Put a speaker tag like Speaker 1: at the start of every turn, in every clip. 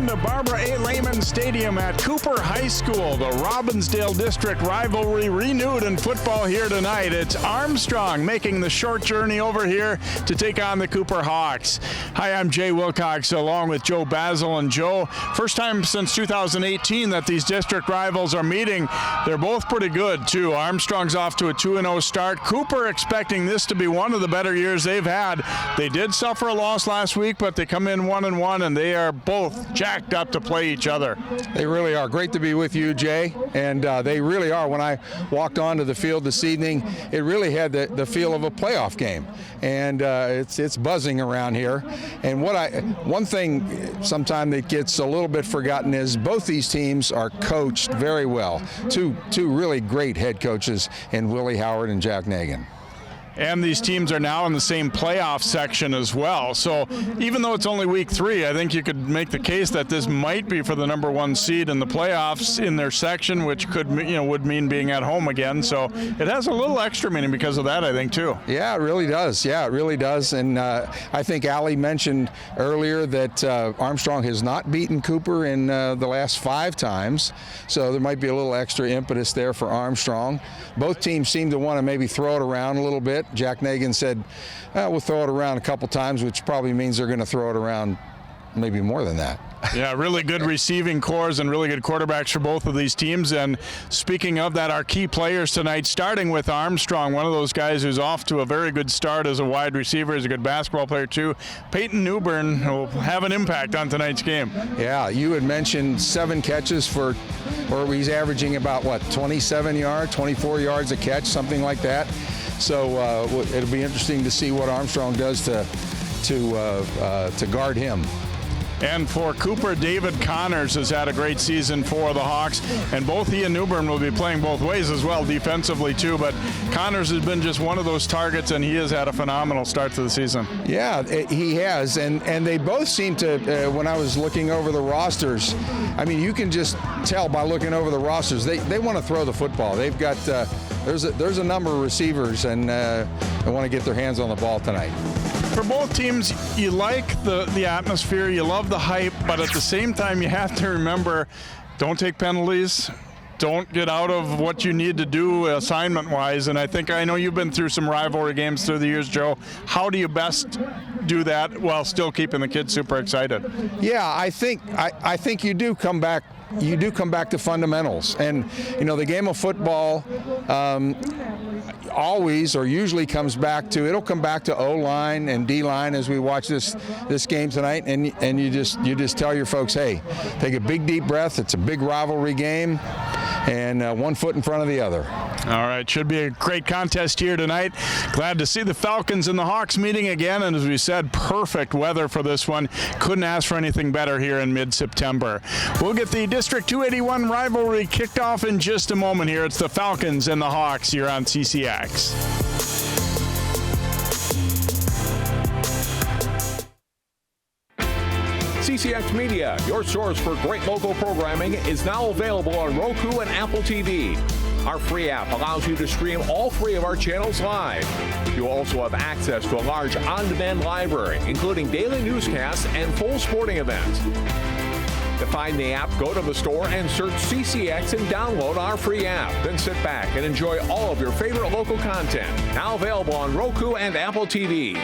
Speaker 1: Welcome to Barbara A. Lehman Stadium at Cooper High School. The Robbinsdale District rivalry renewed in football here tonight. It's Armstrong making the short journey over here to take on the Cooper Hawks. Hi, I'm Jay Wilcox along with Joe Basil. And Joe, first time since 2018 that these district rivals are meeting. They're both pretty good too. Armstrong's off to a 2-0 start. Cooper expecting this to be one of the better years they've had. They did suffer a loss last week, but they come in 1-1, and they are both jacked up to play each other.
Speaker 2: They really are. Great to be with you, Jay. And they really are. When I walked onto the field this evening, it really had the feel of a playoff game. And it's buzzing around here. And one thing sometimes that gets a little bit forgotten is both these teams are coached very well. Two really great head coaches in Willie Howard and Jack Nagan.
Speaker 1: And these teams are now in the same playoff section as well. So even though it's only week 3, I think you could make the case that this might be for the number 1 seed in the playoffs in their section, which could, would mean being at home again. So it has a little extra meaning because of that, I think, too.
Speaker 2: Yeah, it really does. Yeah, it really does. And I think Allie mentioned earlier that Armstrong has not beaten Cooper in the last 5 times. So there might be a little extra impetus there for Armstrong. Both teams seem to want to maybe throw it around a little bit. Jack Nagan said, we'll throw it around a couple times, which probably means they're going to throw it around maybe more than that.
Speaker 1: Yeah, really good receiving cores and really good quarterbacks for both of these teams. And speaking of that, our key players tonight, starting with Armstrong, one of those guys who's off to a very good start as a wide receiver. He's a good basketball player, too. Peyton Newbern will have an impact on tonight's game.
Speaker 2: Yeah, you had mentioned 7 catches or he's averaging about, 27 yards, 24 yards a catch, something like that. So it'll be interesting to see what Armstrong does to guard him.
Speaker 1: And for Cooper, David Connors has had a great season for the Hawks, and both he and Newbern will be playing both ways as well, defensively too, but Connors has been just one of those targets, and he has had a phenomenal start to the season.
Speaker 2: Yeah, he has, and they both seem to, when I was looking over the rosters, I mean, you can just tell by looking over the rosters, they want to throw the football. They've got, there's a number of receivers, and they want to get their hands on the ball tonight.
Speaker 1: For both teams, you like the atmosphere, you love the hype, but at the same time, you have to remember, don't take penalties. Don't get out of what you need to do assignment-wise. And I know you've been through some rivalry games through the years, Joe. How do you best do that while still keeping the kids super excited?
Speaker 2: Yeah, I think you do come back. You do come back to fundamentals. And, the game of football always or usually comes back to, it'll come back to O-line and D-line as we watch this game tonight. And you just tell your folks, hey, take a big, deep breath. It's a big rivalry game. And one foot in front of the other.
Speaker 1: All right, should be a great contest here tonight. Glad to see the Falcons and the Hawks meeting again, and as we said, perfect weather for this one. Couldn't ask for anything better here in mid-September. We'll get the District 281 rivalry kicked off in just a moment here. It's the Falcons and the Hawks here on CCX.
Speaker 3: CCX Media, your source for great local programming, is now available on Roku and Apple TV. Our free app allows you to stream all 3 of our channels live. You also have access to a large on-demand library, including daily newscasts and full sporting events. To find the app, go to the store and search CCX and download our free app. Then sit back and enjoy all of your favorite local content. Now available on Roku and Apple TV.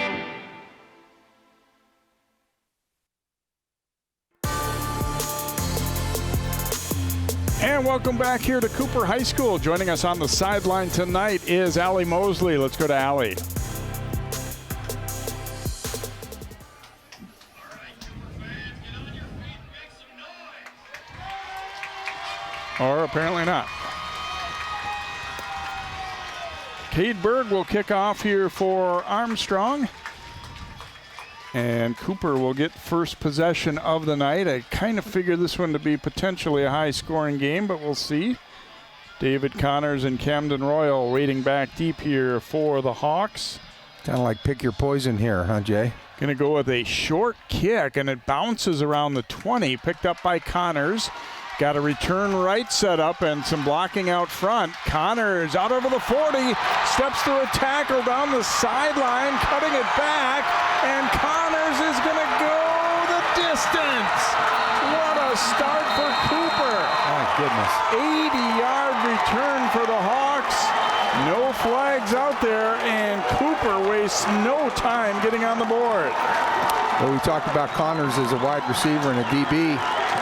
Speaker 1: And welcome back here to Cooper High School. Joining us on the sideline tonight is Allie Mosley. Let's go to Allie. Or apparently not. Cade Berg will kick off here for Armstrong. And Cooper will get first possession of the night. I kind of figure this one to be potentially a high-scoring game, but we'll see. David Connors and Camden Royal waiting back deep here for the Hawks.
Speaker 2: Kind of like pick your poison here, huh, Jay?
Speaker 1: Going to go with a short kick, and it bounces around the 20, picked up by Connors. Got a return right set up and some blocking out front. Connors out over the 40, steps through a tackle down the sideline, cutting it back, and Connors is going to go the distance. What a start for Cooper.
Speaker 2: My goodness.
Speaker 1: 80-yard return for the Hawks. No flags out there, and Cooper wastes no time getting on the board.
Speaker 2: Well, we talked about Connors as a wide receiver and a DB,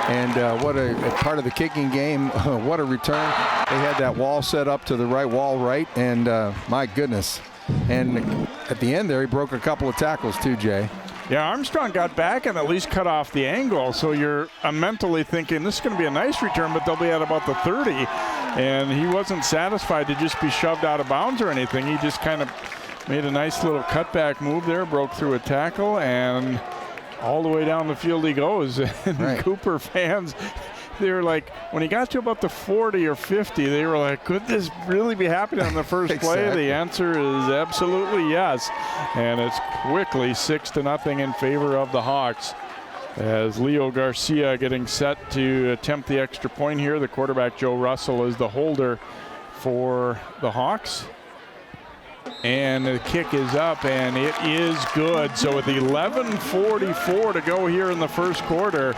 Speaker 2: and what a part of the kicking game. What a return. They had that wall set up to the wall right, and my goodness. And at the end there, he broke a couple of tackles too, Jay.
Speaker 1: Yeah, Armstrong got back and at least cut off the angle, so you're mentally thinking this is going to be a nice return, but they'll be at about the 30. And he wasn't satisfied to just be shoved out of bounds or anything. He just kind of made a nice little cutback move there, broke through a tackle, and all the way down the field he goes. And
Speaker 2: right.
Speaker 1: Cooper fans, they were like, when he got to about the 40 or 50, they were like, could this really be happening on the first play?
Speaker 2: Exactly.
Speaker 1: The answer is absolutely yes. And it's quickly 6-0 in favor of the Hawks, as Leo Garcia getting set to attempt the extra point here. The quarterback, Joe Russell, is the holder for the Hawks. And the kick is up, and it is good. So with 11:44 to go here in the first quarter,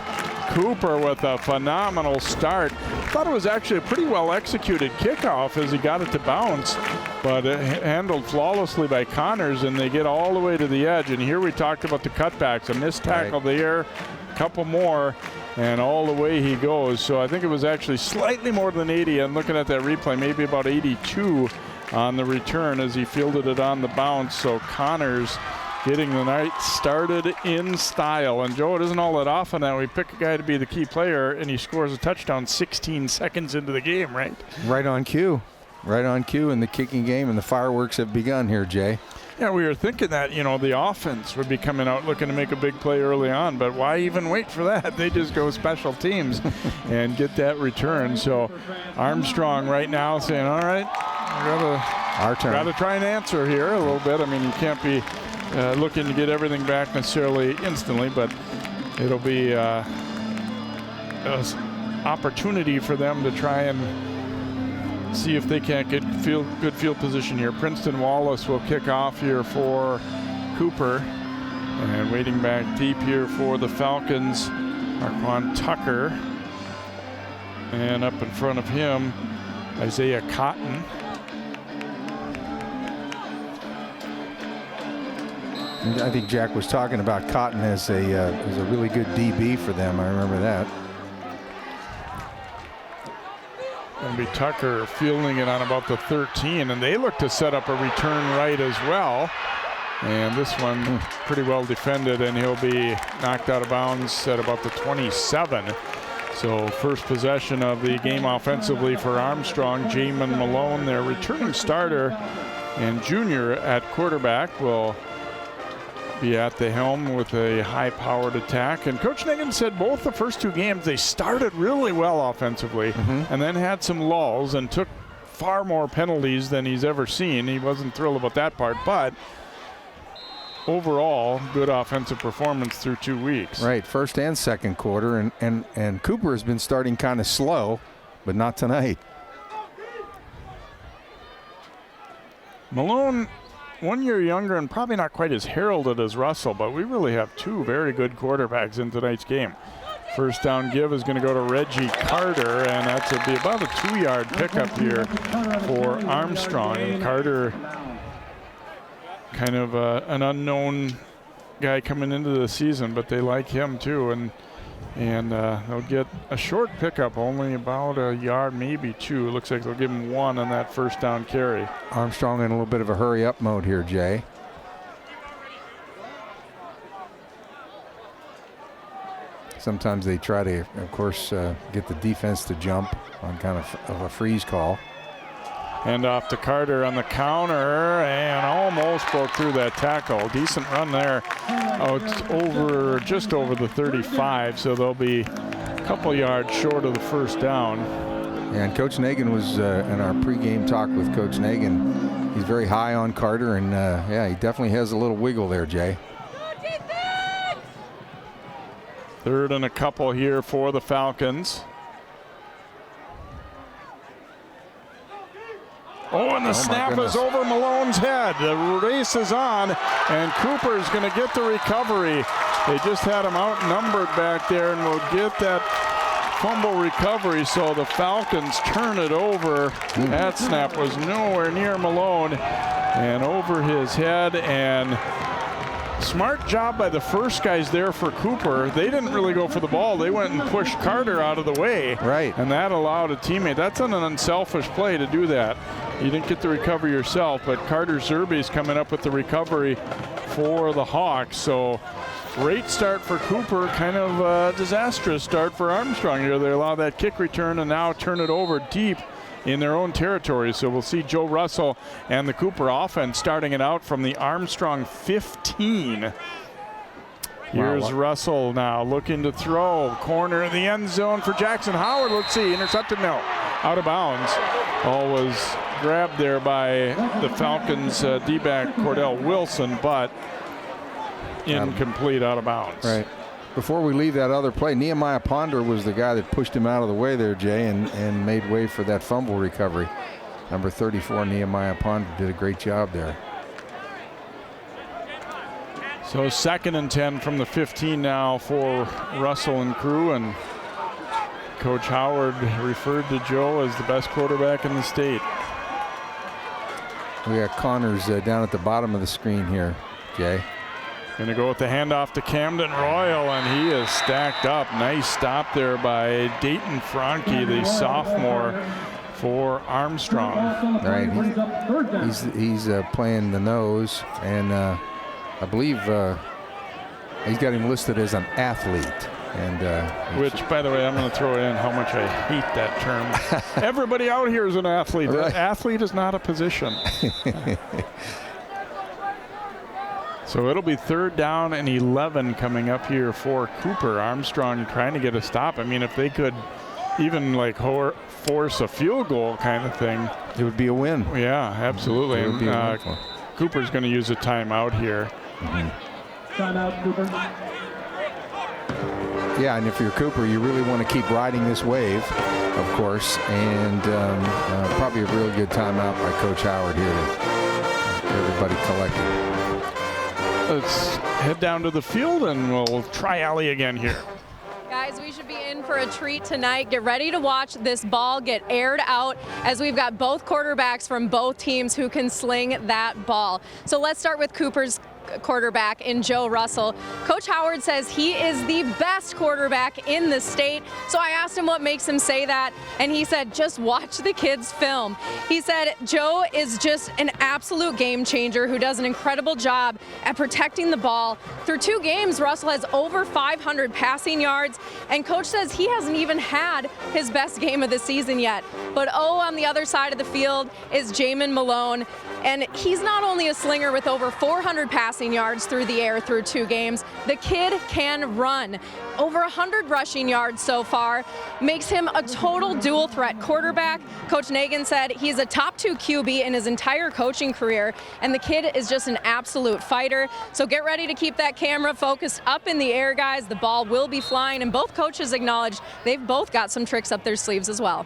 Speaker 1: Cooper with a phenomenal start. Thought it was actually a pretty well executed kickoff as he got it to bounce, but handled flawlessly by Connors, and they get all the way to the edge. And here we talked about the cutbacks, a missed tackle there, a couple more, and all the way he goes. So I think it was actually slightly more than 80, and looking at that replay, maybe about 82 on the return as he fielded it on the bounce. So Connors getting the night started in style. And Joe, it isn't all that often that we pick a guy to be the key player and he scores a touchdown 16 seconds into the game, right?
Speaker 2: Right on cue. Right on cue in the kicking game, and the fireworks have begun here, Jay.
Speaker 1: Yeah, we were thinking that, you know, the offense would be coming out looking to make a big play early on, but why even wait for that? They just go special teams and get that return. So Armstrong right now saying, all right,
Speaker 2: Our turn.
Speaker 1: Got to try and answer here a little bit. I mean, you can't be looking to get everything back necessarily instantly, but it'll be an opportunity for them to try and see if they can't get good field position here. Princeton Wallace will kick off here for Cooper, and waiting back deep here for the Falcons, Marquand Tucker, and up in front of him, Isaiah Cotton.
Speaker 2: I think Jack was talking about Cotton as a really good DB for them. I remember that.
Speaker 1: Going to be Tucker fielding it on about the 13, and they look to set up a return right as well. And this one pretty well defended, and he'll be knocked out of bounds at about the 27. So first possession of the game offensively for Armstrong. Jamin Malone, their returning starter and junior at quarterback, will be at the helm with a high-powered attack. And Coach Negan said both the first two games they started really well offensively, and then had some lulls and took far more penalties than he's ever seen. He wasn't thrilled about that part, but overall good offensive performance through 2 weeks.
Speaker 2: Right, first and second quarter, and Cooper has been starting kind of slow, but not tonight.
Speaker 1: Malone, 1 year younger and probably not quite as heralded as Russell, but we really have two very good quarterbacks in tonight's game. First down give is going to go to Reggie Carter, and that's be about a 2-yard pickup here for Armstrong. And Carter, kind of an unknown guy coming into the season, but they like him too, and they'll get a short pickup, only about a yard, maybe two. It looks like they'll give him one on that first down carry.
Speaker 2: Armstrong in a little bit of a hurry-up mode here, Jay. Sometimes they try to, of course, get the defense to jump on kind of a freeze call.
Speaker 1: Hand off to Carter on the counter, and almost broke through that tackle. Decent run there. Oh, it's over, just over the 35, so they'll be a couple yards short of the first down.
Speaker 2: And Coach Nagan was in our pregame talk with Coach Nagan. He's very high on Carter, and yeah, he definitely has a little wiggle there, Jay.
Speaker 1: Third and a couple here for the Falcons. Oh, and the snap is over Malone's head. The race is on, and Cooper's going to get the recovery. They just had him outnumbered back there, and will get that fumble recovery, so the Falcons turn it over. That snap was nowhere near Malone and over his head, and smart job by the first guys there for Cooper. They didn't really go for the ball. They went and pushed Carter out of the way.
Speaker 2: Right.
Speaker 1: And that allowed a teammate. That's an unselfish play to do that. You didn't get the recovery yourself, but Carter Zerbe's coming up with the recovery for the Hawks. So great start for Cooper, kind of a disastrous start for Armstrong here. They allow that kick return and now turn it over deep in their own territory. So we'll see Joe Russell and the Cooper offense starting it out from the Armstrong 15. Here's Russell now looking to throw. Corner in the end zone for Jackson Howard. Let's see, intercepted, no, out of bounds. Ball was grabbed there by the Falcons D-back Cordell Wilson, but incomplete, out of bounds.
Speaker 2: Right. Before we leave that other play, Nehemiah Ponder was the guy that pushed him out of the way there, Jay, and made way for that fumble recovery. Number 34, Nehemiah Ponder, did a great job there.
Speaker 1: So 2nd and 10 from the 15 now for Russell and crew, and Coach Howard referred to Joe as the best quarterback in the state.
Speaker 2: We got Connors down at the bottom of the screen here, Jay.
Speaker 1: Going to go with the handoff to Camden Royal, and he is stacked up. Nice stop there by Dayton Franke, the sophomore for Armstrong.
Speaker 2: Right, he's playing the nose, and I believe he's got him listed as an athlete. And
Speaker 1: which, by the way, I'm going to throw in how much I hate that term. Everybody out here is an athlete. Right. Athlete is not a position. So it'll be 3rd down and 11 coming up here for Cooper. Armstrong trying to get a stop. I mean, if they could even like force a field goal kind of thing,
Speaker 2: it would be a win.
Speaker 1: Yeah, absolutely. And Cooper's going to use a timeout here.
Speaker 4: Timeout, Cooper.
Speaker 2: Yeah, and if you're Cooper, you really want to keep riding this wave, of course, and probably a real good timeout by Coach Howard here to get everybody collected.
Speaker 1: Let's head down to the field and we'll try Allie again here.
Speaker 5: Guys, we should be in for a treat tonight. Get ready to watch this ball get aired out as we've got both quarterbacks from both teams who can sling that ball. So let's start with Cooper's quarterback in Joe Russell. Coach Howard says he is the best quarterback in the state. So I asked him what makes him say that, and he said, just watch the kids film. He said Joe is just an absolute game changer who does an incredible job at protecting the ball. Through 2 games, Russell has over 500 passing yards, and coach says he hasn't even had his best game of the season yet. But on the other side of the field is Jamin Malone, and he's not only a slinger with over 400 passing yards through the air through 2 games, the kid can run. Over 100 rushing yards so far, makes him a total dual threat quarterback. Coach Nagin said he's a top 2 QB in his entire coaching career, and the kid is just an absolute fighter. So get ready to keep that camera focused up in the air, guys. The ball will be flying, and both coaches acknowledged they've both got some tricks up their sleeves as well.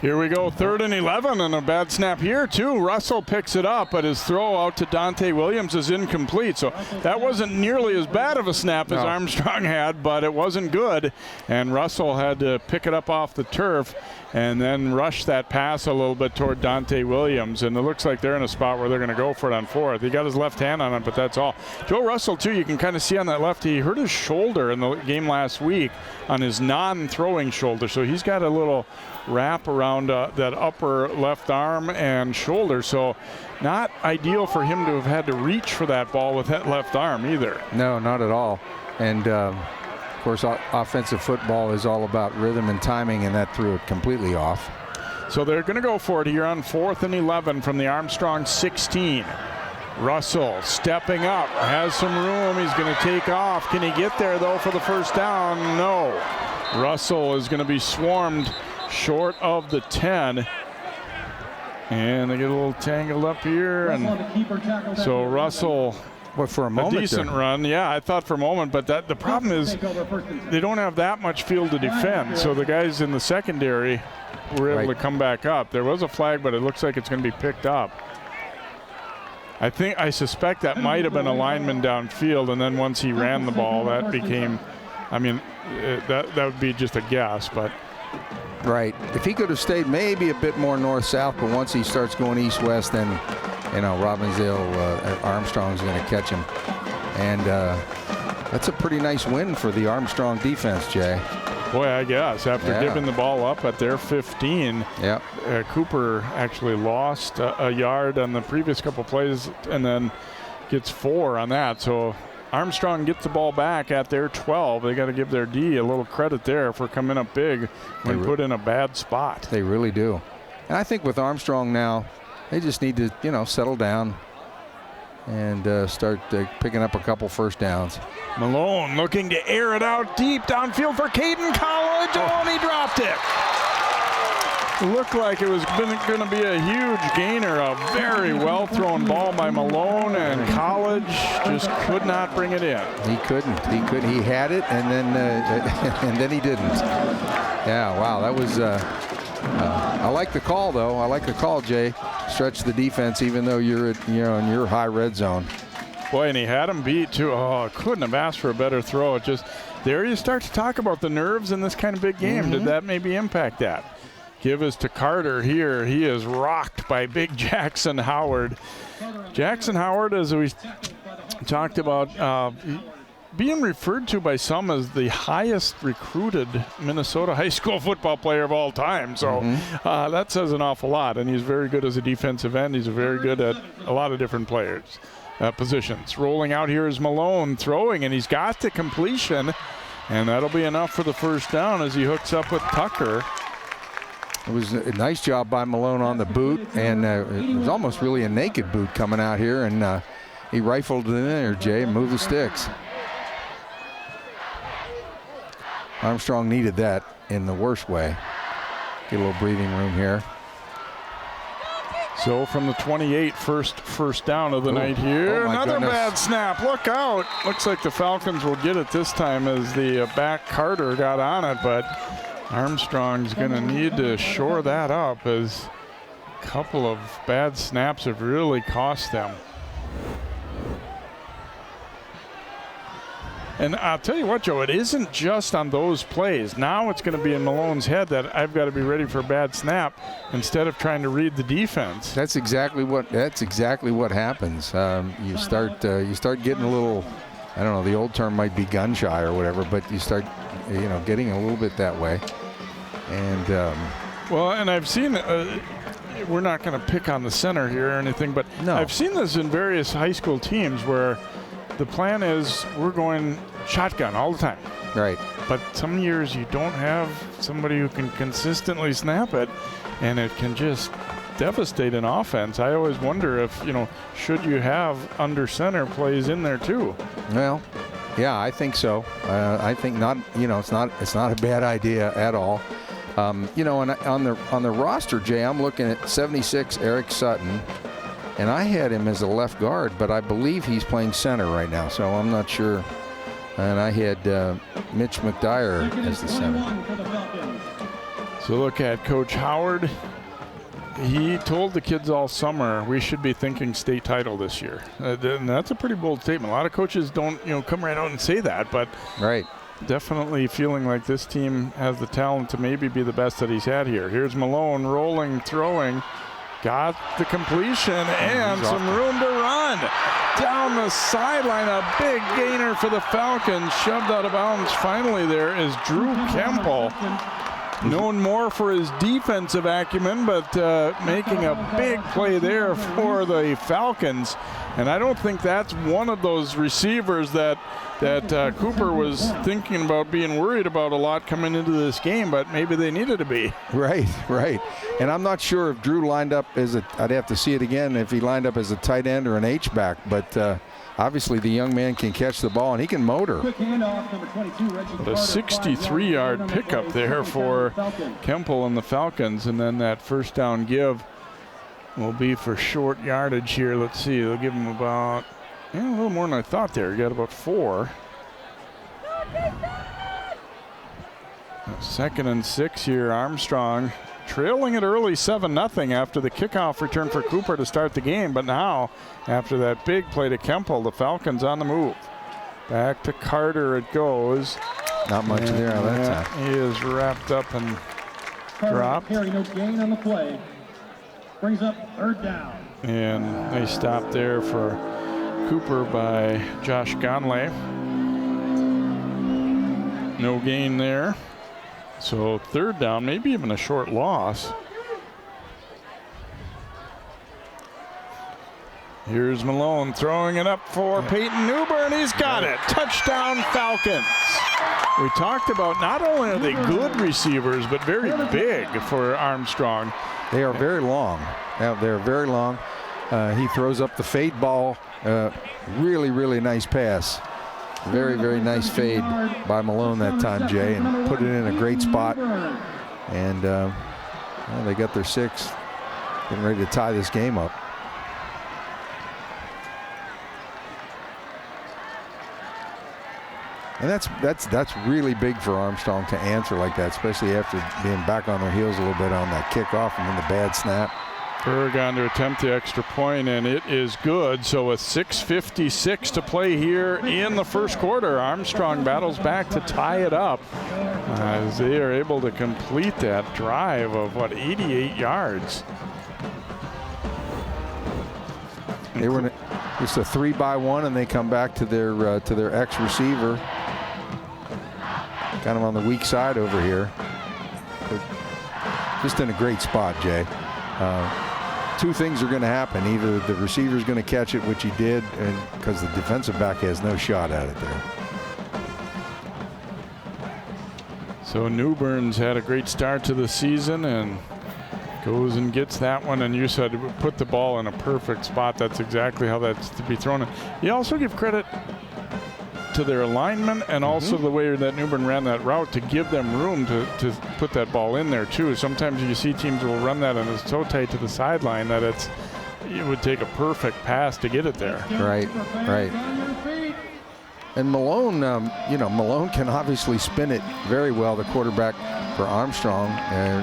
Speaker 1: Here we go, 3rd and 11, and a bad snap here too. Russell picks it up, but his throw out to Dante Williams is incomplete. So that wasn't nearly as bad of a snap as Armstrong had, but it wasn't good. And Russell had to pick it up off the turf and then rush that pass a little bit toward Dante Williams. And it looks like they're in a spot where they're going to go for it on 4th. He got his left hand on it, but that's all. Joe Russell, too, you can kind of see on that left, he hurt his shoulder in the game last week on his non-throwing shoulder. So he's got a little wrap around that upper left arm and shoulder. So not ideal for him to have had to reach for that ball with that left arm either.
Speaker 2: No, not at all. And of course, offensive football is all about rhythm and timing, and that threw it completely off.
Speaker 1: So they're going to go for it here on 4th and 11 from the Armstrong 16. Russell stepping up, has some room. He's going to take off. Can he get there, though, for the first down? No. Russell is going to be swarmed short of the 10. And they get a little tangled up here. And so Russell,
Speaker 2: for a moment,
Speaker 1: a decent run. Yeah, I thought for a moment, but the problem is they don't have that much field to defend. So the guys in the secondary were able to come back up. There was a flag, but it looks like it's going to be picked up. I suspect that might have been a lineman downfield, and then once he ran the ball, that became, I mean, that would be just a guess, but.
Speaker 2: Right. If he could have stayed maybe a bit more north-south, but once he starts going east-west, then, you know, Robbinsdale, Armstrong's going to catch him. And that's a pretty nice win for the Armstrong defense, Jay.
Speaker 1: Boy, I guess after giving the ball up at their 15, Cooper actually lost a yard on the previous couple plays and then gets 4 on that. So Armstrong gets the ball back at their 12. They got to give their D a little credit there for coming up big when put in a bad spot.
Speaker 2: They really do. And I think with Armstrong now, they just need to, you know, settle down and start picking up a couple first downs.
Speaker 1: Malone looking to air it out deep downfield for Caden College. Oh, and he dropped it. Looked like it was going to be a huge gainer. A very well-thrown ball by Malone, and College just could not bring it in.
Speaker 2: He couldn't. He had it, and then and then he didn't. Yeah, wow, that was. I like the call, though. I like the call, Jay. Stretch the defense, even though you're in your high red zone.
Speaker 1: Boy, and he had him beat too. Oh, couldn't have asked for a better throw. It just there you start to talk about the nerves in this kind of big game. Did that maybe impact that? Give us to Carter here. He is rocked by big Jackson Howard. Jackson Howard, as we talked about, being referred to by some as the highest recruited Minnesota high school football player of all time. So that says an awful lot. And he's very good as a defensive end. He's very good at a lot of different positions. Rolling out here is Malone throwing, and he's got the completion. And that'll be enough for the first down as he hooks up with Tucker.
Speaker 2: It was a nice job by Malone on the boot, and it was almost really a naked boot coming out here, and he rifled it in there, Jay, and moved the sticks. Armstrong needed that in the worst way. Get a little breathing room here.
Speaker 1: So from the 28, first down of the night here. Another bad snap. Look out. Looks like the Falcons will get it this time as the back Carter got on it, but Armstrong's going to need to shore that up as a couple of bad snaps have really cost them. And I'll tell you what, Joe, it isn't just on those plays. Now it's going to be in Malone's head that I've got to be ready for a bad snap instead of trying to read the defense.
Speaker 2: That's exactly what happens. You start getting a little, I don't know, the old term might be gun shy or whatever, but you start getting a little bit that way. And
Speaker 1: well, and I've seen we're not going to pick on the center here or anything, but
Speaker 2: no.
Speaker 1: I've seen this in various high school teams where the plan is we're going shotgun all the time.
Speaker 2: Right.
Speaker 1: But some years you don't have somebody who can consistently snap it, and it can just devastate an offense. I always wonder if, should you have under center plays in there too?
Speaker 2: Well, yeah, I think so. I think not. It's not a bad idea at all. And on the roster, Jay, I'm looking at 76 Eric Sutton, and I had him as a left guard, but I believe he's playing center right now, so I'm not sure. And I had Mitch McDyer as the center.
Speaker 1: So look at Coach Howard. He told the kids all summer we should be thinking state title this year. And that's a pretty bold statement. A lot of coaches don't, come right out and say that, but
Speaker 2: right.
Speaker 1: Definitely feeling like this team has the talent to maybe be the best that he's had here. Here's Malone rolling, throwing, got the completion and some room to run. Down the sideline, a big gainer for the Falcons, shoved out of bounds. Finally there is Drew Kemple. Known more for his defensive acumen, but making a big play there for the Falcons. And I don't think that's one of those receivers that Cooper was thinking about being worried about a lot coming into this game, but maybe they needed to be.
Speaker 2: Right. And I'm not sure if Drew lined up as I'd have to see it again, if he lined up as a tight end or an H-back, but obviously the young man can catch the ball and he can motor.
Speaker 1: The 63-yard pickup there for Kemple and the Falcons, and then that first down give will be for short yardage here. Let's see, they'll give him about a little more than I thought there. He got about 4. 2nd and 6 here. Armstrong trailing it early 7-0 after the kickoff return for Cooper to start the game. But now, after that big play to Kempel, the Falcons on the move. Back to Carter it goes.
Speaker 2: Not much there on that time.
Speaker 1: He is wrapped up and dropped.
Speaker 4: Carry, no gain on the play. Brings up 3rd down.
Speaker 1: And they stopped there for Cooper by Josh Conley. No gain there. So 3rd down, maybe even a short loss. Here's Malone throwing it up for Peyton Newbern. He's got it. Touchdown Falcons. We talked about not only are they good receivers, but very big for Armstrong.
Speaker 2: They are very long. They're very long. He throws up the fade ball. Really, really nice pass. Very, very nice fade by Malone that time, Jay, and put it in a great spot. And well, they got their 6th, getting ready to tie this game up. And that's really big for Armstrong to answer like that, especially after being back on their heels a little bit on that kickoff and then the bad snap.
Speaker 1: Berg on to attempt the extra point, and it is good. So with 6:56 to play here in the first quarter, Armstrong battles back to tie it up as they are able to complete that drive of, 88 yards.
Speaker 2: They were just a 3-by-1, and they come back to their ex-receiver, kind of on the weak side over here. But just in a great spot, Jay. 2 things are going to happen. Either the receiver's going to catch it, which he did, and because the defensive back has no shot at it there.
Speaker 1: So Newbern's had a great start to the season and goes and gets that one. And you said put the ball in a perfect spot. That's exactly how that's to be thrown. You also give credit to their alignment and also the way that Newbern ran that route to give them room to put that ball in there too. Sometimes you see teams will run that and it's so tight to the sideline that it would take a perfect pass to get it there.
Speaker 2: Right. And Malone, Malone can obviously spin it very well, the quarterback for Armstrong.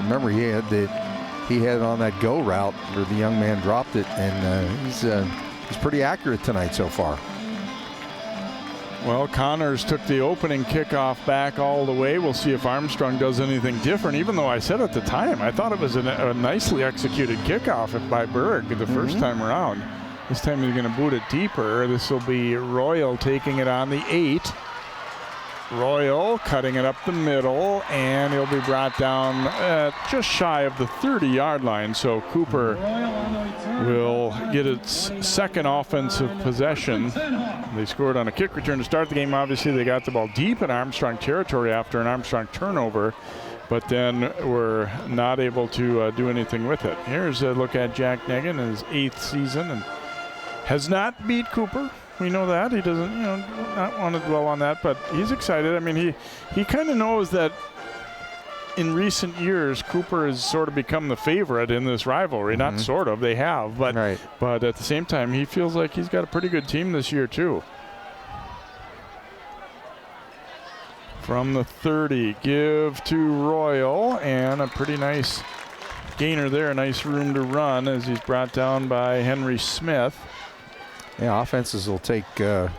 Speaker 2: Remember, he had it on that go route where the young man dropped it, and he's pretty accurate tonight so far.
Speaker 1: Well, Connors took the opening kickoff back all the way. We'll see if Armstrong does anything different, even though I said at the time I thought it was a nicely executed kickoff by Berg the first time around. This time he's going to boot it deeper. This will be Royal taking it on the 8. Royal cutting it up the middle, and he'll be brought down just shy of the 30-yard line. So Cooper will get its 2nd offensive possession. They scored on a kick return to start the game. Obviously, they got the ball deep in Armstrong territory after an Armstrong turnover, but then were not able to do anything with it. Here's a look at Jack Negan in his 8th season and has not beat Cooper. We know that. He doesn't, not want to dwell on that, but he's excited. I mean, he kind of knows that in recent years, Cooper has sort of become the favorite in this rivalry. Not sort of, they have, but but at the same time, he feels like he's got a pretty good team this year too. From the 30, give to Royal, and a pretty nice gainer there. Nice room to run as he's brought down by Henry Smith.
Speaker 2: Yeah, offenses will take 5.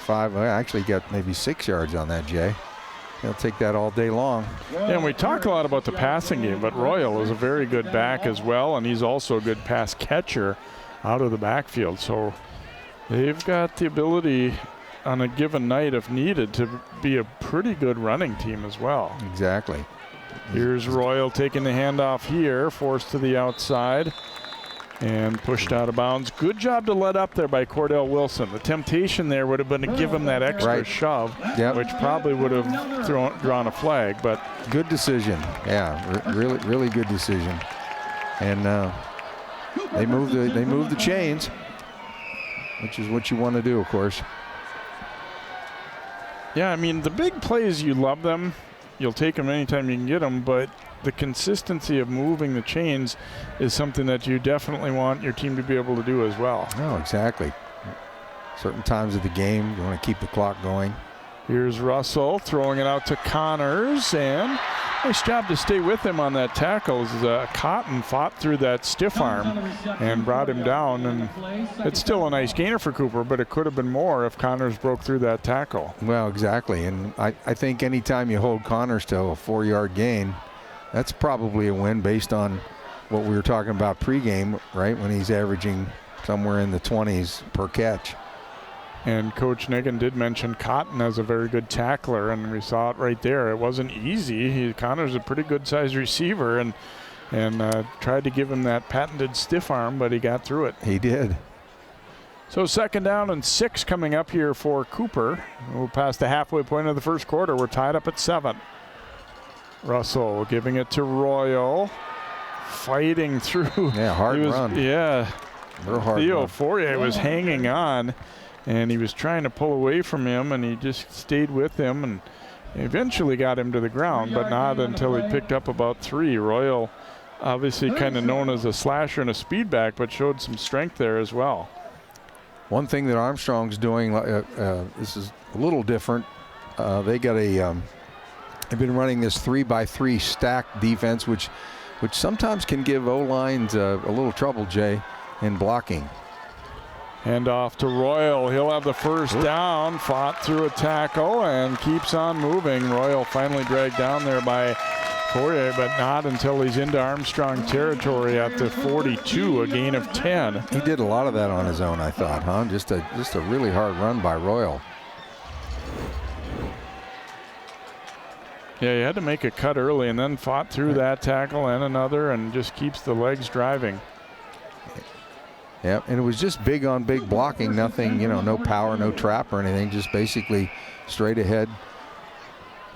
Speaker 2: I actually got maybe 6 yards on that, Jay. They'll take that all day long.
Speaker 1: Yeah, and we talk a lot about the passing game, but Royal is a very good back as well, and he's also a good pass catcher out of the backfield. So they've got the ability on a given night, if needed, to be a pretty good running team as well.
Speaker 2: Exactly.
Speaker 1: Here's Royal taking the handoff here, forced to the outside. And pushed out of bounds. Good job to let up there by Cordell Wilson. The temptation there would have been to give him that extra shove, which probably would have drawn a flag. But
Speaker 2: good decision. Yeah, really good decision. And they move the chains, which is what you want to do, of course.
Speaker 1: Yeah, I mean, the big plays, you love them. You'll take them anytime you can get them, but the consistency of moving the chains is something that you definitely want your team to be able to do as well.
Speaker 2: Oh, exactly. Certain times of the game, you want to keep the clock going.
Speaker 1: Here's Russell throwing it out to Connors, and Nice job to stay with him on that tackle. Cotton fought through that stiff arm and brought him down. And it's still a nice gainer for Cooper, but it could have been more if Connors broke through that tackle.
Speaker 2: Well, exactly. And I think anytime you hold Connors to a 4-yard gain, that's probably a win based on what we were talking about pregame, right, when he's averaging somewhere in the 20s per catch.
Speaker 1: And Coach Niggin did mention Cotton as a very good tackler, and we saw it right there. It wasn't easy. Connor's a pretty good-sized receiver, and tried to give him that patented stiff arm, but he got through it.
Speaker 2: He did.
Speaker 1: So 2nd down and 6 coming up here for Cooper. We'll pass the halfway point of the first quarter. We're tied up at 7. Russell giving it to Royal, fighting through.
Speaker 2: Yeah, hard run.
Speaker 1: Yeah.
Speaker 2: Real hard
Speaker 1: Theo
Speaker 2: run.
Speaker 1: Fourier was hanging on, and he was trying to pull away from him, and he just stayed with him and eventually got him to the ground, but not until he picked up about 3. Royal, obviously kind of known as a slasher and a speed back, but showed some strength there as well.
Speaker 2: One thing that Armstrong's doing, this is a little different. They've been running this 3-by-3 stack defense, which sometimes can give O-lines a little trouble, Jay, in blocking.
Speaker 1: Hand off to Royal. He'll have the first down. Fought through a tackle and keeps on moving. Royal finally dragged down there by Fourier, but not until he's into Armstrong territory at the 42, a gain of 10.
Speaker 2: He did a lot of that on his own, I thought, huh? Just a really hard run by Royal.
Speaker 1: Yeah, he had to make a cut early and then fought through that tackle and another and just keeps the legs driving.
Speaker 2: Yeah, and it was just big on big blocking, nothing, no power, no trap or anything, just basically straight ahead,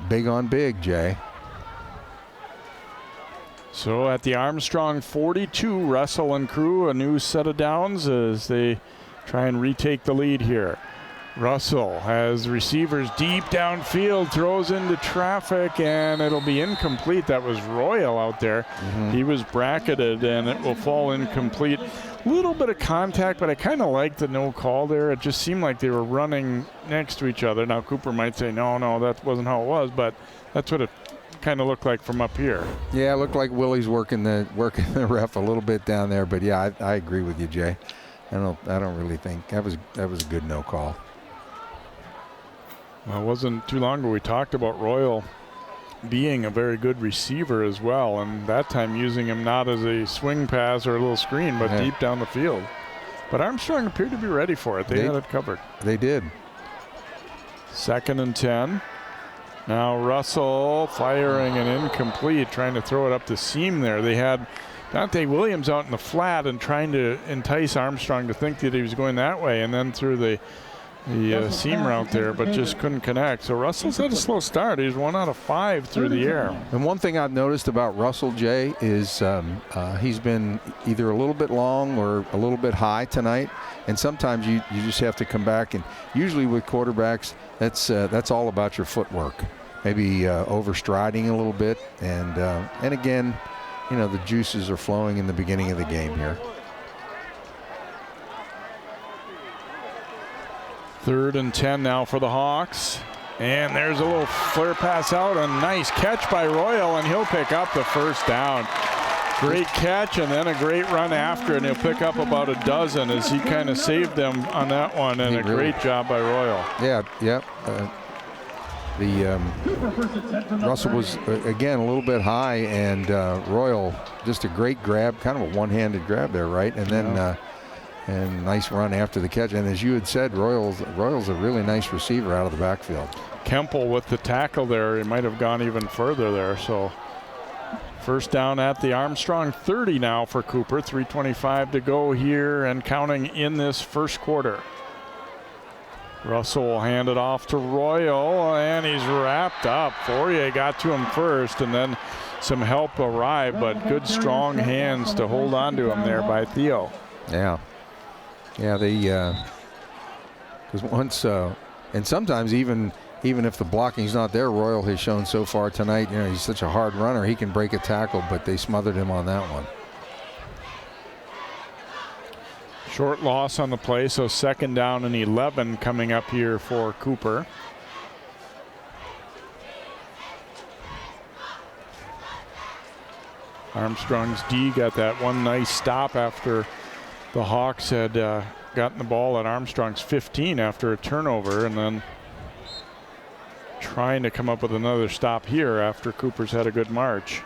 Speaker 2: big on big, Jay.
Speaker 1: So at the Armstrong 42, Russell and crew, a new set of downs as they try and retake the lead here. Russell has receivers deep downfield, throws into traffic, and it'll be incomplete. That was Royal out there. He was bracketed, and it will fall incomplete. Little bit of contact, but I kind of like the no call there. It just seemed like they were running next to each other. Now Cooper might say, no, that wasn't how it was, but that's what it kind of looked like from up here.
Speaker 2: Yeah, it looked like Willie's working the ref a little bit down there, but yeah, I agree with you, Jay. I don't really think that was a good no call.
Speaker 1: Well, it wasn't too long ago we talked about Royal being a very good receiver as well, and that time using him not as a swing pass or a little screen, but deep down the field. But Armstrong appeared to be ready for it. They had it covered.
Speaker 2: They did.
Speaker 1: 2nd and 10. Now Russell firing and incomplete, trying to throw it up the seam there. They had Dante Williams out in the flat and trying to entice Armstrong to think that he was going that way, and then through the seam route there, but just couldn't connect. So Russell's had a slow start. He's 1 out of 5 through the air.
Speaker 2: And one thing I've noticed about Russell, Jay, is he's been either a little bit long or a little bit high tonight. And sometimes you just have to come back. And usually with quarterbacks, that's all about your footwork. Maybe overstriding a little bit. And again, the juices are flowing in the beginning of the game here.
Speaker 1: 3rd and 10 now for the Hawks. And there's a little flare pass out. A nice catch by Royal, and he'll pick up the first down. Great catch, and then a great run after, and he'll pick up about a dozen as he kind of saved them on that one, and great job by Royal.
Speaker 2: Yeah. Russell was, again, a little bit high, and Royal, just a great grab, kind of a one-handed grab there, right? And then and nice run after the catch. And as you had said, Royal's a really nice receiver out of the backfield.
Speaker 1: Kemple with the tackle there. He might have gone even further there. So first down at the Armstrong 30 now for Cooper. 3:25 to go here and counting in this first quarter. Russell will hand it off to Royal, and he's wrapped up. Fourier got to him first, and then some help arrived, but good strong hands to hold on to him there by Theo.
Speaker 2: Yeah, they because once and sometimes even if the blocking's not there, Royal has shown so far tonight, he's such a hard runner, he can break a tackle, but they smothered him on that one.
Speaker 1: Short loss on the play, so 2nd down and 11 coming up here for Cooper. Armstrong's D got that one nice stop after the Hawks had gotten the ball at Armstrong's 15 after a turnover, and then trying to come up with another stop here after Cooper's had a good march.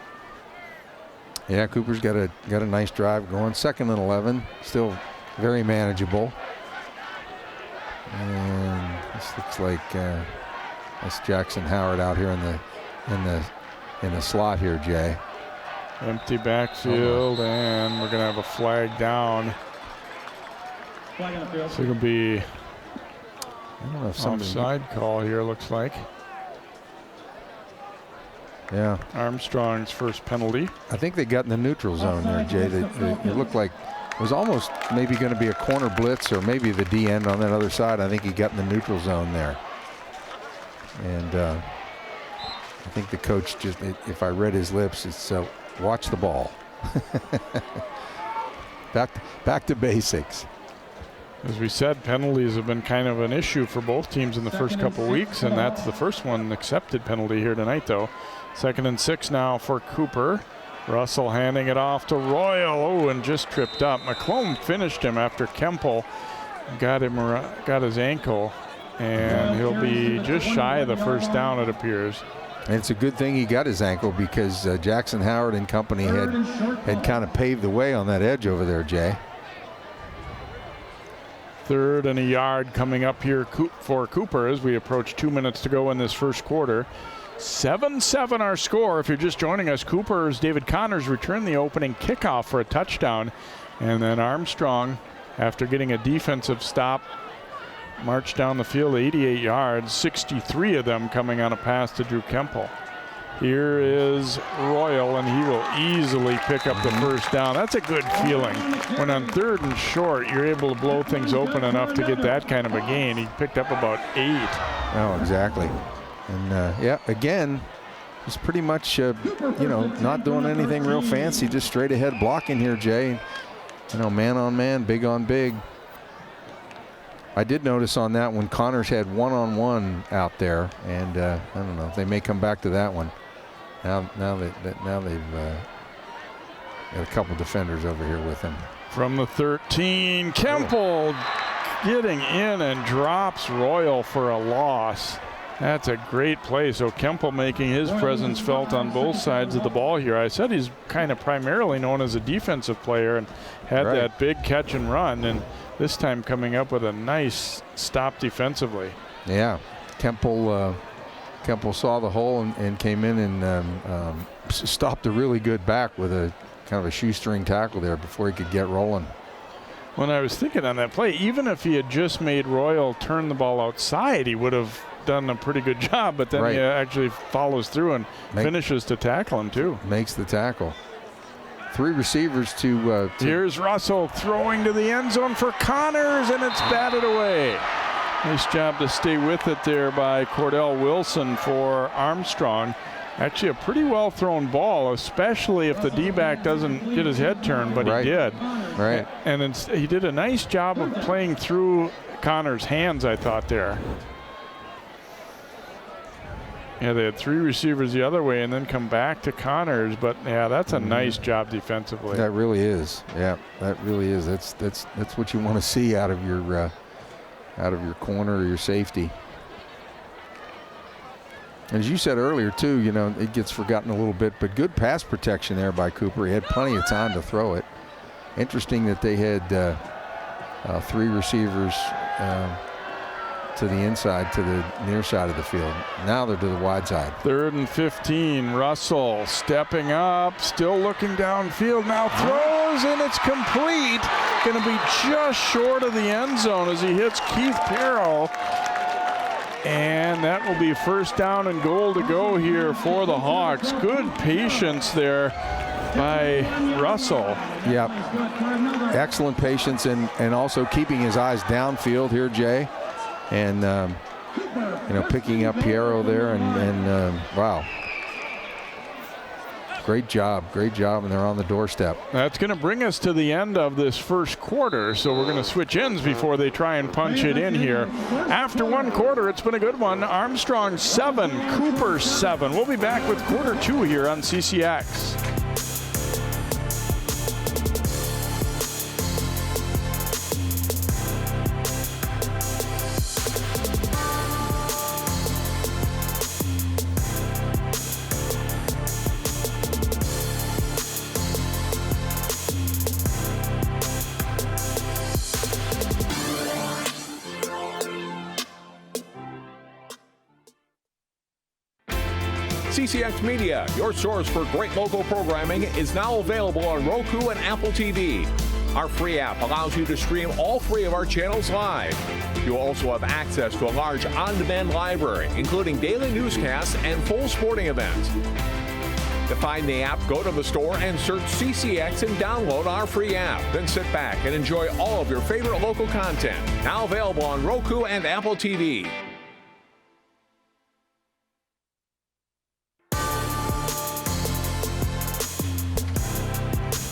Speaker 2: Yeah, Cooper's got a nice drive going. 2nd and 11, still very manageable. And this looks like that's Jackson Howard out here in the slot here, Jay.
Speaker 1: Empty backfield, and we're gonna have a flag down.
Speaker 4: Flag on the field.
Speaker 1: So it'll be
Speaker 2: I don't know if
Speaker 1: offside call here, looks like.
Speaker 2: Yeah.
Speaker 1: Armstrong's first penalty.
Speaker 2: I think they got in the neutral zone there, Jay. It looked like it was almost maybe going to be a corner blitz or maybe the D end on that other side. I think he got in the neutral zone there. And I think the coach just, if I read his lips, it's watch the ball. Back to basics.
Speaker 1: As we said, penalties have been kind of an issue for both teams in the first couple weeks, and that's the first one accepted penalty here tonight, though. 2nd and 6 now for Cooper. Russell handing it off to Royal. Oh, and just tripped up. McClone finished him after Kemple got his ankle, and he'll be just shy of the first down, it appears.
Speaker 2: And it's a good thing he got his ankle because Jackson Howard and company had kind of paved the way on that edge over there, Jay.
Speaker 1: 3rd and a yard coming up here for Cooper as we approach 2 minutes to go in this first quarter. 7-7 our score. If you're just joining us, Cooper's David Connors returned the opening kickoff for a touchdown. And then Armstrong, after getting a defensive stop, marched down the field 88 yards, 63 of them coming on a pass to Drew Kemple. Here is Royal, and he will easily pick up the first down. That's a good feeling. When on 3rd and short, you're able to blow things open enough to get that kind of a gain. He picked up about 8.
Speaker 2: Oh, exactly. And yeah, again, he's pretty much, not doing anything real fancy, just straight ahead blocking here, Jay. Man on man, big on big. I did notice on that one, Connors had one-on-one out there, and I don't know, they may come back to that one. Now they've got a couple defenders over here with him.
Speaker 1: From the 13, Kemple getting in and drops Royal for a loss. That's a great play. So Kemple making his presence felt on both sides of the ball here. I said he's kind of primarily known as a defensive player and had that big catch and run, and this time coming up with a nice stop defensively.
Speaker 2: Yeah, Kemple saw the hole and came in and stopped a really good back with a kind of a shoestring tackle there before he could get rolling.
Speaker 1: When I was thinking on that play, even if he had just made Royal turn the ball outside, he would have done a pretty good job, but then he actually follows through and finishes to tackle him too.
Speaker 2: Makes the tackle. 3 receivers to
Speaker 1: here's Russell throwing to the end zone for Connors, and it's batted away. Nice job to stay with it there by Cordell Wilson for Armstrong. Actually a pretty well thrown ball, especially if the D-back doesn't get his head turned, but he did.
Speaker 2: Right.
Speaker 1: And he did a nice job of playing through Connors' hands, I thought there. Yeah, they had 3 receivers the other way and then come back to Connors, but yeah, that's a nice job defensively.
Speaker 2: That really is. Yeah, that really is. That's what you want to see out of your corner or your safety. And as you said earlier too, it gets forgotten a little bit, but good pass protection there by Cooper. He had plenty of time to throw it. Interesting that they had 3 receivers to the inside, to the near side of the field. Now they're to the wide side.
Speaker 1: 3rd and 15. Russell stepping up, still looking downfield. Now throws, and it's complete. Going to be just short of the end zone as he hits Keith Perro. And that will be first down and goal to go here for the Hawks. Good patience there by Russell.
Speaker 2: Yep. Excellent patience and also keeping his eyes downfield here, Jay. And, picking up Piero there and wow. Great job, and they're on the doorstep.
Speaker 1: That's going to bring us to the end of this first quarter, so we're going to switch ends before they try and punch it in here. After 1 quarter, it's been a good one. Armstrong 7, Cooper 7. We'll be back with quarter 2 here on CCX.
Speaker 3: CCX Media, your source for great local programming, is now available on Roku and Apple TV. Our free app allows you to stream all 3 of our channels live. You'll also have access to a large on-demand library, including daily newscasts and full sporting events. To find the app, go to the store and search CCX and download our free app. Then sit back and enjoy all of your favorite local content. Now available on Roku and Apple TV.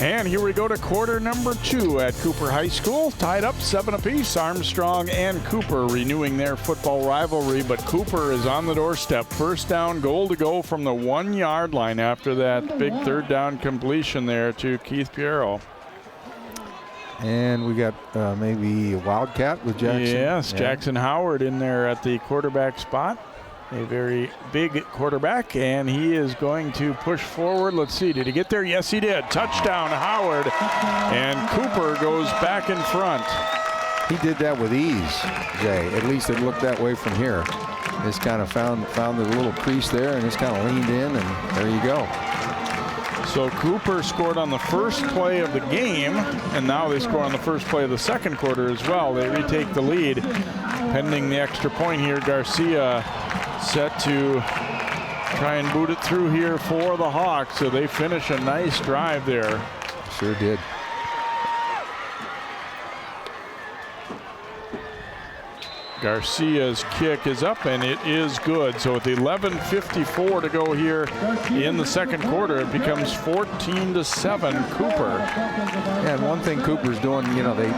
Speaker 1: And here we go to quarter number 2 at Cooper High School. Tied up 7 apiece. Armstrong and Cooper renewing their football rivalry, but Cooper is on the doorstep. First down, goal to go from the 1-yard line after that big third down completion there to Keith Piero.
Speaker 6: And we got maybe a Wildcat with Jackson.
Speaker 1: Yes, yeah. Jackson Howard in there at the quarterback spot. A very big quarterback, and he is going to push forward. Let's see, did he get there? Yes, he did. Touchdown, Howard, and Cooper goes back in front.
Speaker 6: He did that with ease, Jay. At least it looked that way from here. Just kind of found the little crease there and just kind of leaned in, and there you go.
Speaker 1: So Cooper scored on the first play of the game, and now they score on the first play of the second quarter as well. They retake the lead. Pending the extra point here, Garcia set to try and boot it through here for the Hawks. So they finish a nice drive there.
Speaker 6: Sure did.
Speaker 1: Garcia's kick is up, and it is good. So with 11:54 to go here in the second quarter, it becomes 14-7 Cooper.
Speaker 6: Yeah, and one thing Cooper's doing, you know, they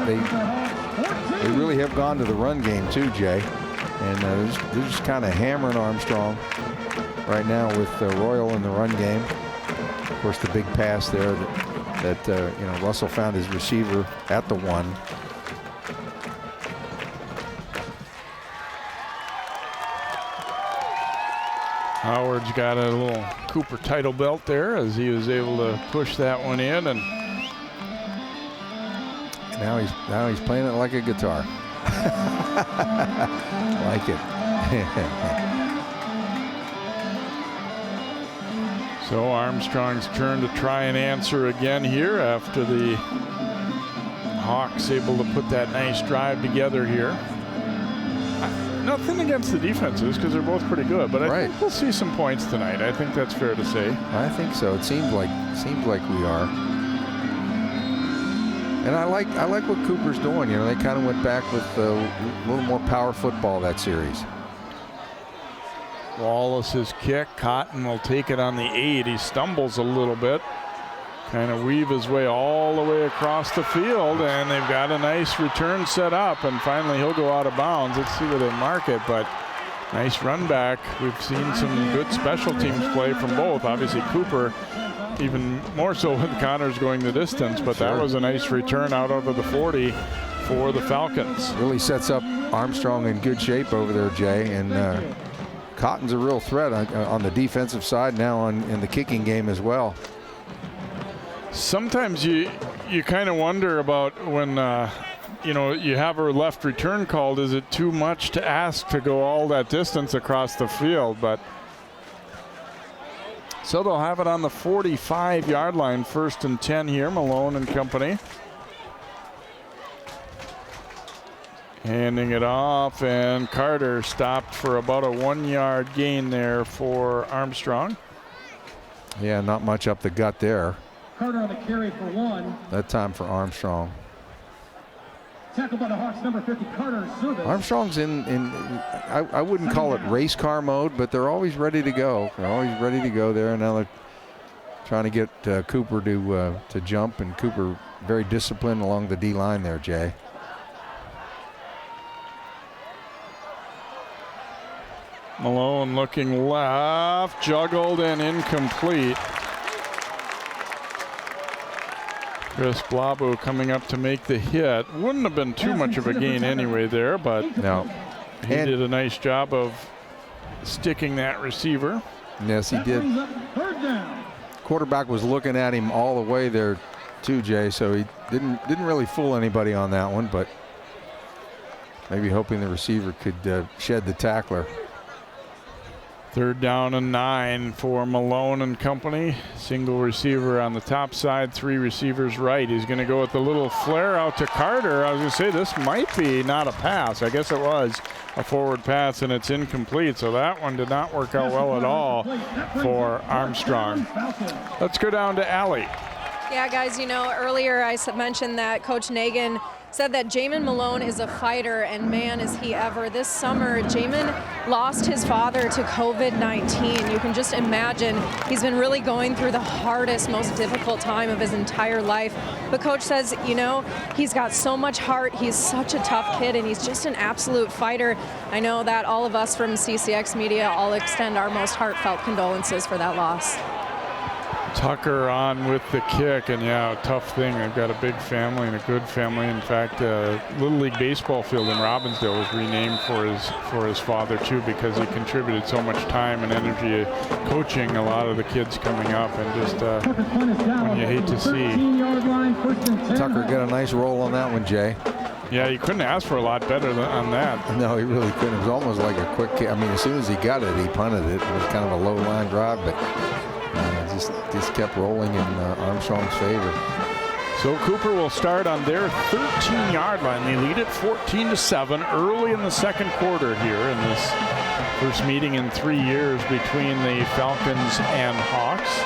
Speaker 6: really have gone to the run game too, Jay. And they're just kind of hammering Armstrong right now with Royal in the run game. Of course, the big pass there that you know, Russell found his receiver at the 1.
Speaker 1: Howard's got a little Cooper title belt there as he was able to push that one in, and
Speaker 6: now he's playing it like a guitar. Like it.
Speaker 1: So Armstrong's turn to try and answer again here after the Hawks able to put that nice drive together here. Nothing against the defenses because they're both pretty good, but I think we'll see some points tonight. I think that's fair to say.
Speaker 6: I think so. It seems like we are. And I like what Cooper's doing. You know, they kind of went back with a little more power football that series.
Speaker 1: Wallace's kick. Cotton will take it on the 8. He stumbles a little bit. Kind of weave his way all the way across the field, and they've got a nice return set up, and finally he'll go out of bounds. Let's see where they mark it, but nice run back. We've seen some good special teams play from both. Obviously Cooper even more so with Connors going the distance, but that was a nice return out over the 40 for the Falcons.
Speaker 6: Really sets up Armstrong in good shape over there, Jay, and Cotton's a real threat on the defensive side now in the kicking game as well.
Speaker 1: Sometimes you kind of wonder about when you know, you have a left return called, is it too much to ask to go all that distance across the field? But so they'll have it on the 45-yard line, 1st and 10 here, Malone and company. Handing it off, and Carter stopped for about a 1-yard gain there for Armstrong.
Speaker 6: Yeah, not much up the gut there.
Speaker 4: Carter on the carry for 1.
Speaker 6: That time for Armstrong.
Speaker 4: Tackled by the Hawks, number 50, Carter Suburbs.
Speaker 6: Armstrong's in I wouldn't call it race car mode, but they're always ready to go. They're always ready to go there. And now they're trying to get Cooper to jump, and Cooper very disciplined along the D line there, Jay.
Speaker 1: Malone looking left, juggled and incomplete. Chris Blabu coming up to make the hit. Wouldn't have been too much of a gain anyway there, but
Speaker 6: no,
Speaker 1: he did a nice job of sticking that receiver.
Speaker 6: Yes, he did. Quarterback was looking at him all the way there too, Jay, so he didn't really fool anybody on that one, but maybe hoping the receiver could shed the tackler.
Speaker 1: 3rd down and 9 for Malone and company. Single receiver on the top side, 3 receivers right. He's going to go with the little flare out to Carter. I was going to say this might be not a pass. I guess it was a forward pass, and it's incomplete. So that one did not work out well at all for Armstrong. Let's go down to Allie.
Speaker 5: Yeah, guys, you know, earlier I mentioned that Coach Nagin said that Jamin Malone is a fighter, and man, is he ever. This summer, Jamin lost his father to COVID-19. You can just imagine he's been really going through the hardest, most difficult time of his entire life. But Coach says, you know, he's got so much heart. He's such a tough kid, and he's just an absolute fighter. I know that all of us from CCX Media all extend our most heartfelt condolences for that loss.
Speaker 1: Tucker on with the kick, and yeah, tough thing. They've got a big family and a good family. In fact, Little League baseball field in Robbinsdale was renamed for his father too, because he contributed so much time and energy coaching a lot of the kids coming up, and just when you hate to see.
Speaker 6: Tucker got a nice roll on that one, Jay.
Speaker 1: Yeah, you couldn't ask for a lot better on that.
Speaker 6: No, he really couldn't. It was almost like a quick kick. I mean, as soon as he got it, he punted it. It was kind of a low line drive, but just kept rolling in Armstrong's favor.
Speaker 1: So Cooper will start on their 13-yard line. They lead it 14-7 early in the second quarter here in this first meeting in 3 years between the Falcons and Hawks.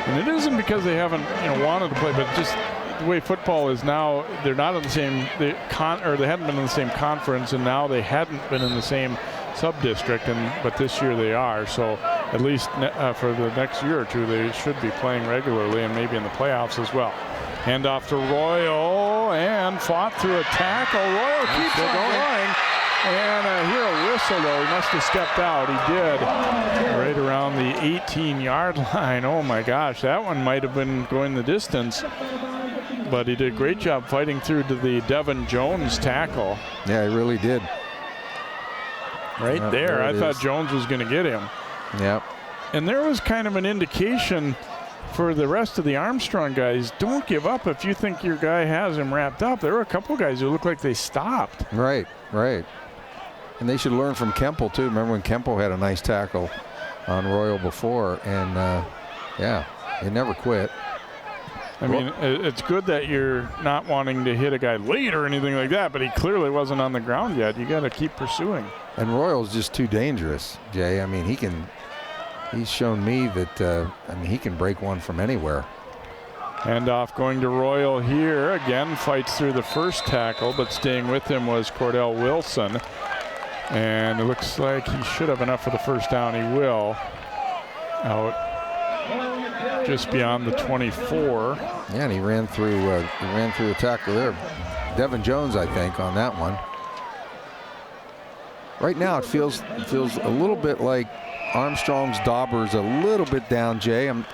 Speaker 1: And it isn't because they haven't wanted to play, but just the way football is now. They're not in the same they hadn't been in the same conference, and now they hadn't been in the same sub-district, but this year they are. So at least for the next year or two, they should be playing regularly and maybe in the playoffs as well. Hand off to Royal, and fought through a tackle. Royal keeps on going. And here a whistle, though. He must have stepped out. He did. Right around the 18-yard line. Oh, my gosh. That one might have been going the distance. But he did a great job fighting through to the Devin Jones tackle.
Speaker 6: Yeah, he really did.
Speaker 1: Right there. I thought Jones was going to get him.
Speaker 6: Yep.
Speaker 1: And there was kind of an indication for the rest of the Armstrong guys, don't give up if you think your guy has him wrapped up. There were a couple guys who looked like they stopped.
Speaker 6: Right. And they should learn from Kemple, too. Remember when Kemple had a nice tackle on Royal before, and yeah, they never quit.
Speaker 1: I mean, it's good that you're not wanting to hit a guy late or anything like that, but he clearly wasn't on the ground yet. You got to keep pursuing.
Speaker 6: And Royal's just too dangerous, Jay. I mean, he's shown me that, he can break one from anywhere.
Speaker 1: Handoff going to Royal here. Again, fights through the first tackle, but staying with him was Cordell Wilson. And it looks like he should have enough for the first down. He will. Out just beyond the 24.
Speaker 6: Yeah, and he ran through the tackle there. Devin Jones, I think, on that one. Right now, it feels a little bit like Armstrong's dauber's a little bit down, Jay. And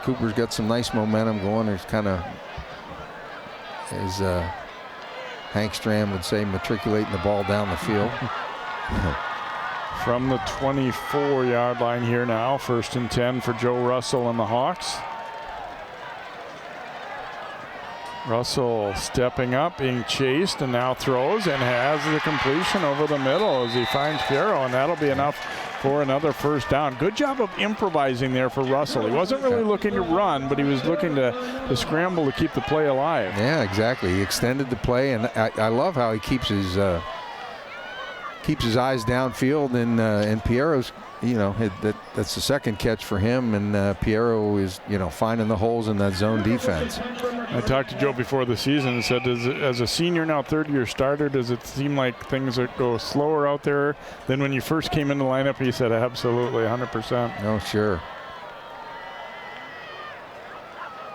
Speaker 6: Cooper's got some nice momentum going. There's kind of, as Hank Strand would say, matriculating the ball down the field.
Speaker 1: From the 24-yard line here now, 1st and 10 for Joe Russell and the Hawks. Russell stepping up, being chased, and now throws and has the completion over the middle as he finds Piero, and that'll be enough for another first down. Good job of improvising there for Russell. He wasn't really looking to run, but he was looking to scramble to keep the play alive.
Speaker 6: Yeah, exactly. He extended the play, and I love how he keeps his eyes downfield, and Piero's, that's the second catch for him, and Piero is, finding the holes in that zone defense.
Speaker 1: I talked to Joe before the season and said, as a senior now, third-year starter, does it seem like things go slower out there than when you first came in the lineup? He said, absolutely, 100%.
Speaker 6: Oh, sure.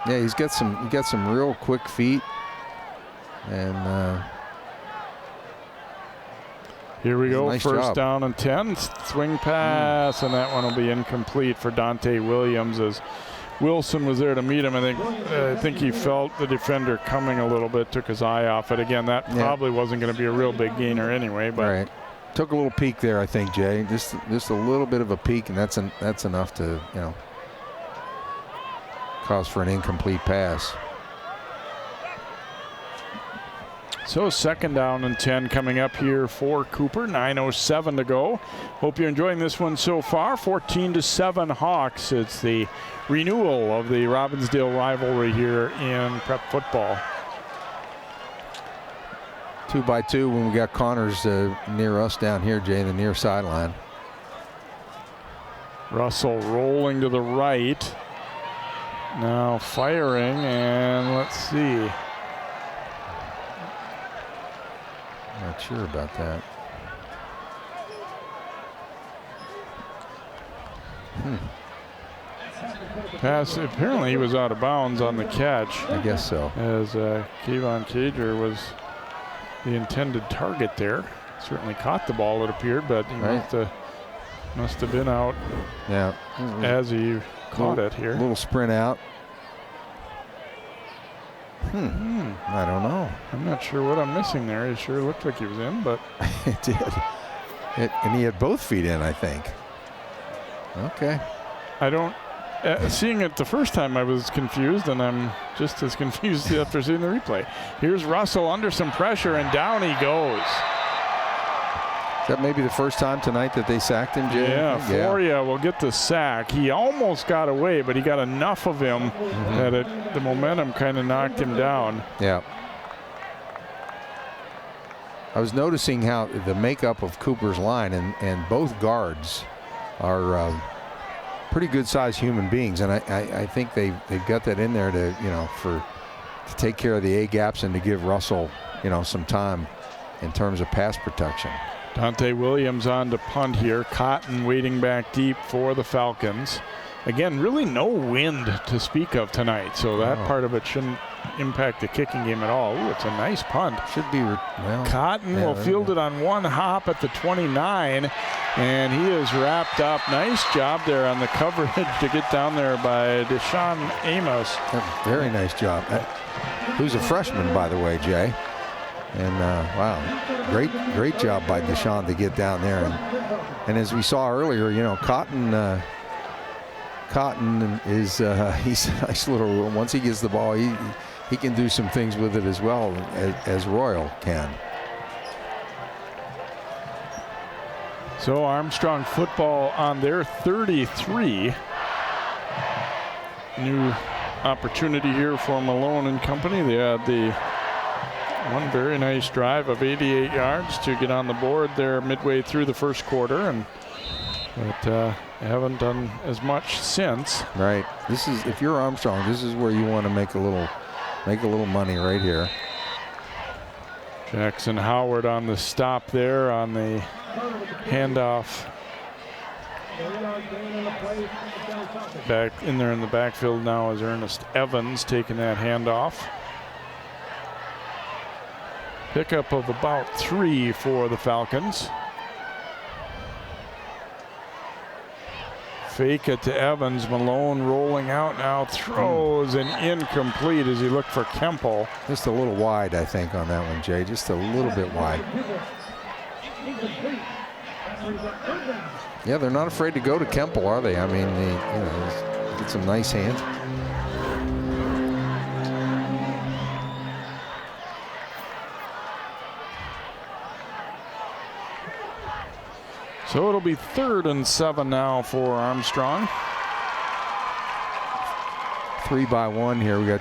Speaker 6: Yeah, he's got some real quick feet, and
Speaker 1: here we go,
Speaker 6: nice
Speaker 1: first
Speaker 6: job.
Speaker 1: Down and 10, swing pass, and that one will be incomplete for Dante Williams as Wilson was there to meet him. I think he felt the defender coming a little bit, took his eye off it. Again, that probably wasn't going to be a real big gainer anyway. But
Speaker 6: right. Took a little peek there, I think, Jay. Just a little bit of a peek, and that's enough to, cause for an incomplete pass.
Speaker 1: So 2nd down and 10 coming up here for Cooper. 9:07 to go. Hope you're enjoying this one so far. 14-7 Hawks. It's the renewal of the Robbinsdale rivalry here in prep football.
Speaker 6: 2-by-2 when we got Connors near us down here, Jay, the near sideline.
Speaker 1: Russell rolling to the right. Now firing, and let's see.
Speaker 6: Not sure about that.
Speaker 1: Pass, apparently he was out of bounds on the catch.
Speaker 6: I guess so.
Speaker 1: As Kayvon Cager was the intended target there. Certainly caught the ball, it appeared, but he must have been out as he caught it here.
Speaker 6: A little sprint out. I don't know.
Speaker 1: I'm not sure what I'm missing there. It sure looked like he was in, but
Speaker 6: it did. And he had both feet in, I think. Okay.
Speaker 1: I don't. Seeing it the first time, I was confused, and I'm just as confused after seeing the replay. Here's Russell under some pressure, and down he goes.
Speaker 6: Is that maybe the first time tonight that they sacked him, Jay?
Speaker 1: Yeah, Floria will get the sack. He almost got away, but he got enough of him that the momentum kind of knocked him down.
Speaker 6: Yeah. I was noticing how the makeup of Cooper's line and both guards are pretty good-sized human beings, and I think they've got that in there to to take care of the A gaps and to give Russell some time in terms of pass protection.
Speaker 1: Dante Williams on to punt here. Cotton waiting back deep for the Falcons. Again, really no wind to speak of tonight, so that part of it shouldn't impact the kicking game at all. Ooh, it's a nice punt.
Speaker 6: Should be.
Speaker 1: Cotton will field it on one hop at the 29, and he is wrapped up. Nice job there on the coverage to get down there by Deshaun Amos.
Speaker 6: Very nice job. Who's a freshman, by the way, Jay. And wow, great job by Deshaun to get down there. And as we saw earlier, Cotton is he's a nice little. Once he gets the ball, he can do some things with it as well as Royal can.
Speaker 1: So Armstrong football on their 33. New opportunity here for Malone and company. They had the one very nice drive of 88 yards to get on the board there midway through the first quarter, but haven't done as much since.
Speaker 6: Right. This is, if you're Armstrong, this is where you want to make a little money right here.
Speaker 1: Jackson Howard on the stop there on the handoff. Back in there in the backfield now is Ernest Evans taking that handoff. Pickup of about 3 for the Falcons. Fake it to Evans. Malone rolling out now, throws and incomplete as he looked for Kemple.
Speaker 6: Just a little wide, I think, on that one, Jay. Just a little bit wide. Yeah, they're not afraid to go to Kemple, are they? I mean, they get some nice hands.
Speaker 1: So it'll be 3rd and 7 now for Armstrong.
Speaker 6: 3-by-1 here. We got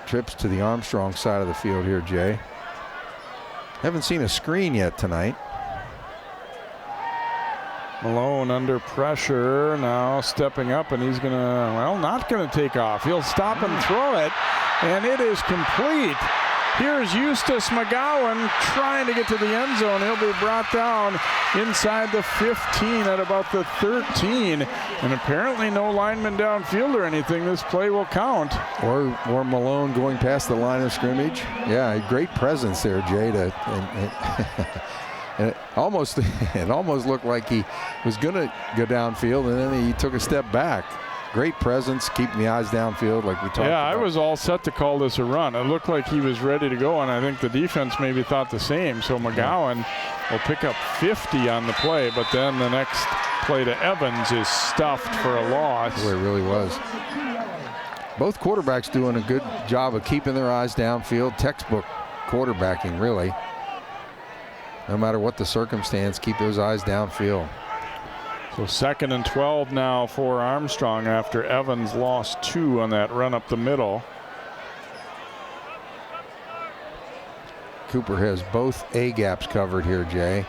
Speaker 6: trips to the Armstrong side of the field here, Jay. Haven't seen a screen yet tonight.
Speaker 1: Malone under pressure now, stepping up, and he's not gonna take off. He'll stop and throw it, and it is complete. Here's Eustace McGowan trying to get to the end zone. He'll be brought down inside the 15 at about the 13. And apparently no lineman downfield or anything. This play will count.
Speaker 6: Or Malone going past the line of scrimmage. Yeah, great presence there, Jay. And it almost looked like he was going to go downfield, and then he took a step back. Great presence, keeping the eyes downfield like we talked about.
Speaker 1: Yeah, I was all set to call this a run. It looked like he was ready to go, and I think the defense maybe thought the same. So McGowan will pick up 50 on the play, but then the next play to Evans is stuffed for a loss.
Speaker 6: Boy, it really was. Both quarterbacks doing a good job of keeping their eyes downfield. Textbook quarterbacking, really. No matter what the circumstance, keep those eyes downfield.
Speaker 1: So 2nd and 12 now for Armstrong after Evans lost 2 on that run up the middle.
Speaker 6: Cooper has both A gaps covered here, Jay.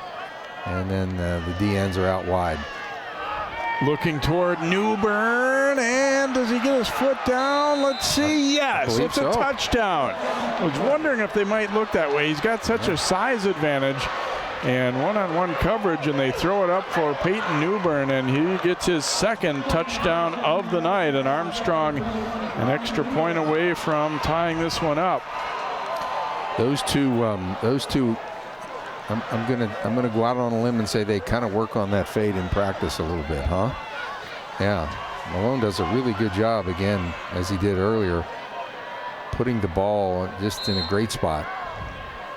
Speaker 6: And then the D ends are out wide.
Speaker 1: Looking toward Newbern, and does he get his foot down? Let's see. Yes, it's a touchdown. I was wondering if they might look that way. He's got such a size advantage and one-on-one coverage, and they throw it up for Peyton Newbern, and he gets his 2nd touchdown of the night. And Armstrong an extra point away from tying this one up.
Speaker 6: Those two. I'm gonna go out on a limb and say they kind of work on that fade in practice a little bit, huh? Yeah, Malone does a really good job again, as he did earlier, putting the ball just in a great spot.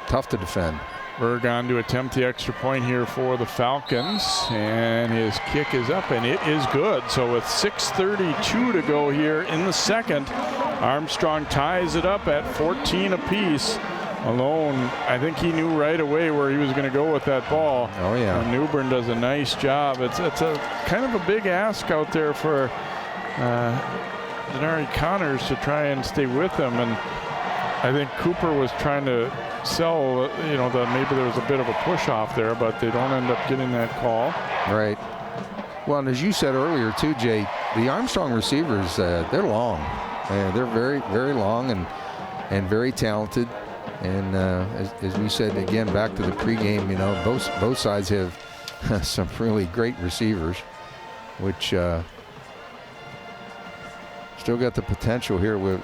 Speaker 6: Tough to defend.
Speaker 1: Bergon to attempt the extra point here for the Falcons, and his kick is up, and it is good. So with 6:32 to go here in the 2nd, Armstrong ties it up at 14 apiece. Malone, I think he knew right away where he was going to go with that ball.
Speaker 6: Oh, yeah.
Speaker 1: And Newbern does a nice job. It's a kind of a big ask out there for Denari Connors to try and stay with him. And I think Cooper was trying to sell, that maybe there was a bit of a push off there, but they don't end up getting that call.
Speaker 6: Right. Well, and as you said earlier too, Jay, the Armstrong receivers, they're long. They're very, very long and very talented. And as we said again, back to the pregame, both sides have some really great receivers, which still got the potential here with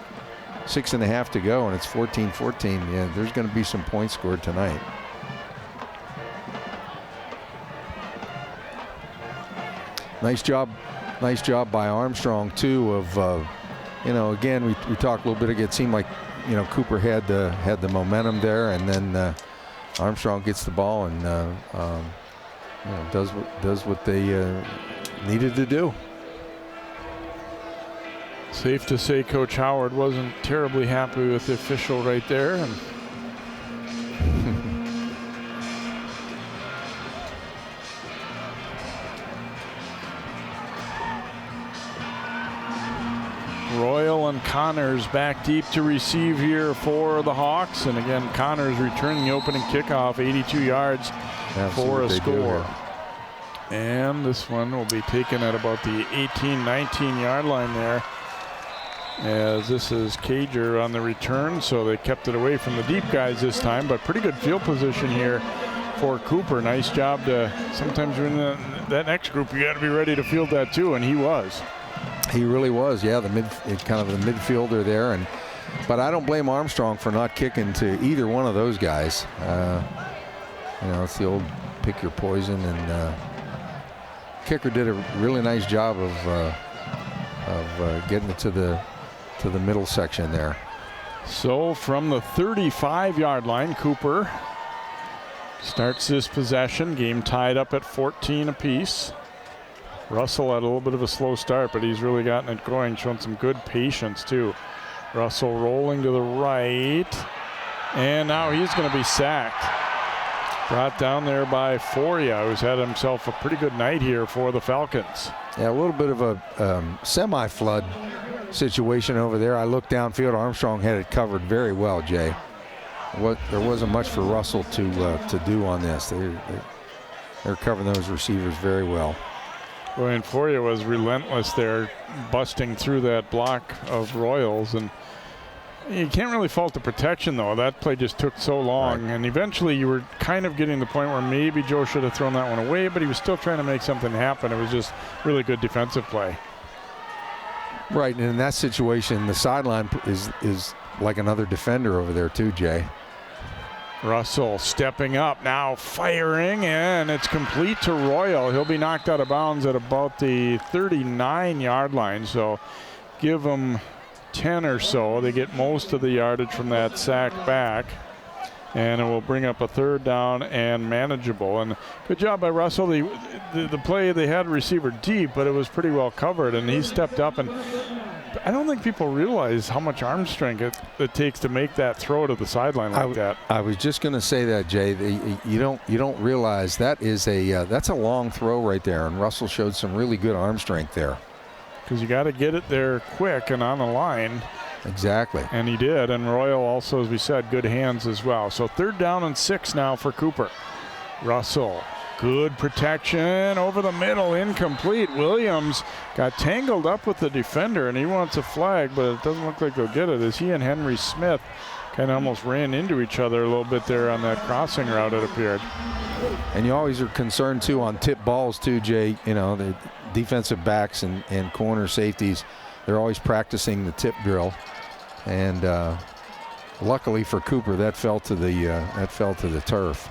Speaker 6: 6.5 to go, and it's 14-14. Yeah, there's going to be some points scored tonight. Nice job by Armstrong too. Of again, we talked a little bit ago. It seemed like Cooper had the momentum there, and then Armstrong gets the ball and does what they needed to do.
Speaker 1: Safe to say Coach Howard wasn't terribly happy with the official right there. And Royal and Connors back deep to receive here for the Hawks. And again, Connors returning the opening kickoff, 82 yards for a score. And this one will be taken at about the 18-19 yard line there, as this is Cager on the return. So they kept it away from the deep guys this time, but pretty good field position here for Cooper. Nice job to, sometimes you're in that next group, you got to be ready to field that too, and he was.
Speaker 6: He really was, yeah, kind of the midfielder there. But I don't blame Armstrong for not kicking to either one of those guys. It's the old pick your poison, and kicker did a really nice job of getting it to the middle section there.
Speaker 1: So from the 35-yard line, Cooper starts this possession. Game tied up at 14 apiece. Russell had a little bit of a slow start, but he's really gotten it going, showing some good patience too. Russell rolling to the right, and now he's going to be sacked. Brought down there by Foria, who's had himself a pretty good night here for the Falcons.
Speaker 6: Yeah, a little bit of a semi-flood situation over there. I looked downfield. Armstrong had it covered very well, Jay. There wasn't much for Russell to do on this. They're covering those receivers very well.
Speaker 1: Well, and Foria was relentless there, busting through that block of Royals. And you can't really fault the protection, though. That play just took so long. Right. And eventually you were kind of getting to the point where maybe Joe should have thrown that one away, but he was still trying to make something happen. It was just really good defensive play.
Speaker 6: Right, and in that situation, the sideline is like another defender over there too, Jay.
Speaker 1: Russell stepping up now, firing, and it's complete to Royal. He'll be knocked out of bounds at about the 39-yard line, so give them 10 or so. They get most of the yardage from that sack back, and it will bring up a third down and manageable. And good job by Russell. The play, they had a receiver deep, but it was pretty well covered, and he stepped up and I don't think people realize how much arm strength it takes to make that throw to the sideline like that.
Speaker 6: I was just going to say that, Jay. You don't realize that is that's a long throw right there, and Russell showed some really good arm strength there.
Speaker 1: Because you got to get it there quick and on the line.
Speaker 6: Exactly.
Speaker 1: And he did. And Royal also, as we said, good hands as well. So 3rd down and 6 now for Cooper. Russell, good protection over the middle, incomplete. Williams got tangled up with the defender, and he wants a flag, but it doesn't look like they'll get it, as he and Henry Smith kind of almost ran into each other a little bit there on that crossing route, it appeared.
Speaker 6: And you always are concerned, too, on tip balls, too, Jay. You know, the defensive backs and corner safeties, they're always practicing the tip drill. And luckily for Cooper, that fell to the turf.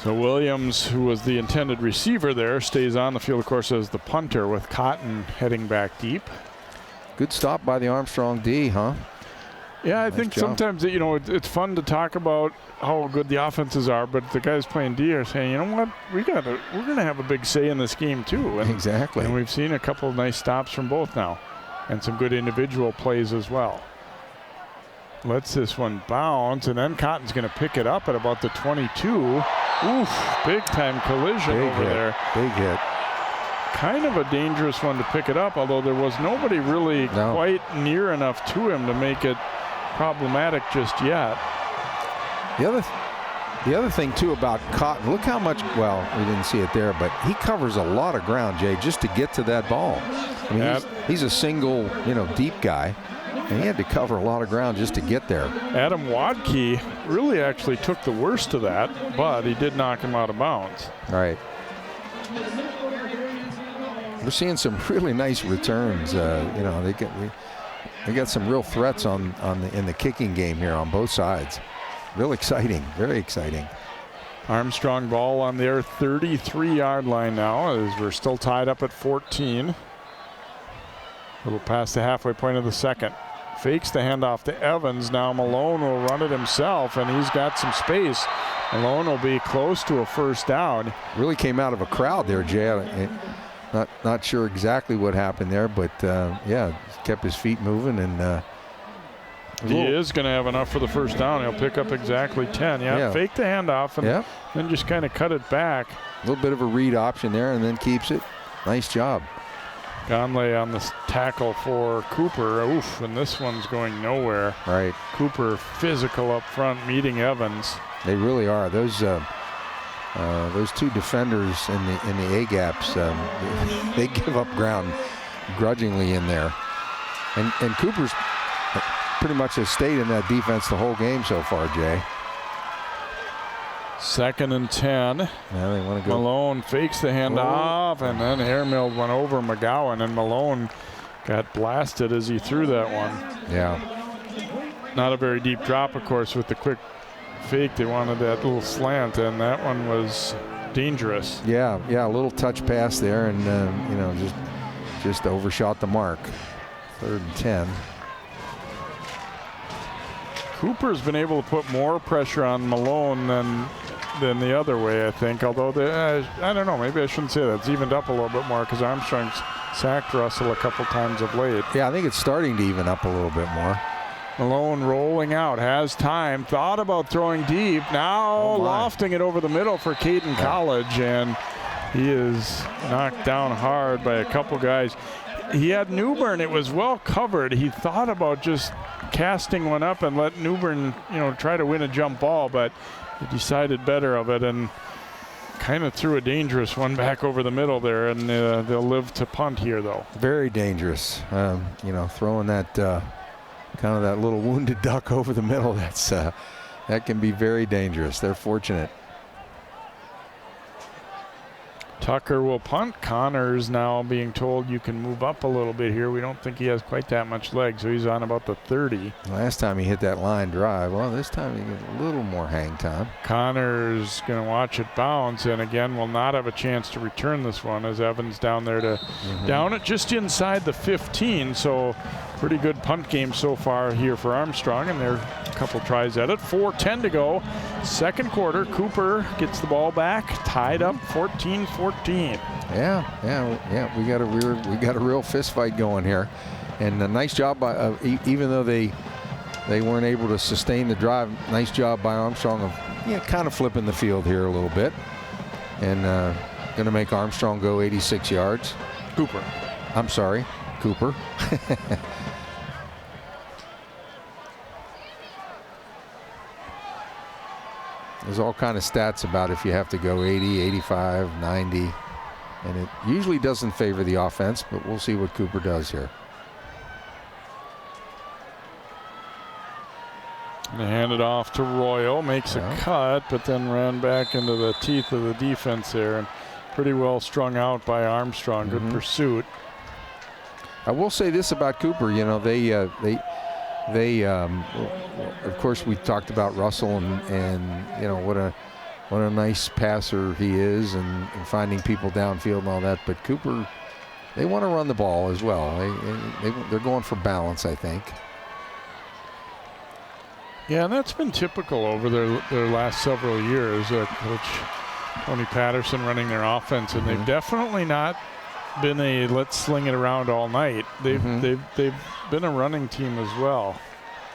Speaker 1: So Williams, who was the intended receiver there, stays on the field, of course, as the punter, with Cotton heading back deep.
Speaker 6: Good stop by the Armstrong D, huh?
Speaker 1: Yeah, I think sometimes, you know, it's fun to talk about how good the offenses are, but the guys playing D are saying, you know what, we're going to have a big say in this game too. And,
Speaker 6: exactly.
Speaker 1: And we've seen a couple of nice stops from both now, and some good individual plays as well. Lets this one bounce, and then Cotton's going to pick it up at about the 22. Oof, big time collision over there.
Speaker 6: Big hit.
Speaker 1: Kind of a dangerous one to pick it up, although there was nobody really quite near enough to him to make it problematic just yet.
Speaker 6: The other thing too about Cotton, look how much, well, we didn't see it there, but he covers a lot of ground, Jay, just to get to that ball. I mean, he's a single, deep guy, and he had to cover a lot of ground just to get there.
Speaker 1: Adam Wadkey really actually took the worst of that, but he did knock him out of bounds.
Speaker 6: Right. We're seeing some really nice returns. They got some real threats in the kicking game here on both sides. Real exciting, very exciting.
Speaker 1: Armstrong ball on their 33-yard line now, as we're still tied up at 14. A little past the halfway point of the second. Fakes the handoff to Evans. Now Malone will run it himself, and he's got some space. Malone will be close to a first down.
Speaker 6: Really came out of a crowd there, Jay. Not sure exactly what happened there, but yeah, kept his feet moving, and
Speaker 1: he is going to have enough for the first down. He'll pick up exactly 10. Yeah. Fake the handoff and then just kind of cut it back.
Speaker 6: A little bit of a read option there, and then keeps it. Nice job.
Speaker 1: Conley on the tackle for Cooper. Oof, and this one's going nowhere.
Speaker 6: Right.
Speaker 1: Cooper physical up front, meeting Evans.
Speaker 6: They really are. Those two defenders in the A-gaps, they give up ground grudgingly in there. And Cooper's pretty much has stayed in that defense the whole game so far, Jay.
Speaker 1: 2nd and 10.
Speaker 6: Yeah, they want to go.
Speaker 1: Malone fakes the handoff, and then airmailed one over McGowan, and Malone got blasted as he threw that one.
Speaker 6: Yeah.
Speaker 1: Not a very deep drop, of course, with the quick fake. They wanted that little slant, and that one was dangerous.
Speaker 6: Yeah, a little touch pass there, and just overshot the mark. 3rd and 10.
Speaker 1: Cooper's been able to put more pressure on Malone than the other way, I think. Although, I don't know, maybe I shouldn't say that. It's evened up a little bit more because Armstrong's sacked Russell a couple times of late.
Speaker 6: Yeah, I think it's starting to even up a little bit more.
Speaker 1: Malone rolling out, has time, thought about throwing deep, now lofting it over the middle for Caden College, and he is knocked down hard by a couple guys. He had Newbern, it was well covered. He thought about just casting one up and let Newbern, try to win a jump ball, but he decided better of it and kind of threw a dangerous one back over the middle there, and they'll live to punt here, though.
Speaker 6: Very dangerous. Throwing that kind of that little wounded duck over the middle, that can be very dangerous. They're fortunate.
Speaker 1: Tucker will punt. Connors now being told you can move up a little bit here. We don't think he has quite that much leg, so he's on about the 30.
Speaker 6: Last time he hit that line drive. Well, this time he gets a little more hang time.
Speaker 1: Connors going to watch it bounce, and again will not have a chance to return this one as Evans down there to down it just inside the 15. So pretty good punt game so far here for Armstrong, and they're a couple tries at it. 4:10 to go. Second quarter. Cooper gets the ball back, tied up 14-14.
Speaker 6: Yeah. We got a real fist fight going here. And a nice job by, even though they weren't able to sustain the drive, nice job by Armstrong of kind of flipping the field here a little bit. And going to make Armstrong go 86 yards.
Speaker 1: Cooper.
Speaker 6: I'm sorry, Cooper. There's all kind of stats about if you have to go 80, 85, 90. And it usually doesn't favor the offense, but we'll see what Cooper does here.
Speaker 1: And hand it off to Royal, makes a cut, but then ran back into the teeth of the defense there, and pretty well strung out by Armstrong. Good pursuit.
Speaker 6: I will say this about Cooper, they of course we talked about Russell and what a nice passer he is and finding people downfield and all that, but Cooper, they want to run the ball as well. They're going for balance, I think.
Speaker 1: Yeah, and that's been typical over their last several years. Coach Tony Patterson running their offense, and they've definitely not been a let's sling it around all night. They've been a running team as well,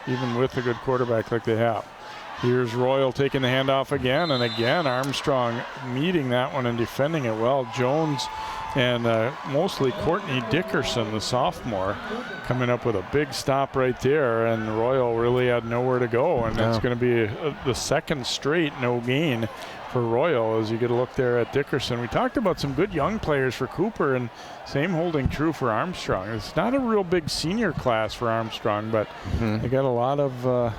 Speaker 1: even with a good quarterback like they have. Here's Royal taking the handoff again, and again Armstrong meeting that one and defending it well. Jones and mostly Courtney Dickerson, the sophomore, coming up with a big stop right there, and Royal really had nowhere to go, and that's going to be the second straight no gain for Royal as you get a look there at Dickerson. We talked about some good young players for Cooper, and same holding true for Armstrong. It's not a real big senior class for Armstrong, but they got a lot of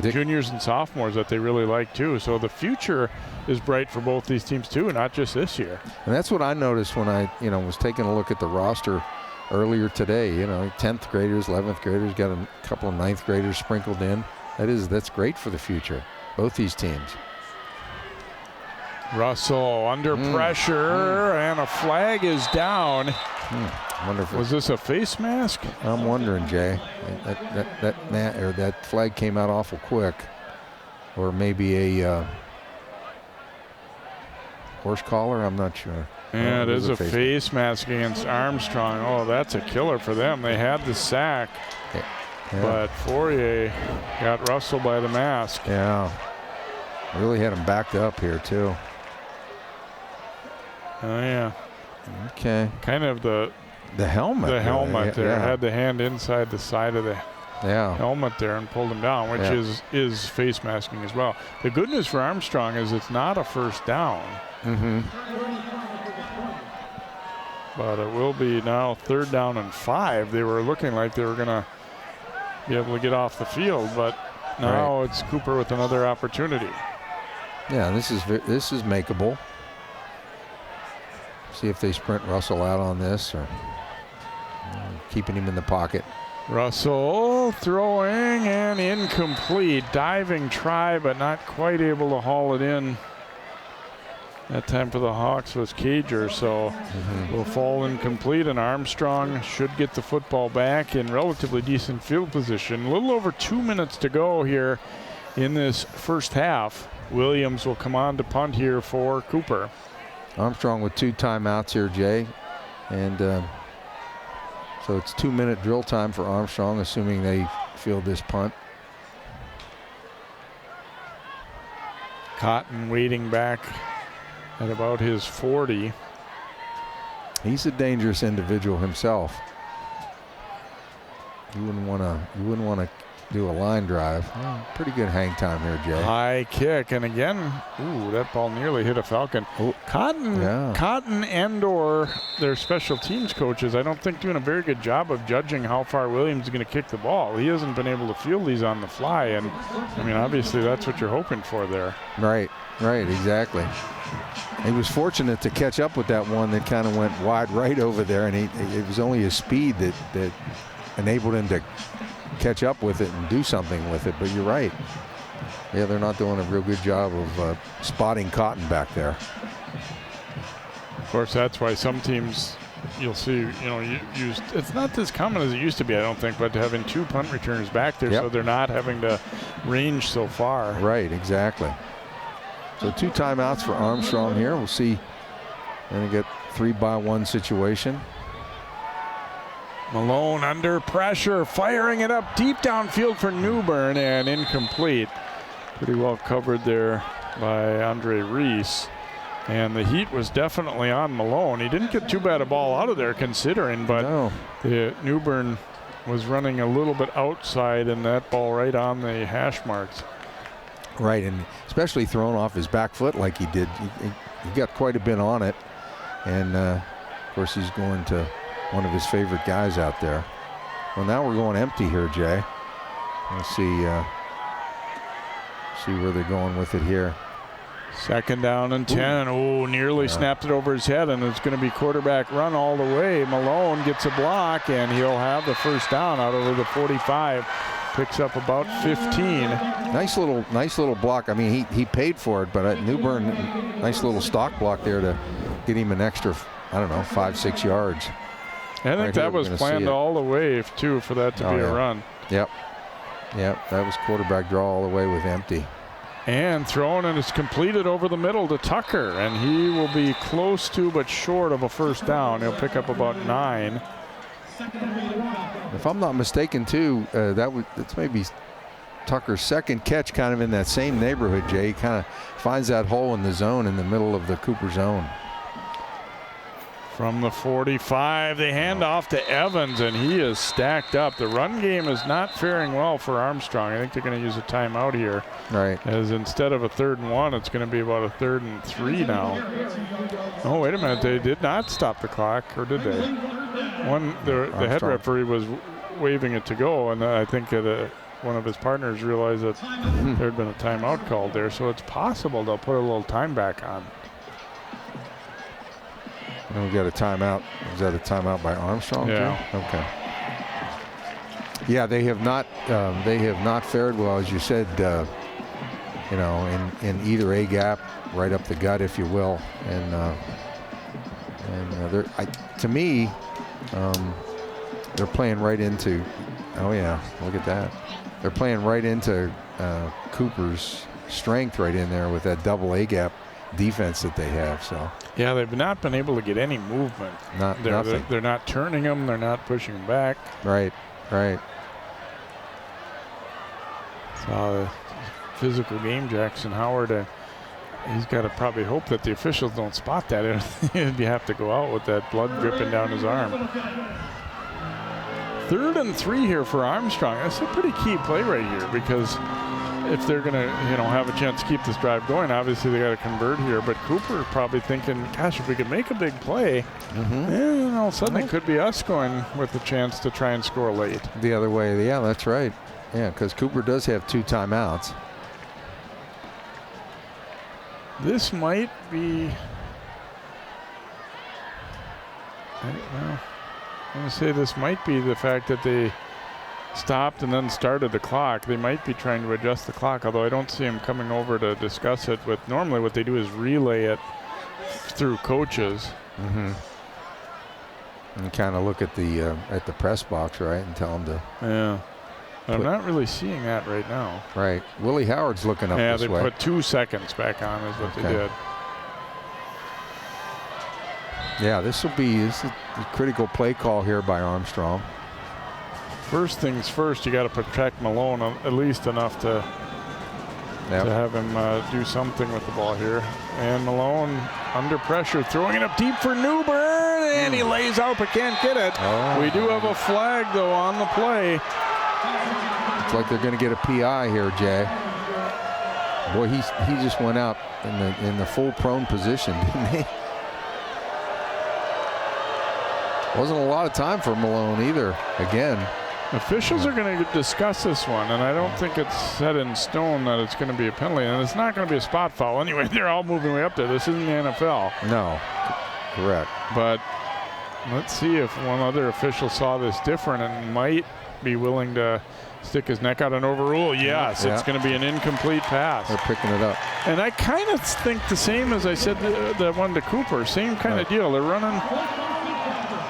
Speaker 1: juniors and sophomores that they really like too. So the future is bright for both these teams too, not just this year.
Speaker 6: And that's what I noticed when I was taking a look at the roster earlier today. 10th graders, 11th graders, got a couple of 9th graders sprinkled in. That's great for the future, both these teams.
Speaker 1: Russell under pressure, and a flag is down. Was this a face mask?
Speaker 6: I'm wondering, Jay. That flag came out awful quick, or maybe a horse collar. I'm not sure.
Speaker 1: Yeah, it is a face mask against Armstrong. Oh, that's a killer for them. They had the sack, but Fourier got Russell by the mask.
Speaker 6: Yeah, really had him backed up here too.
Speaker 1: Oh yeah.
Speaker 6: Okay.
Speaker 1: Kind of the
Speaker 6: helmet.
Speaker 1: The helmet there.
Speaker 6: Yeah.
Speaker 1: Had the hand inside the side of the helmet there and pulled him down, which is face masking as well. The good news for Armstrong is it's not a first down. But it will be now 3rd down and 5. They were looking like they were going to be able to get off the field, but now it's Cooper with another opportunity.
Speaker 6: Yeah, this is makeable. See if they sprint Russell out on this or keeping him in the pocket.
Speaker 1: Russell throwing and incomplete. Diving try, but not quite able to haul it in. That time for the Hawks was Cager, so will fall incomplete, and Armstrong should get the football back in relatively decent field position. A little over 2 minutes to go here in this first half. Williams will come on to punt here for Cooper.
Speaker 6: Armstrong with 2 timeouts here, Jay. And so it's 2-minute drill time for Armstrong, assuming they field this punt.
Speaker 1: Cotton waiting back at about his 40.
Speaker 6: He's a dangerous individual himself. You wouldn't want to do a line drive. Pretty good hang time here, Jay.
Speaker 1: High kick, and again, that ball nearly hit a Falcon. Cotton and/or their special teams coaches, I don't think doing a very good job of judging how far Williams is going to kick the ball. He hasn't been able to field these on the fly, and I mean, obviously that's what you're hoping for there.
Speaker 6: Right, exactly. He was fortunate to catch up with that one that kind of went wide right over there, and it was only his speed that enabled him to catch up with it and do something with it. But you're right. Yeah, they're not doing a real good job of spotting Cotton back there.
Speaker 1: Of course, that's why some teams you'll see, it's not as common as it used to be, I don't think, but having 2 punt returners back there so they're not having to range so far.
Speaker 6: Right, exactly. So 2 timeouts for Armstrong here. We'll see. Going to get 3-by-1 situation.
Speaker 1: Malone under pressure, firing it up deep downfield for Newbern, and incomplete. Pretty well covered there by Andre Reese. And the heat was definitely on Malone. He didn't get too bad a ball out of there considering, but Newbern was running a little bit outside, and that ball right on the hash marks.
Speaker 6: Right, and especially thrown off his back foot like he did. He got quite a bit on it. And, of course, he's going to one of his favorite guys out there. Well, now we're going empty here, Jay. Let's see where they're going with it here.
Speaker 1: 2nd down and 10. Oh, nearly snapped it over his head, and it's going to be quarterback run all the way. Malone gets a block, and he'll have the first down out over the 45. Picks up about 15.
Speaker 6: Nice little block. I mean, he paid for it, but Newbern, nice little stock block there to get him an extra, I don't know, 5-6 yards.
Speaker 1: I think that was planned all the way, too, for that to be a run.
Speaker 6: Yep, that was quarterback draw all the way with empty.
Speaker 1: And thrown, and it's completed over the middle to Tucker, and he will be close to but short of a first down. He'll pick up about 9.
Speaker 6: If I'm not mistaken, too, that's maybe Tucker's second catch kind of in that same neighborhood, Jay. He kind of finds that hole in the zone in the middle of the Cooper zone.
Speaker 1: From the 45, they hand off to Evans, and he is stacked up. The run game is not faring well for Armstrong. I think they're going to use a timeout here.
Speaker 6: Right.
Speaker 1: As instead of a 3rd and 1, it's going to be about a 3rd and 3 now. Oh, wait a minute. They did not stop the clock, or did they? The head referee was waving it to go, and I think one of his partners realized that there had been a timeout called there, so it's possible they'll put a little time back on.
Speaker 6: And we got a timeout. Is that a timeout by Armstrong?
Speaker 1: Yeah.
Speaker 6: Too? Okay. Yeah, they have not fared well, as you said. In either A gap, right up the gut, if you will, and to me, they're playing right into. Oh yeah, look at that. They're playing right into Cooper's strength right in there with that double A gap defense that they have. So.
Speaker 1: Yeah, they've not been able to get any movement.
Speaker 6: Nothing.
Speaker 1: They're not turning them. They're not pushing them back.
Speaker 6: Right.
Speaker 1: So physical game, Jackson Howard. He's got to probably hope that the officials don't spot that. You have to go out with that blood dripping down his arm. 3rd and 3 here for Armstrong. That's a pretty key play right here, because if they're going to, have a chance to keep this drive going, obviously they got to convert here. But Cooper probably thinking, gosh, if we could make a big play, then all of a sudden it could be us going with a chance to try and score late.
Speaker 6: The other way, yeah, that's right. Yeah, because Cooper does have 2 timeouts.
Speaker 1: This might be, I'm going to say this might be the fact that they stopped and then started the clock. They might be trying to adjust the clock, although I don't see them coming over to discuss it. With normally what they do is relay it through coaches.
Speaker 6: And kind of look at the press box, right, and tell them to.
Speaker 1: Yeah. I'm not really seeing that right now.
Speaker 6: Right. Willie Howard's looking up this way.
Speaker 1: Yeah, they put 2 seconds back on is what they did.
Speaker 6: Yeah, this is a critical play call here by Armstrong.
Speaker 1: First things first, you got to protect Malone at least enough to have him do something with the ball here. And Malone under pressure, throwing it up deep for Newbern, and he lays out but can't get it. We do have a flag, though, on the play.
Speaker 6: It's like they're going to get a PI here, Jay. Boy, he just went out in the full prone position, didn't he? Wasn't a lot of time for Malone either. Again.
Speaker 1: Officials are going to discuss this one, and I don't think it's set in stone that it's going to be a penalty, and it's not going to be a spot foul. Anyway, they're all moving way up there. This isn't the NFL.
Speaker 6: No, correct.
Speaker 1: But let's see if one other official saw this different and might be willing to stick his neck out and overrule. Yes, it's going to be an incomplete pass.
Speaker 6: They're picking it up.
Speaker 1: And I kind of think the same as I said the one to Cooper. Same kind of deal. They're running.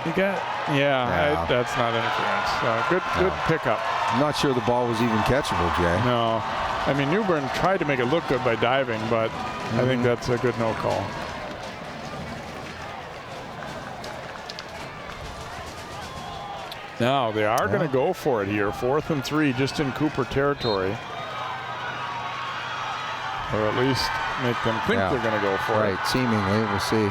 Speaker 1: That's not interference. Good pickup.
Speaker 6: I'm not sure the ball was even catchable, Jay.
Speaker 1: No. I mean, Newbern tried to make it look good by diving, but I think that's a good no call. Now they are going to go for it here. 4th and 3 just in Cooper territory. Or at least make them think they're going to go for it.
Speaker 6: Right, seemingly. We'll see.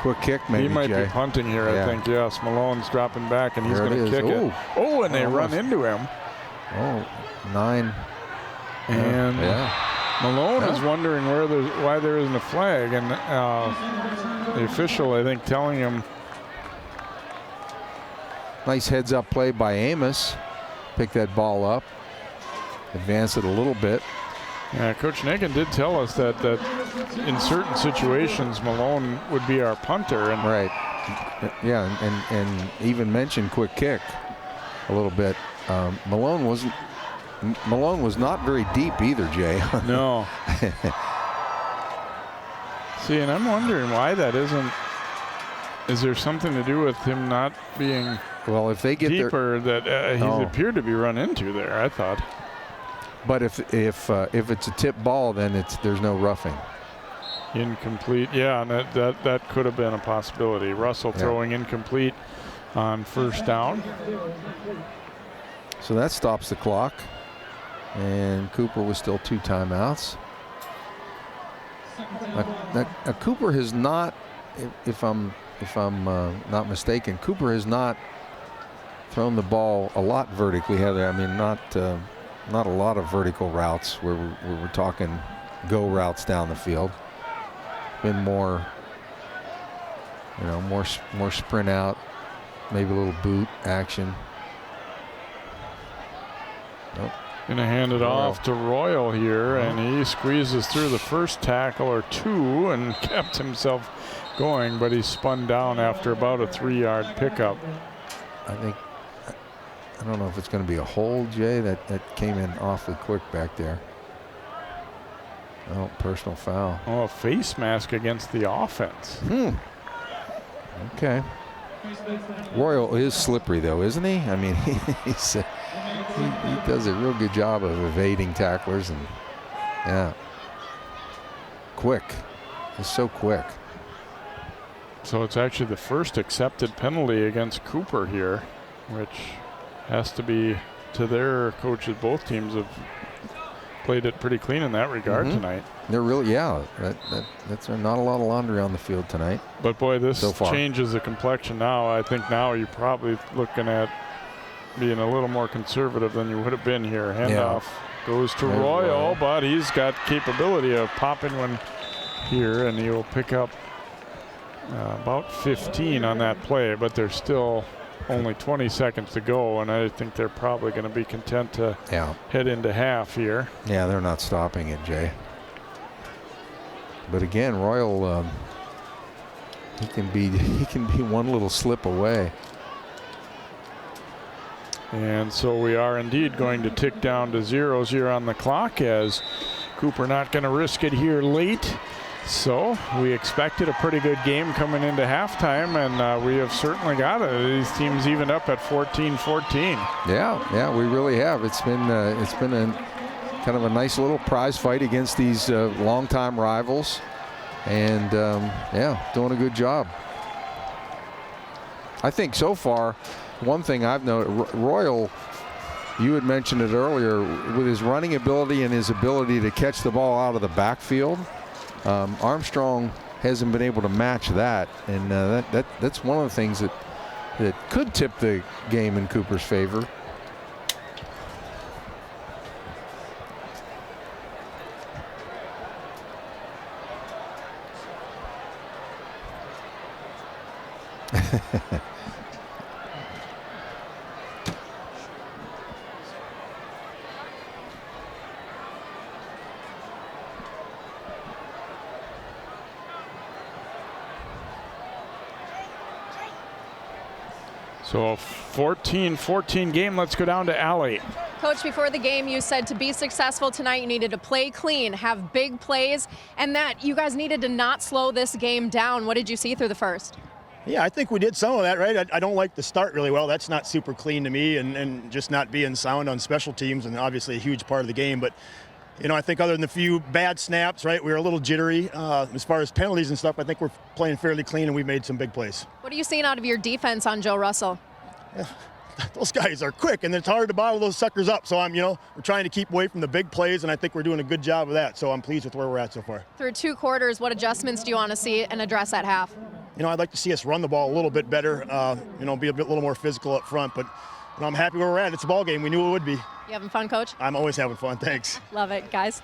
Speaker 6: Quick kick, maybe.
Speaker 1: He might
Speaker 6: Jay.
Speaker 1: be punting here, I think. Yes, Malone's dropping back, and he's going to kick it. Oh, and they run into him.
Speaker 6: Oh, 9.
Speaker 1: And Malone is wondering why there isn't a flag, and the official, I think, telling him.
Speaker 6: Nice heads-up play by Amos. Pick that ball up, advance it a little bit.
Speaker 1: Yeah, Coach Nagin did tell us that in certain situations Malone would be our punter. And
Speaker 6: right. Yeah, and even mentioned quick kick a little bit. Malone was not very deep either, Jay.
Speaker 1: No. See, and I'm wondering why that isn't. Is there something to do with him not being
Speaker 6: if they get
Speaker 1: deeper that he's appeared to be run into there? I thought.
Speaker 6: But if it's a tip ball, then there's no roughing.
Speaker 1: Incomplete. Yeah, and that could have been a possibility. Russell throwing incomplete on 1st down.
Speaker 6: So that stops the clock. And Cooper was still 2 timeouts. Cooper has not, if I'm not mistaken, Cooper has not thrown the ball a lot vertically, have they? I mean, not a lot of vertical routes where we're talking go routes down the field. Been more, more sprint out, maybe a little boot action. Nope.
Speaker 1: Gonna hand it off to Royal here, and he squeezes through the first tackle or 2 and kept himself going, but he spun down after about a 3-yard pickup.
Speaker 6: I don't know if it's going to be a hold, Jay. That came in awfully quick back there. Oh, personal foul.
Speaker 1: Oh, a face mask against the offense.
Speaker 6: Okay. Royal is slippery, though, isn't he? I mean, he does a real good job of evading tacklers, and quick. He's so quick.
Speaker 1: So it's actually the first accepted penalty against Cooper here, which has to be to their coaches. Both teams have played it pretty clean in that regard tonight.
Speaker 6: They're really, that's not a lot of laundry on the field tonight.
Speaker 1: But boy, this changes the complexion now. I think now you're probably looking at being a little more conservative than you would have been here. Handoff goes to Royal, but he's got capability of popping one here, and he'll pick up about 15 on that play, but there's still only 20 seconds to go, and I think they're probably going to be content to head into half here.
Speaker 6: Yeah, they're not stopping it, Jay. But again, Royal, he can be one little slip away.
Speaker 1: And so we are indeed going to tick down to 0-0 on the clock, as Cooper not going to risk it here late. So we expected a pretty good game coming into halftime, and we have certainly got it. These teams even up at 14-14.
Speaker 6: Yeah, we really have. It's been a kind of a nice little prize fight against these longtime rivals, and doing a good job. I think so far, one thing I've noted, Royal, you had mentioned it earlier, with his running ability and his ability to catch the ball out of the backfield. Armstrong hasn't been able to match that, and that's one of the things that could tip the game in Cooper's favor.
Speaker 1: So a 14-14 game. Let's go down to Allie.
Speaker 5: Coach, before the game, you said to be successful tonight, you needed to play clean, have big plays, and that you guys needed to not slow this game down. What did you see through the first?
Speaker 7: Yeah, I think we did some of that, right? I don't like the start really well. That's not super clean to me, and just not being sound on special teams, and obviously a huge part of the game. But You know, I think other than the few bad snaps, right, we were a little jittery. As far as penalties and stuff, I think we're playing fairly clean, and we made some big plays.
Speaker 5: What are you seeing out of your defense on Joe Russell?
Speaker 7: Yeah, those guys are quick, and it's hard to bottle those suckers up. So we're trying to keep away from the big plays, and I think we're doing a good job of that. So I'm pleased with where we're at so far.
Speaker 5: Through 2 quarters, what adjustments do you want to see and address at half?
Speaker 7: You know, I'd like to see us run the ball a little bit better, be a little more physical up front. But I'm happy where we're at. It's a ball game. We knew it would be.
Speaker 5: You having fun, Coach?
Speaker 7: I'm always having fun. Thanks.
Speaker 5: Love it, guys.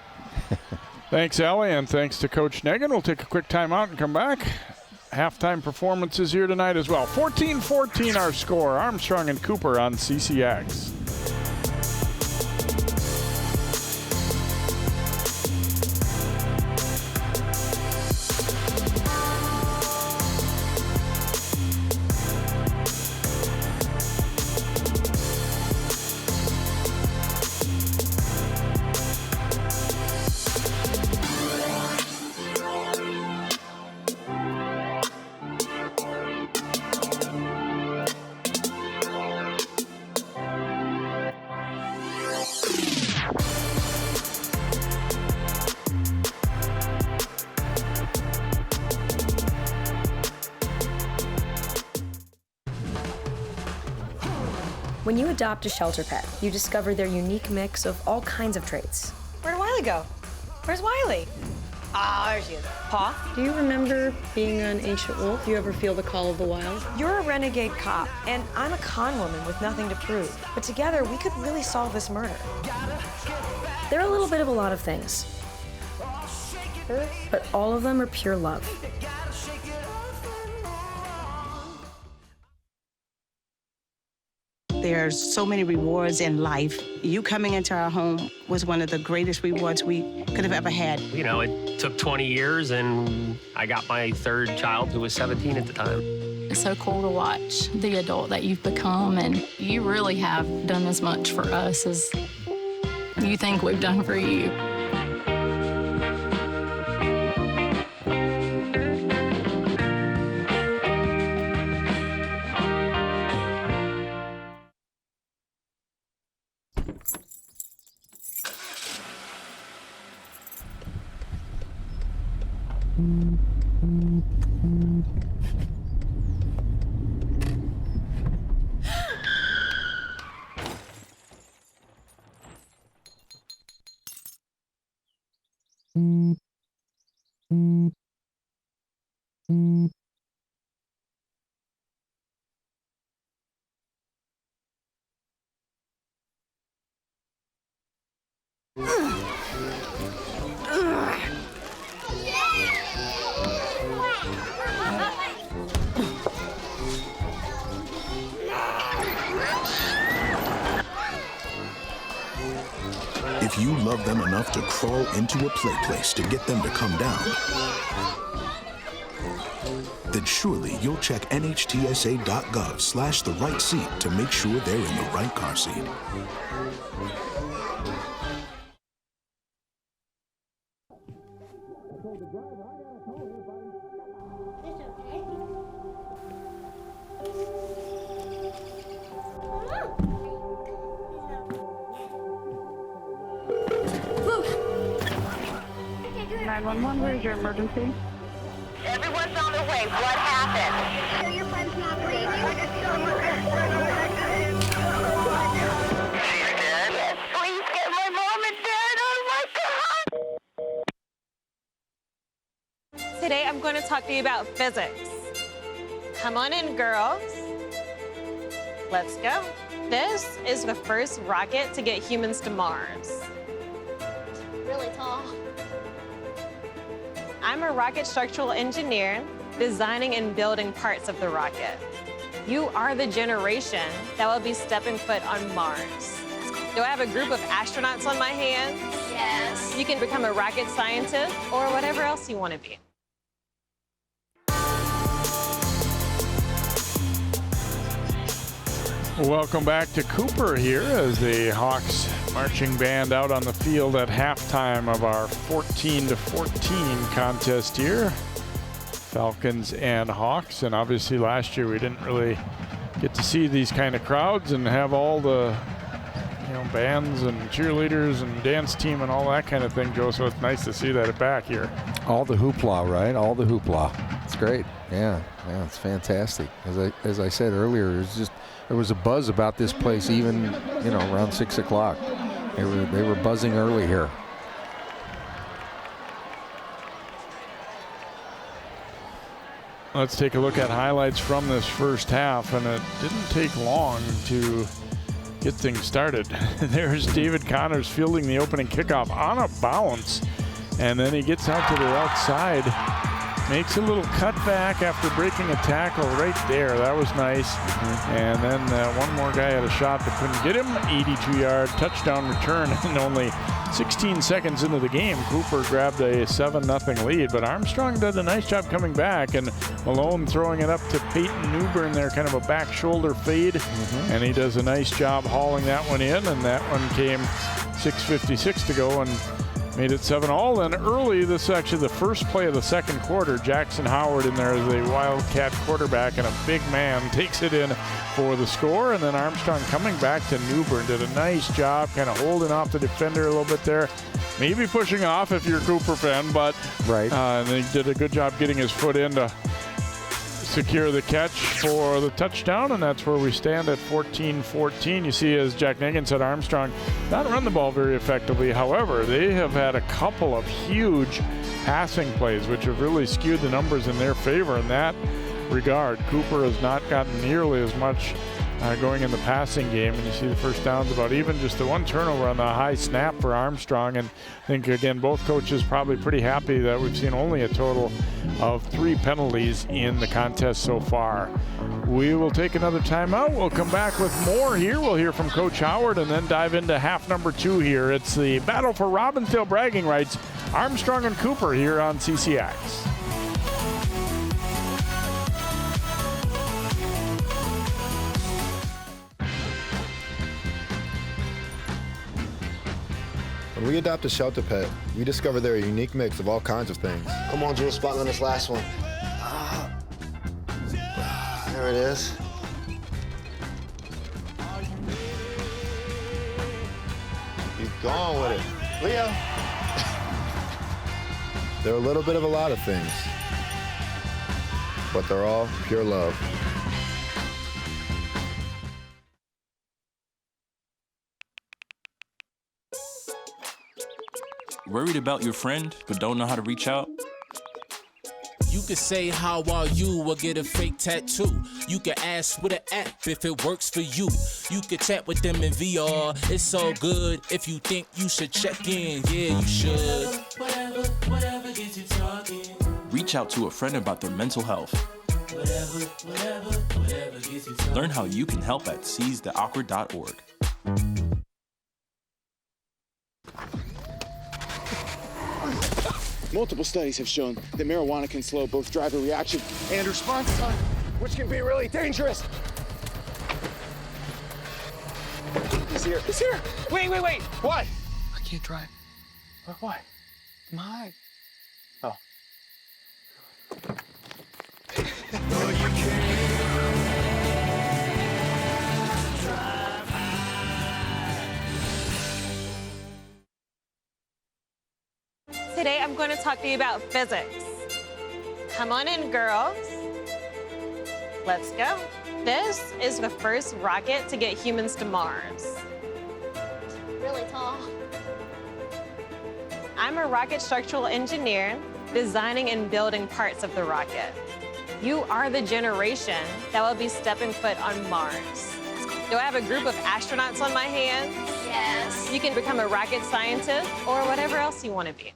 Speaker 1: Thanks, Ellie, and thanks to Coach Negan. We'll take a quick timeout and come back. Halftime performances here tonight as well. 14-14 our score. Armstrong and Cooper on CCX.
Speaker 8: When you adopt a shelter pet, you discover their unique mix of all kinds of traits.
Speaker 9: Where'd Wiley go? Where's Wiley? Ah, there she is. Paw?
Speaker 10: Do you remember being an ancient wolf? Do you ever feel the call of the wild?
Speaker 9: You're a renegade cop, and I'm a con woman with nothing to prove. But together, we could really solve this murder.
Speaker 8: They're a little bit of a lot of things, but all of them are pure love.
Speaker 11: There's so many rewards in life. You coming into our home was one of the greatest rewards we could have ever had.
Speaker 12: You know, it took 20 years, and I got my 3rd child, who was 17 at the time.
Speaker 13: It's so cool to watch the adult that you've become, and you really have done as much for us as you think we've done for you.
Speaker 14: If you love them enough to crawl into a play place to get them to come down, then surely you'll check nhtsa.gov/the right seat to make sure they're in the right car seat.
Speaker 15: Where's your emergency?
Speaker 16: Everyone's on their way. What happened? Your friend's not breathing. She's dead? Yes, please get my mom and dad. Oh my God.
Speaker 17: Today I'm going to talk to you about physics. Come on in, girls. Let's go. This is the first rocket to get humans to Mars.
Speaker 16: Really tall.
Speaker 17: I'm a rocket structural engineer, designing and building parts of the rocket. You are the generation that will be stepping foot on Mars. Do I have a group of astronauts on my hands?
Speaker 16: Yes.
Speaker 17: You can become a rocket scientist or whatever else you want to be.
Speaker 1: Welcome back to Cooper here as the Hawks marching band out on the field at halftime of our 14-14 contest here. Falcons and Hawks, and obviously last year we didn't really get to see these kind of crowds and have all the bands and cheerleaders and dance team and all that kind of thing, Joe. So it's nice to see that back here.
Speaker 6: All the hoopla, right? All the hoopla. It's great. Yeah, it's fantastic. As I said earlier, there was a buzz about this place even, around 6 o'clock. They were buzzing early here.
Speaker 1: Let's take a look at highlights from this first half, and it didn't take long to get things started. There's David Connors fielding the opening kickoff on a bounce, and then he gets out to the outside, makes a little cutback after breaking a tackle right there. That was nice. And then one more guy had a shot but couldn't get him. 82-yard touchdown return, and only 16 seconds into the game, Cooper grabbed a 7-0 lead, but Armstrong did a nice job coming back, and Malone throwing it up to Peyton Newbern there, kind of a back shoulder fade, and he does a nice job hauling that one in, and that one came 6:56 to go and made it 7-all. And early, this is actually the first play of the second quarter. Jackson Howard in there as a Wildcat quarterback, and a big man takes it in for the score. And then Armstrong coming back to Newbern did a nice job kind of holding off the defender a little bit there. Maybe pushing off if you're a Cooper fan, but and he did a good job getting his foot in to secure the catch for the touchdown, and that's where we stand at 14-14. You see, as Jack Nagan said, Armstrong not run the ball very effectively. However, they have had a couple of huge passing plays which have really skewed the numbers in their favor in that regard. Cooper has not gotten nearly as much going in the passing game, and you see the first down's about even, just the one turnover on the high snap for Armstrong. And I think, again, both coaches probably pretty happy that we've seen only a total of 3 penalties in the contest so far. We will take another timeout. We'll come back with more here. We'll hear from Coach Howard and then dive into half number 2 here. It's the battle for Robbinsdale bragging rights. Armstrong and Cooper here on CCX.
Speaker 18: When we adopt a shelter pet, we discover they're a unique mix of all kinds of things.
Speaker 19: Come on, Drew, spot on this last one. There it is. You're gone with it. Leo.
Speaker 18: They're a little bit of a lot of things, but they're all pure love.
Speaker 20: Worried about your friend, but don't know how to reach out?
Speaker 21: You could say, how are you, or get a fake tattoo. You could ask with an app if it works for you. You could chat with them in VR, it's so good. If you think you should check in, yeah, you should.
Speaker 20: Whatever gets you talking. Reach out to a friend about their mental health. Whatever gets you talking. Learn how you can help at seizetheawkward.org.
Speaker 22: Multiple studies have shown that marijuana can slow both driver reaction and response time, which can be really dangerous. He's here. He's here. Wait. What? I can't drive. Why? I'm high. Oh.
Speaker 17: Today I'm going to talk to you about physics. Come on in, girls. Let's go. This is the first rocket to get humans to Mars.
Speaker 16: Really tall.
Speaker 17: I'm a rocket structural engineer, designing and building parts of the rocket. You are the generation that will be stepping foot on Mars. Do I have a group of astronauts on my hands?
Speaker 16: Yes.
Speaker 17: You can become a rocket scientist or whatever else you want to be.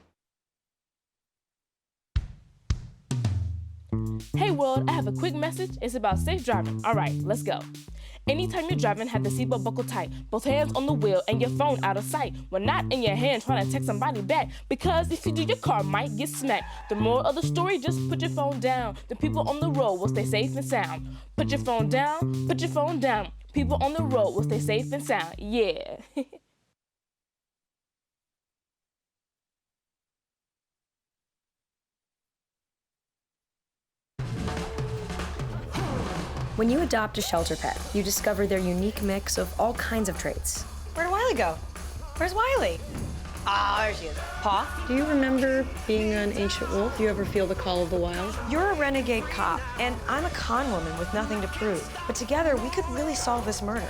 Speaker 23: Hey world, I have a quick message. It's about safe driving. All right, let's go. Anytime you're driving, have the seatbelt buckled tight. Both hands on the wheel and your phone out of sight. When not in your hand, trying to text somebody back. Because if you do, your car might get smacked. The moral of the story, just put your phone down. The people on the road will stay safe and sound. Put your phone down, put your phone down. People on the road will stay safe and sound. Yeah.
Speaker 8: When you adopt a shelter pet, you discover their unique mix of all kinds of traits.
Speaker 9: Where do I Wiley go? Where's Wiley? Ah, there she is. Pa?
Speaker 10: Do you remember being an ancient wolf? Do you ever feel the call of the wild?
Speaker 9: You're a renegade cop, and I'm a con woman with nothing to prove. But together, we could really solve this murder.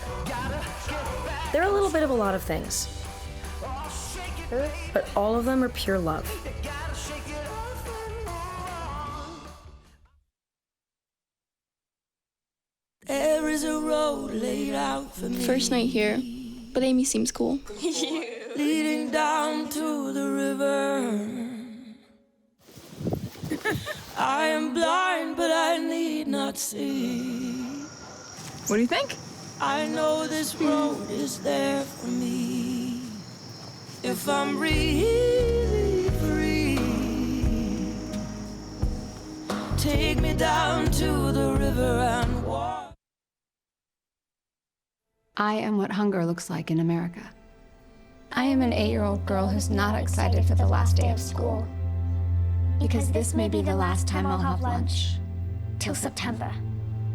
Speaker 8: They're a little bit of a lot of things, but all of them are pure love.
Speaker 2: There is a road laid out for me.
Speaker 3: First night here, but Amy seems cool.
Speaker 2: Leading down to the river. I am blind, but I need not see.
Speaker 3: What do you think?
Speaker 2: I know this road is there for me. If I'm really free, take me down to the river and walk.
Speaker 4: I am what hunger looks like in America.
Speaker 3: I am an 8-year-old girl who's not excited for the last day of school. Because this may be the last time I'll have lunch. Till September.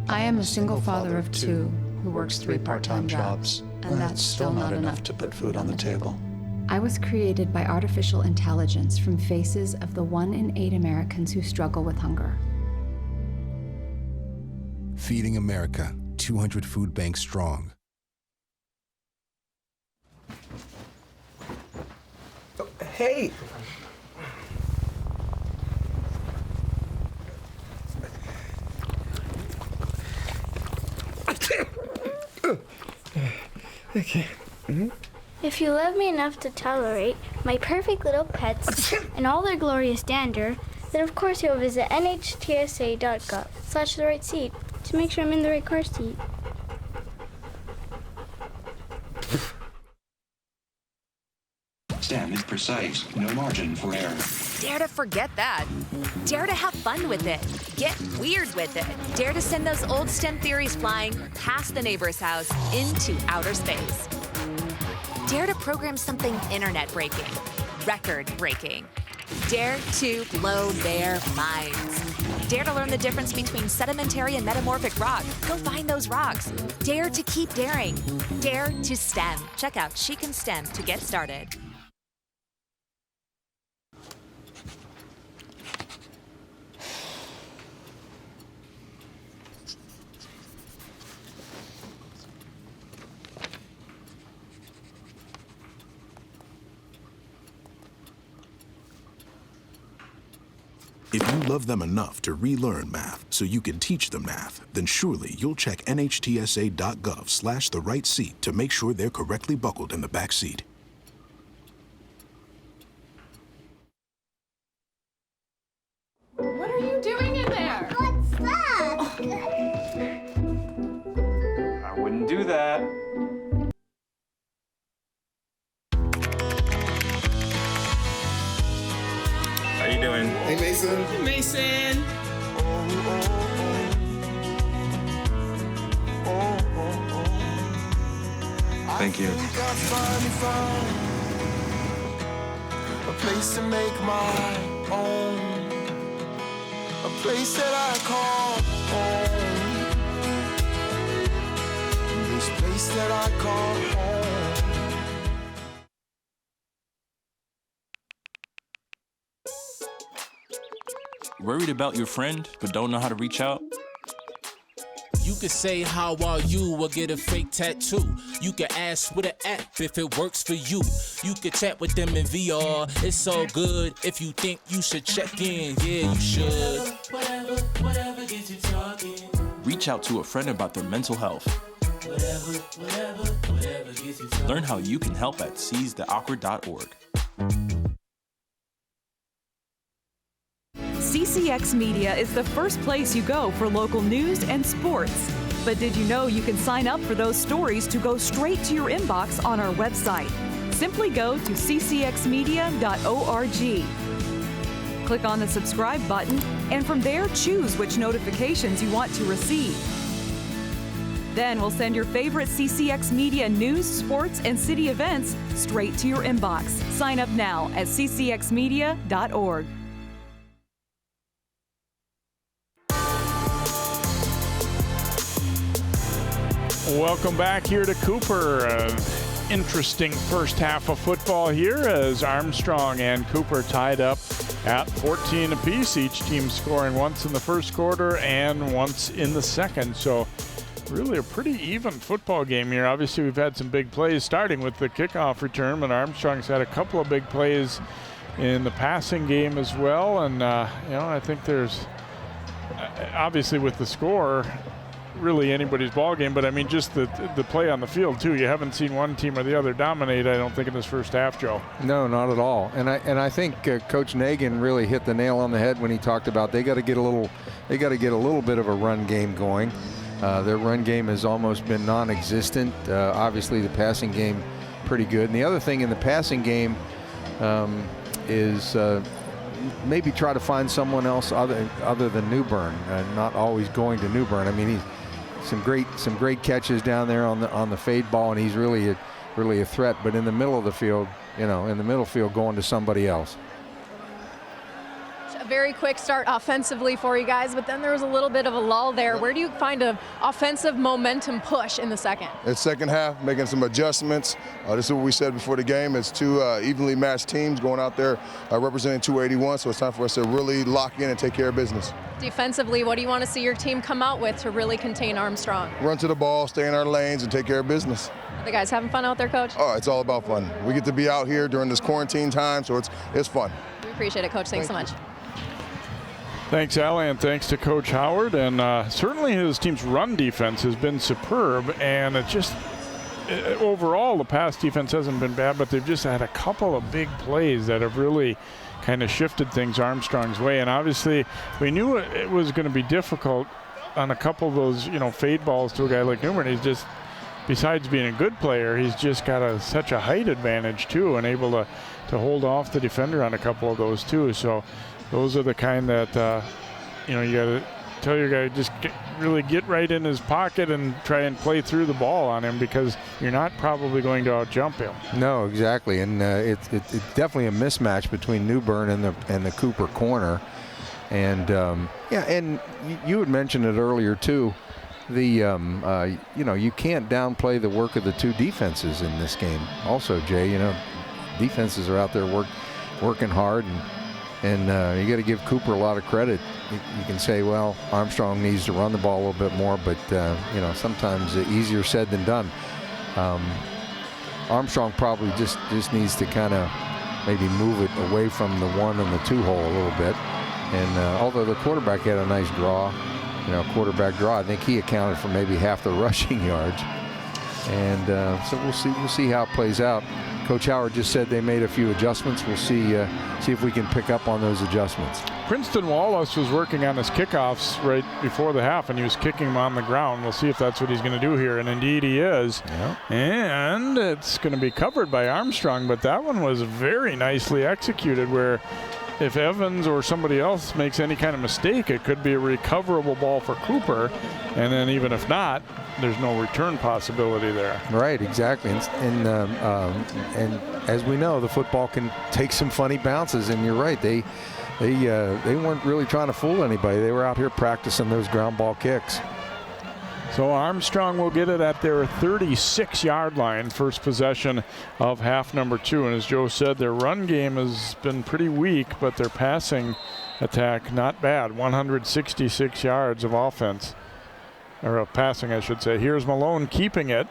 Speaker 4: I am a single father of 2 who works 3 part-time jobs, and that's still not enough to put food on the table. I was created by artificial intelligence from faces of the 1 in 8 Americans who struggle with hunger.
Speaker 24: Feeding America, 200 food banks strong.
Speaker 25: Hey! Okay.
Speaker 3: If you love me enough to tolerate my perfect little pets and all their glorious dander, then of course you'll visit nhtsa.gov/the right seat to make sure I'm in the right car seat.
Speaker 26: STEM is precise, no margin for error.
Speaker 27: Dare to forget that. Dare to have fun with it. Get weird with it. Dare to send those old STEM theories flying past the neighbor's house into outer space. Dare to program something internet-breaking, record-breaking. Dare to blow their minds. Dare to learn the difference between sedimentary and metamorphic rock. Go find those rocks. Dare to keep daring. Dare to STEM. Check out She Can STEM to get started.
Speaker 14: If you love them enough to relearn math so you can teach them math, then surely you'll check nhtsa.gov/the right seat to make sure they're correctly buckled in the back seat.
Speaker 5: What are you doing in there?
Speaker 28: What's that?
Speaker 29: I wouldn't do that. How you doing?
Speaker 19: Hey, Mason.
Speaker 23: Mason.
Speaker 29: Thank you.
Speaker 2: A place to make my own. A place that I call home. This place that I call home.
Speaker 20: Worried about your friend, but don't know how to reach out?
Speaker 21: You could say how are you or get a fake tattoo. You could ask with an app if it works for you. You could chat with them in VR. It's so good. If you think you should check in, yeah, you should.
Speaker 2: Whatever gets you talking.
Speaker 20: Reach out to a friend about their mental health.
Speaker 2: Whatever gets you talking.
Speaker 20: Learn how you can help at seizetheawkward.org.
Speaker 30: CCX Media is the first place you go for local news and sports. But did you know you can sign up for those stories to go straight to your inbox on our website? Simply go to ccxmedia.org. Click on the subscribe button, and from there choose which notifications you want to receive. Then we'll send your favorite CCX Media news, sports, and city events straight to your inbox. Sign up now at ccxmedia.org.
Speaker 1: Welcome back here to Cooper. interesting first half of football here as Armstrong and Cooper tied up at 14 apiece, each team scoring once in the first quarter and once in the second. So really a pretty even football game here. Obviously we've had some big plays starting with the kickoff return, but Armstrong's had a couple of big plays in the passing game as well. And I think there's obviously with the score really anybody's ball game, but I mean just the play on the field too. You haven't seen one team or the other dominate, I don't think, in this first half, Joe.
Speaker 6: No, not at all. And I think Coach Nagin really hit the nail on the head when he talked about they got to get a little bit of a run game going. Their run game has almost been non-existent. Obviously the passing game pretty good. And the other thing in the passing game is maybe try to find someone else other than Newbern, not always going to Newbern. I mean, he's some great catches down there on the fade ball, and he's really a threat. But in the middle of the field, going to somebody else.
Speaker 5: A very quick start offensively for you guys, but then there was a little bit of a lull there. Where do you find an offensive momentum push in the second?
Speaker 7: It's second half, making some adjustments. This is what we said before the game. It's two evenly matched teams going out there representing 281, so it's time for us to really lock in and take care of business.
Speaker 5: Defensively, what do you want to see your team come out with to really contain Armstrong?
Speaker 7: Run to the ball, stay in our lanes, and take care of business.
Speaker 5: Are the guys having fun out there, Coach?
Speaker 7: Oh, it's all about fun. We get to be out here during this quarantine time, so it's fun.
Speaker 5: We appreciate it, Coach. Thanks so much.
Speaker 1: Thanks, Allie, and thanks to Coach Howard. And certainly his team's run defense has been superb, and it just overall the pass defense hasn't been bad, but they've just had a couple of big plays that have really kind of shifted things Armstrong's way. And obviously we knew it was going to be difficult on a couple of those fade balls to a guy like Newman. He's just, besides being a good player, he's just got such a height advantage too, and able to hold off the defender on a couple of those too. So those are the kind that you got to tell your guy, just really get right in his pocket and try and play through the ball on him, because you're not probably going to out-jump him.
Speaker 6: No, exactly. And it's definitely a mismatch between Newbern and the Cooper corner. And and you had mentioned it earlier too. The you can't downplay the work of the two defenses in this game. Also, Jay, defenses are out there working hard, and you got to give Cooper a lot of credit. You can say, well, Armstrong needs to run the ball a little bit more, but sometimes easier said than done. Armstrong probably just needs to kind of maybe move it away from the 1 and the 2 hole a little bit. And although the quarterback had a nice draw, quarterback draw, I think he accounted for maybe half the rushing yards. And so we'll see how it plays out. Coach Howard just said they made a few adjustments. We'll see if we can pick up on those adjustments.
Speaker 1: Princeton Wallace was working on his kickoffs right before the half, and he was kicking them on the ground. We'll see if that's what he's going to do here, and indeed he is.
Speaker 6: Yeah.
Speaker 1: And it's going to be covered by Armstrong, but that one was very nicely executed, where if Evans or somebody else makes any kind of mistake, it could be a recoverable ball for Cooper, and then even if not, there's no return possibility there.
Speaker 6: Right, exactly. And as we know, the football can take some funny bounces, and you're right, they weren't really trying to fool anybody. They were out here practicing those ground ball kicks.
Speaker 1: So Armstrong will get it at their 36-yard line, first possession of half number 2. And as Joe said, their run game has been pretty weak, but their passing attack not bad. 166 yards of offense, or of passing, I should say. Here's Malone keeping it,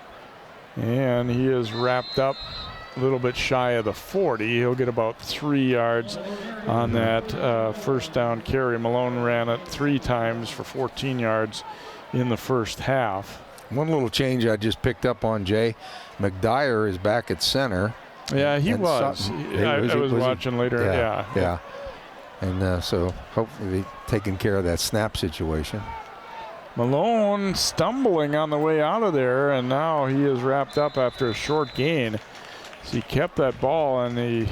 Speaker 1: and he is wrapped up a little bit shy of the 40. He'll get about 3 yards on that first down carry. Malone ran it 3 times for 14 yards in the first half.
Speaker 6: One little change I just picked up on, Jay. McDyer is back at center.
Speaker 1: Yeah, he was. I was watching later. Yeah.
Speaker 6: And so hopefully taking care of that snap situation.
Speaker 1: Malone stumbling on the way out of there, and now he is wrapped up after a short gain. So he kept that ball, and he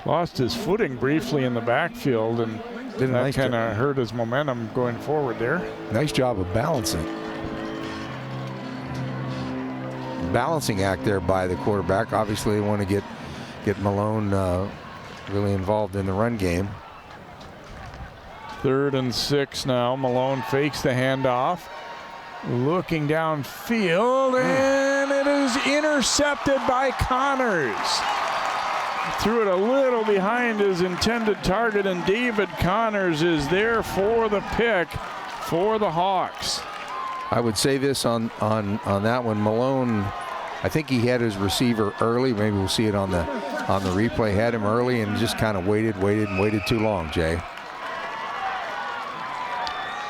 Speaker 1: lost his footing briefly in the backfield, and that kind of hurt his momentum going forward there.
Speaker 6: Nice job of balancing. Balancing act there by the quarterback. Obviously they want to get Malone really involved in the run game.
Speaker 1: 3rd and 6 now. Malone fakes the handoff, looking downfield, and it is is intercepted by Connors. Threw it a little behind his intended target, and David Connors is there for the pick for the Hawks.
Speaker 6: I would say this on that one. Malone, I think he had his receiver early. Maybe we'll see it on the replay. Had him early and just kind of waited too long, Jay.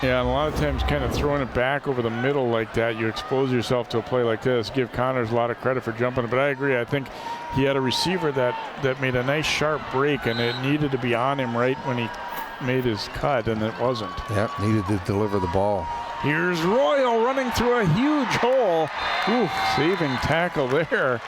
Speaker 1: Yeah, and a lot of times kind of throwing it back over the middle like that, you expose yourself to a play like this. Give Connors a lot of credit for jumping it, but I agree. I think he had a receiver that made a nice sharp break, and it needed to be on him right when he made his cut, and it wasn't.
Speaker 6: Yep, needed to deliver the ball.
Speaker 1: Here's Royal running through a huge hole. Ooh, saving tackle there.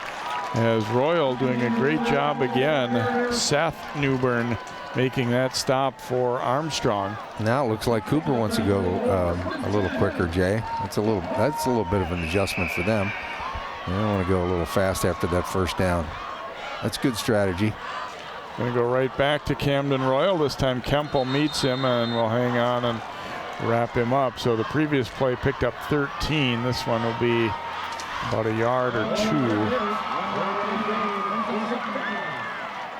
Speaker 1: As Royal doing a great job again. Seth Newbern making that stop for Armstrong.
Speaker 6: Now it looks like Cooper wants to go a little quicker, Jay. That's a little bit of an adjustment for them. They don't want to go a little fast after that first down. That's good strategy.
Speaker 1: Going to go right back to Camden Royal. This time Kemple meets him and will hang on and wrap him up. So the previous play picked up 13. This one will be about a yard or two.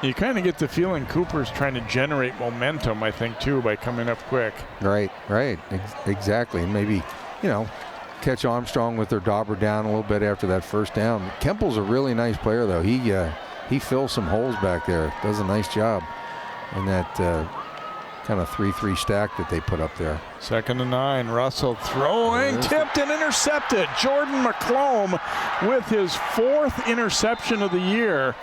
Speaker 1: You kind of get the feeling Cooper's trying to generate momentum, I think, too, by coming up quick.
Speaker 6: Right, exactly. And maybe, catch Armstrong with their dauber down a little bit after that first down. Kemple's a really nice player, though. He fills some holes back there. Does a nice job in that kind of 3-3 stack that they put up there.
Speaker 1: 2nd and 9. Russell throwing, tipped and intercepted. Jordan McClomb with his 4th interception of the year.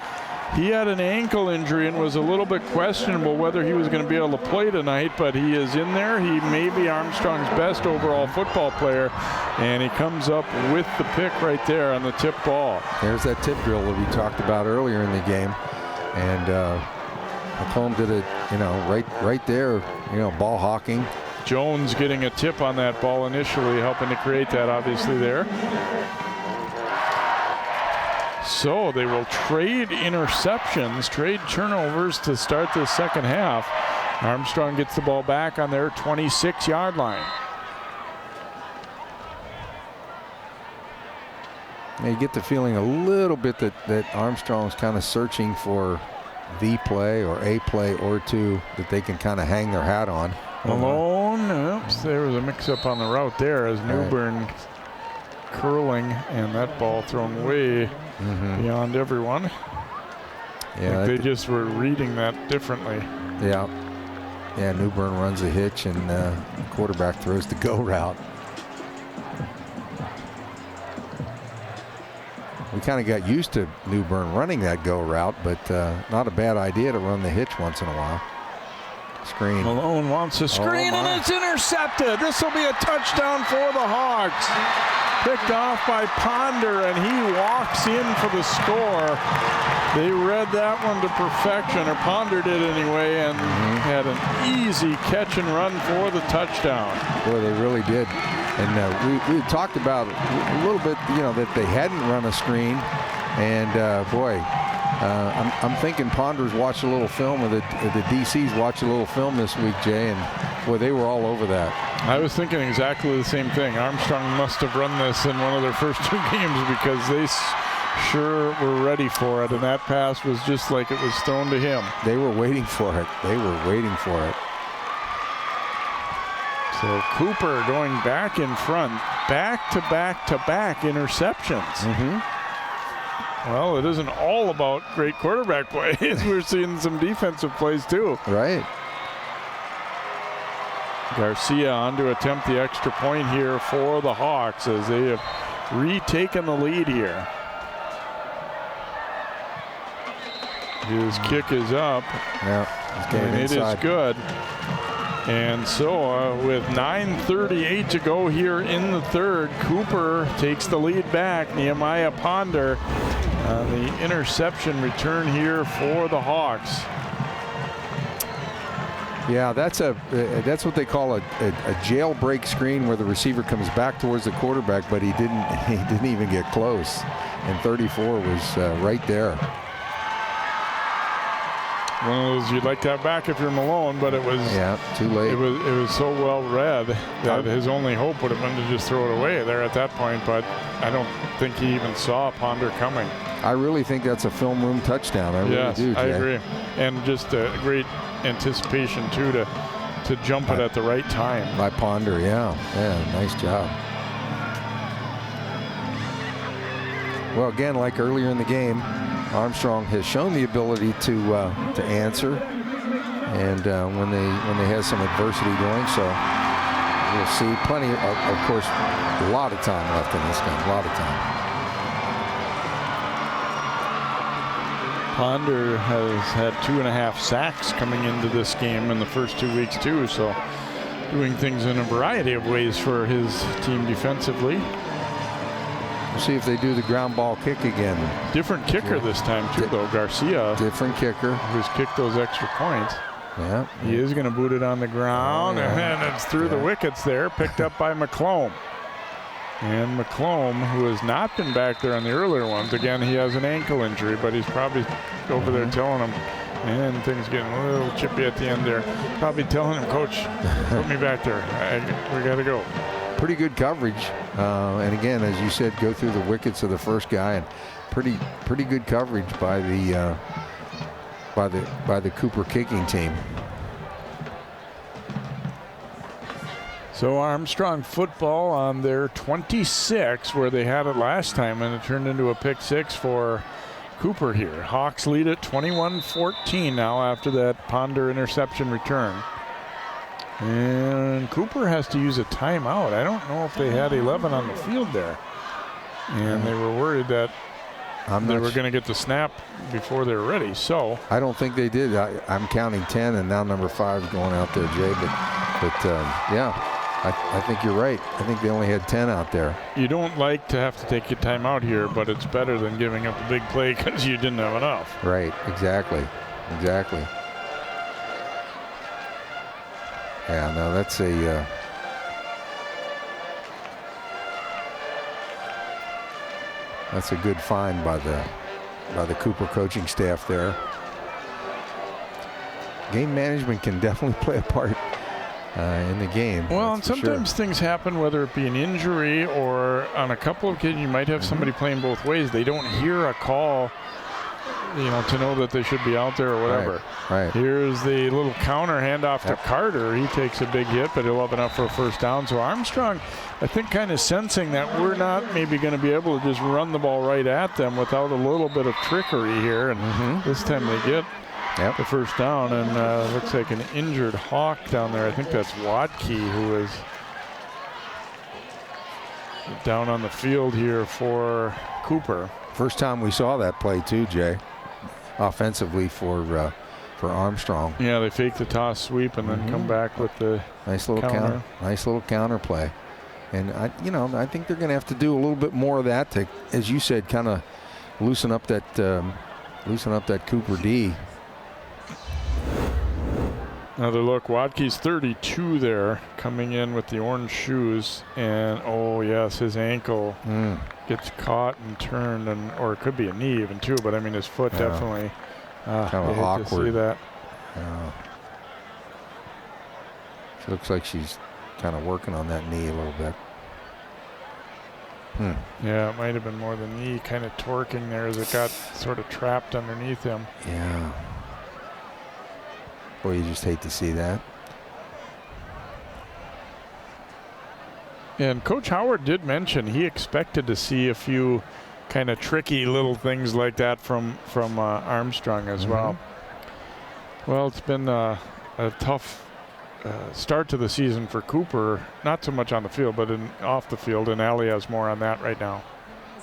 Speaker 1: He had an ankle injury and was a little bit questionable whether he was going to be able to play tonight, but he is in there. He may be Armstrong's best overall football player, and he comes up with the pick right there on the tip ball.
Speaker 6: There's that tip drill that we talked about earlier in the game, and McClomb did it, right there, ball hawking.
Speaker 1: Jones getting a tip on that ball initially, helping to create that obviously there. So they will trade interceptions, trade turnovers to start the second half. Armstrong gets the ball back on their 26-yard line.
Speaker 6: You get the feeling a little bit that Armstrong's kind of searching for the play or a play or two that they can kind of hang their hat on.
Speaker 1: Malone, oops, there was a mix-up on the route there as Newbern curling, and that ball thrown way beyond everyone.
Speaker 6: Yeah,
Speaker 1: they just were reading that differently.
Speaker 6: Yeah, Newbern runs a hitch, and the quarterback throws the go route. We kind of got used to Newbern running that go route, but not a bad idea to run the hitch once in a while. Screen.
Speaker 1: Malone wants a screen, and it's intercepted. This will be a touchdown for the Hawks. Picked off by Ponder, and he walks in for the score. They read that one to perfection, or Ponder did anyway, and had an easy catch and run for the touchdown.
Speaker 6: Boy, they really did. And we talked about a little bit, that they hadn't run a screen. And I'm thinking Ponder's watched a little film, or the DC's watched a little film this week, Jay, and boy, they were all over that.
Speaker 1: I was thinking exactly the same thing. Armstrong must have run this in one of their first 2 games because they sure were ready for it, and that pass was just like it was thrown to him.
Speaker 6: They were waiting for it.
Speaker 1: So Cooper going back in front, back-to-back-to-back interceptions. Well, it isn't all about great quarterback plays. We're seeing some defensive plays too.
Speaker 6: Right.
Speaker 1: Garcia on to attempt the extra point here for the Hawks as they have retaken the lead here. His kick is up.
Speaker 6: Yeah,
Speaker 1: and it is good. And so with 9:38 to go here in the third, Cooper takes the lead back. Nehemiah Ponder the interception return here for the Hawks.
Speaker 6: Yeah, that's what they call a jailbreak screen, where the receiver comes back towards the quarterback, but he didn't even get close. And 34 was right there.
Speaker 1: one of those you'd like to have back if you're Malone, but it was
Speaker 6: too late.
Speaker 1: It was so well read that his only hope would have been to just throw it away there at that point. But I don't think he even saw Ponder coming.
Speaker 6: I really think that's a film room touchdown. I really do, Jay.
Speaker 1: I agree, and just a great anticipation too to jump it at the right time
Speaker 6: by Ponder. Yeah, nice job. Well, again, like earlier in the game, Armstrong has shown the ability to answer, and when they have some adversity going. So we'll see plenty of course, a lot of time left in this game. A lot of time.
Speaker 1: Ponder has had 2.5 sacks coming into this game in the first 2 weeks too. So doing things in a variety of ways for his team defensively.
Speaker 6: We'll see if they do the ground ball kick again.
Speaker 1: Different kicker this time too, though. Garcia.
Speaker 6: Different kicker.
Speaker 1: Who's kicked those extra points.
Speaker 6: Yeah.
Speaker 1: He is going to boot it on the ground, and it's through the wickets there, picked up by McClomb. And McClomb, who has not been back there on the earlier ones, again, he has an ankle injury, but he's probably over there telling him, and things getting a little chippy at the end there. Probably telling him, Coach, put me back there. We got to go.
Speaker 6: Pretty good coverage, and again, as you said, go through the wickets of the first guy, and pretty good coverage by the Cooper kicking team.
Speaker 1: So Armstrong football on their 26, where they had it last time, and it turned into a pick 6 for Cooper here. Hawks lead at 21-14 now after that Ponder interception return. And Cooper has to use a timeout. I don't know if they had 11 on the field there. And they were worried that they were going to get the snap before they were ready. So
Speaker 6: I don't think they did. I'm counting 10, and now number 5 is going out there, Jay. But yeah, I think you're right. I think they only had 10 out there.
Speaker 1: You don't like to have to take your timeout here, but it's better than giving up a big play because you didn't have enough.
Speaker 6: Right, exactly. Yeah, no, that's a good find by the Cooper coaching staff there. Game management can definitely play a part in the game.
Speaker 1: Well, and sometimes things happen, whether it be an injury or on a couple of occasions you might have somebody playing both ways. They don't hear a call, to know that they should be out there or whatever.
Speaker 6: Right.
Speaker 1: Here's the little counter handoff to Carter. He takes a big hit, but he'll have enough for a first down. So Armstrong, I think, kind of sensing that we're not maybe going to be able to just run the ball right at them without a little bit of trickery here. And this time they get the first down, and looks like an injured Hawk down there. I think that's Wadkey, who is down on the field here for Cooper.
Speaker 6: First time we saw that play too, Jay, offensively for Armstrong.
Speaker 1: Yeah, they fake the toss sweep and then come back with the
Speaker 6: nice little counter play. And I think they're going to have to do a little bit more of that to, as you said, kind of loosen up that Cooper D.
Speaker 1: Another look. Wadkey's 32 there, coming in with the orange shoes, and oh yes, his ankle gets caught and turned, or it could be a knee even too. But I mean, his foot definitely.
Speaker 6: Kind of awkward.
Speaker 1: To see that.
Speaker 6: She looks like she's kind of working on that knee a little bit.
Speaker 1: Yeah, it might have been more the knee kind of torquing there as it got sort of trapped underneath him.
Speaker 6: Yeah. Boy, you just hate to see that.
Speaker 1: And Coach Howard did mention he expected to see a few kind of tricky little things like that from Armstrong as well. Well, it's been a tough start to the season for Cooper, not so much on the field, but off the field, and Allie has more on that right now.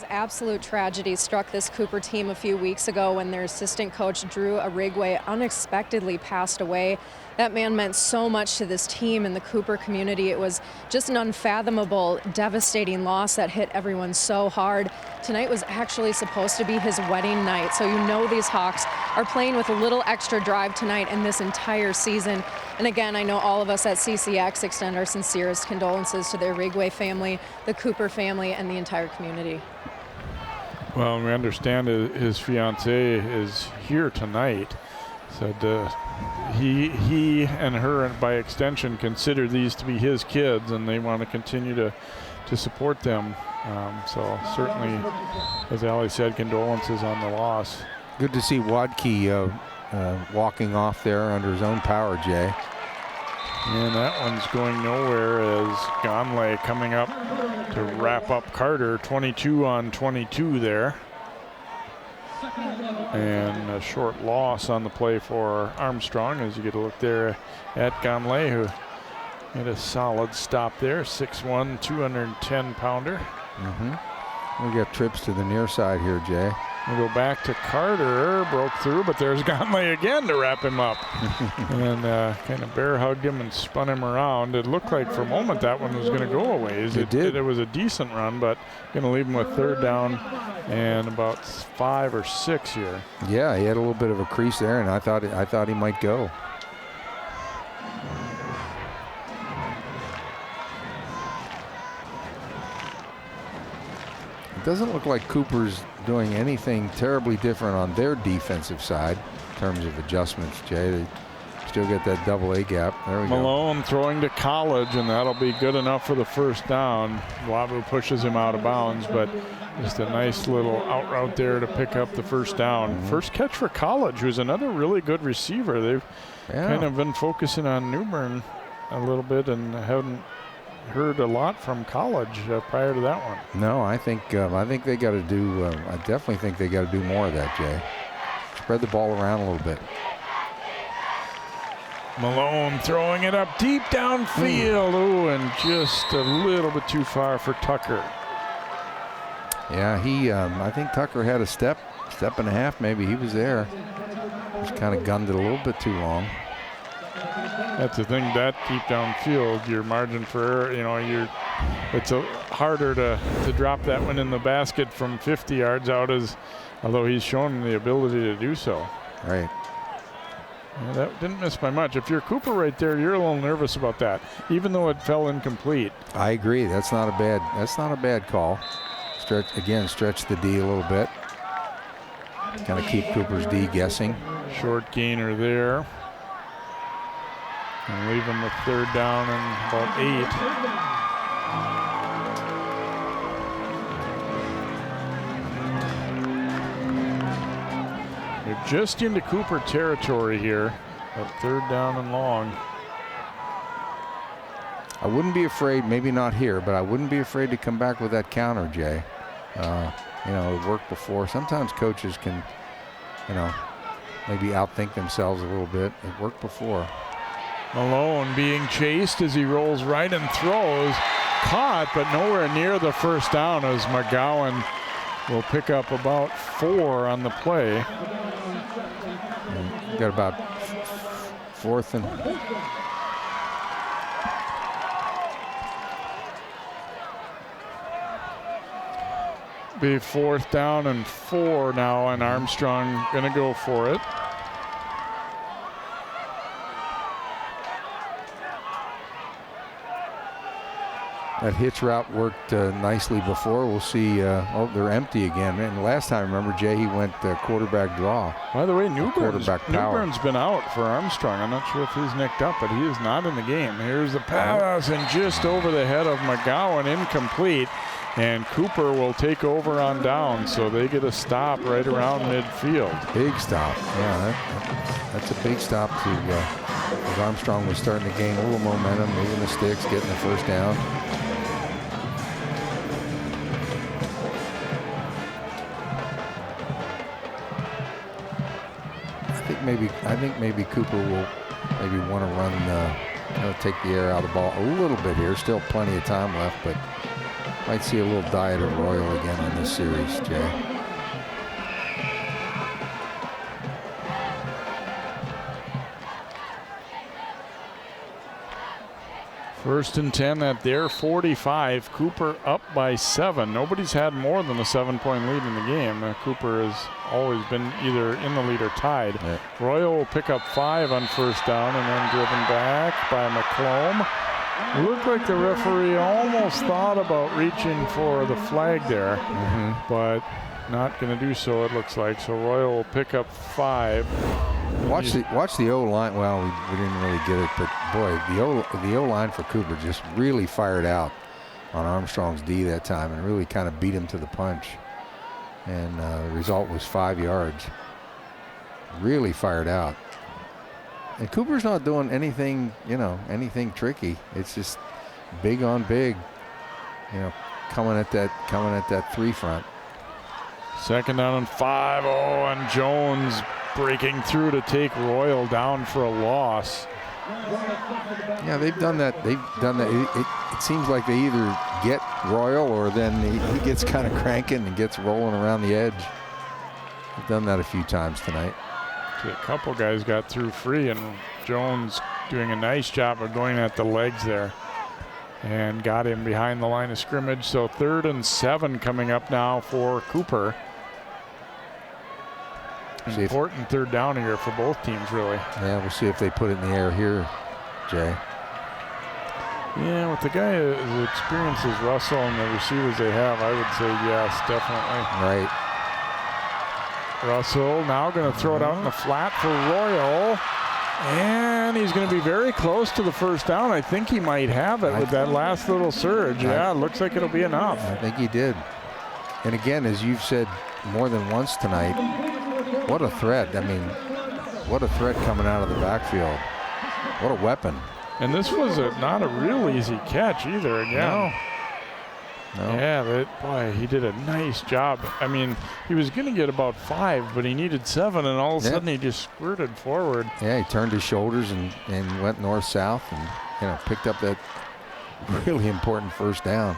Speaker 5: Absolute tragedy struck this Cooper team a few weeks ago when their assistant coach, Drew Arigwe, unexpectedly passed away. That man meant so much to this team and the Cooper community. It was just an unfathomable, devastating loss that hit everyone so hard. Tonight was actually supposed to be his wedding night, so these Hawks are playing with a little extra drive tonight and this entire season. And again, I know all of us at CCX extend our sincerest condolences to the Arigwe family, the Cooper family, and the entire community.
Speaker 1: Well, we understand his fiancée is here tonight. said he and her, by extension, consider these to be his kids, and they want to continue to support them. So certainly, as Ali said, condolences on the loss.
Speaker 6: Good to see Wadke walking off there under his own power, Jay.
Speaker 1: And that one's going nowhere as Gonley coming up to wrap up Carter. 22 on 22 there. And a short loss on the play for Armstrong as you get a look there at Gonley, who made a solid stop there. 6'1", 210-pounder.
Speaker 6: We got trips to the near side here, Jay.
Speaker 1: We go back to Carter, broke through, but there's Gonley again to wrap him up. And kind of bear hugged him and spun him around. It looked like for a moment that one was going to go a ways.
Speaker 6: It did.
Speaker 1: It was a decent run, but going to leave him with 3rd down and about 5 or 6 here.
Speaker 6: Yeah, he had a little bit of a crease there, and I thought he might go. It doesn't look like Cooper's doing anything terribly different on their defensive side in terms of adjustments, Jay. They still get that double A gap. There we go.
Speaker 1: Malone throwing to College, and that'll be good enough for the 1st down. Wabu pushes him out of bounds, but just a nice little out route there to pick up the 1st down. First catch for College, who's another really good receiver. They've kind of been focusing on Newbern a little bit and haven't heard a lot from College prior to that one.
Speaker 6: No, I think they got to do. I definitely think they got to do more of that, Jay. Spread the ball around a little bit.
Speaker 1: Malone throwing it up deep downfield. Ooh, and just a little bit too far for Tucker.
Speaker 6: Yeah, I think Tucker had a step and a half. Maybe he was there. Just kind of gunned it a little bit too long.
Speaker 1: That's the thing, that deep downfield, your margin for error, it's harder to drop that one in the basket from 50 yards out, although he's shown the ability to do so.
Speaker 6: Right.
Speaker 1: Yeah, that didn't miss by much. If you're Cooper right there, you're a little nervous about that, even though it fell incomplete.
Speaker 6: I agree. That's not a bad call. Stretch the D a little bit. Kind of keep Cooper's D guessing.
Speaker 1: Short gainer there. And leave him with 3rd down and about 8. They're just into Cooper territory here at 3rd down and long.
Speaker 6: I wouldn't be afraid, maybe not here, but I wouldn't be afraid to come back with that counter, Jay. It worked before. Sometimes coaches can, maybe outthink themselves a little bit. It worked before.
Speaker 1: Malone being chased as he rolls right and throws. Caught, but nowhere near the 1st down as McGowan will pick up about 4 on the play.
Speaker 6: Got about 4th and...
Speaker 1: Be 4th down and 4 now, and Armstrong gonna go for it.
Speaker 6: That hitch route worked nicely before. We'll see. They're empty again. And last time, remember, Jay, he went quarterback draw.
Speaker 1: By the way, Newburn's been out for Armstrong. I'm not sure if he's nicked up, but he is not in the game. Here's the pass, and just over the head of McGowan, incomplete. And Cooper will take over on down, so they get a stop right around midfield.
Speaker 6: Big stop. Yeah, that's a big stop as Armstrong was starting to gain a little momentum, moving the sticks, getting the 1st down. I think maybe Cooper will maybe want to run, take the air out of the ball a little bit here. Still plenty of time left, but might see a little diet of Royal again on this series, Jay.
Speaker 1: First and 10 at their 45. Cooper up by 7. Nobody's had more than a 7-point lead in the game. Cooper has always been either in the lead or tied.
Speaker 6: Yeah.
Speaker 1: Royal will pick up 5 on 1st down and then driven back by McClomb. Looked like the referee almost thought about reaching for the flag there, but not going to do so, it looks like. So Royal will pick up 5.
Speaker 6: Watch the O-line. Well, we didn't really get it, but boy, the O-line for Cooper just really fired out on Armstrong's D that time and really kind of beat him to the punch. And the result was 5 yards. Really fired out. And Cooper's not doing anything, anything tricky. It's just big on big, coming at that 3 front.
Speaker 1: 2nd down and 5. Oh, and Jones breaking through to take Royal down for a loss.
Speaker 6: Yeah, they've done that. It seems like they either get Royal or then he gets kind of cranking and gets rolling around the edge. They've done that a few times tonight.
Speaker 1: A couple guys got through free, and Jones doing a nice job of going at the legs there and got him behind the line of scrimmage. So 3rd and 7 coming up now for Cooper. Important 3rd down here for both teams, really.
Speaker 6: Yeah, we'll see if they put it in the air here, Jay.
Speaker 1: Yeah, with the guy as experienced as Russell and the receivers they have, I would say yes, definitely.
Speaker 6: Right.
Speaker 1: Russell now going to throw it out in the flat for Royal. And he's going to be very close to the 1st down. I think he might have it with that last little surge. Yeah, it looks like it'll be enough.
Speaker 6: I think he did. And again, as you've said more than once tonight, what a threat. I mean, what a threat coming out of the backfield. What a weapon.
Speaker 1: And this was not a real easy catch either. Again.
Speaker 6: No.
Speaker 1: Yeah, boy, he did a nice job. I mean, he was going to get about 5, but he needed 7, and all of a sudden he just squirted forward.
Speaker 6: Yeah, he turned his shoulders and went north-south and, picked up that really important 1st down.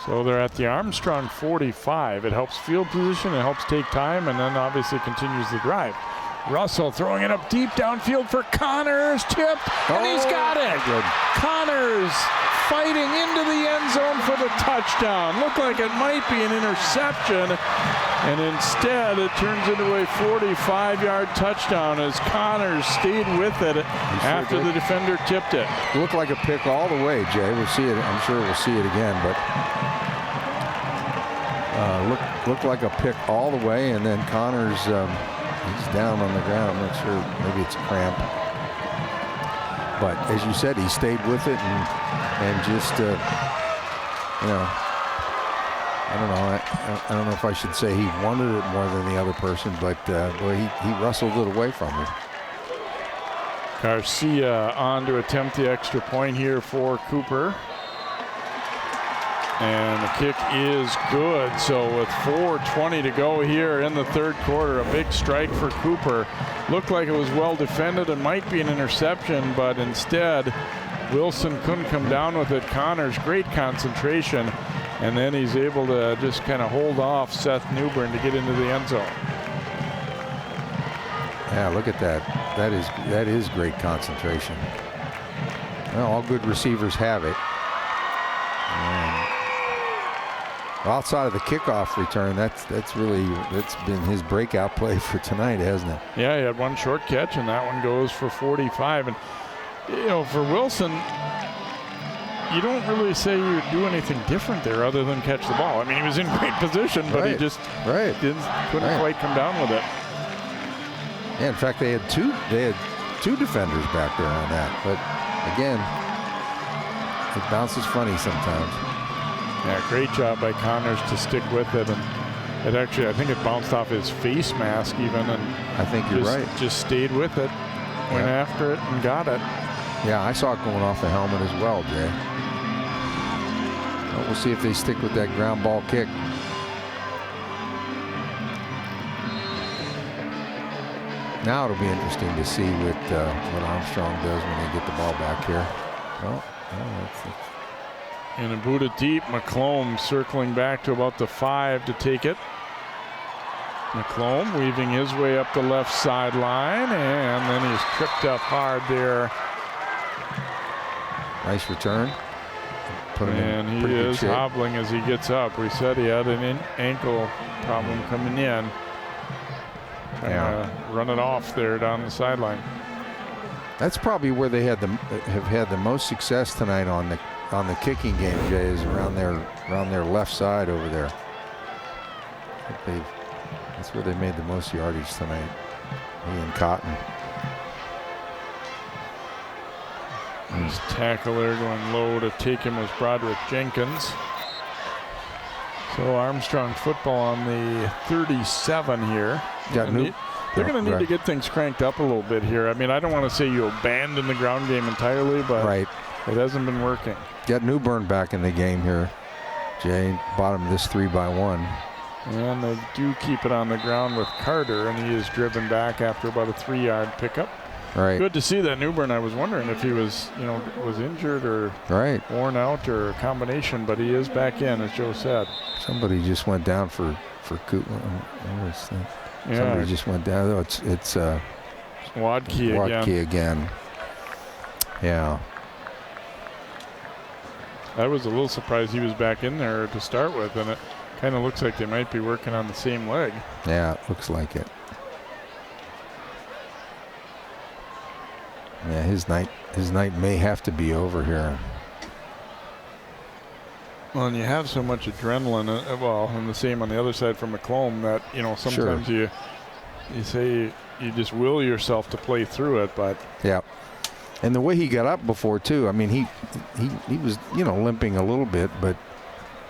Speaker 1: So they're at the Armstrong 45. It helps field position, it helps take time, and then obviously continues the drive. Russell throwing it up deep downfield for Connors, tipped, and he's got it.
Speaker 6: Good.
Speaker 1: Connors fighting into the end zone for the touchdown. Looked like it might be an interception, and instead it turns into a 45-yard touchdown as Connors stayed with it after the defender tipped it.
Speaker 6: Looked like a pick all the way, Jay. We'll see it. I'm sure we'll see it again, but looked like a pick all the way, and then Connors, he's down on the ground. I'm not sure. Maybe it's a cramp. But as you said, he stayed with it and just, I don't know if I should say he wanted it more than the other person, but boy, he wrestled it away from him.
Speaker 1: Garcia on to attempt the extra point here for Cooper. And the kick is good. So with 4:20 to go here in the 3rd quarter, a big strike for Cooper. Looked like it was well defended and might be an interception, but instead Wilson couldn't come down with it. Connors, great concentration, and then he's able to just kind of hold off Seth Newbern to get into the end zone.
Speaker 6: Yeah, look at that. That is great concentration. Well, all good receivers have it. Outside of the kickoff return, that's been his breakout play for tonight, hasn't it?
Speaker 1: Yeah, he had one short catch, and that one goes for 45. And for Wilson, you don't really say you do anything different there other than catch the ball. I mean, he was in great position, but he just couldn't quite come down with it.
Speaker 6: Yeah, in fact, they had two defenders back there on that. But again, it bounces funny sometimes.
Speaker 1: Yeah, great job by Connors to stick with it, and it actually, I think it bounced off his face mask even, and
Speaker 6: I think you're right.
Speaker 1: Just stayed with it, went after it, and got it.
Speaker 6: Yeah, I saw it going off the helmet as well, Jay. Well, we'll see if they stick with that ground ball kick. Now it'll be interesting to see what Armstrong does when they get the ball back here. Well,
Speaker 1: in a Buddha deep, McClomb circling back to about the 5 to take it. McClomb weaving his way up the left sideline, and then he's tripped up hard there.
Speaker 6: Nice return. Put him
Speaker 1: and
Speaker 6: in
Speaker 1: he
Speaker 6: pretty
Speaker 1: is
Speaker 6: good shape.
Speaker 1: hobbling as he gets up. We said he had an ankle problem coming in. Run it off there down the sideline.
Speaker 6: That's probably where they have had the most success tonight on the kicking game, Jay, is around their left side over there. That's where they made the most yardage tonight. Ian Cotton.
Speaker 1: His tackle there going low to take him was Broderick Jenkins. So Armstrong football on the 37 here.
Speaker 6: Got
Speaker 1: They're going to need to get things cranked up a little bit here. I mean, I don't want to say you abandon the ground game entirely, but it hasn't been working.
Speaker 6: Got Newbern back in the game here. Jay, bottom of this 3-by-1.
Speaker 1: And they do keep it on the ground with Carter, and he is driven back after about a 3-yard pickup.
Speaker 6: Right.
Speaker 1: Good to see that Newbern. I was wondering if he was, was injured or worn out or a combination, but he is back in, as Joe said.
Speaker 6: Somebody just went down for Cooper.
Speaker 1: Yeah.
Speaker 6: Somebody just went down. Oh, it's
Speaker 1: Wadkey
Speaker 6: again. Yeah.
Speaker 1: I was a little surprised he was back in there to start with, and it kind of looks like they might be working on the same leg.
Speaker 6: Yeah, it looks like it. Yeah, his night may have to be over here.
Speaker 1: Well, and you have so much adrenaline, and the same on the other side from McClomb that, sometimes you say you just will yourself to play through it, but.
Speaker 6: Yeah. And the way he got up before, too, I mean, he was, limping a little bit, but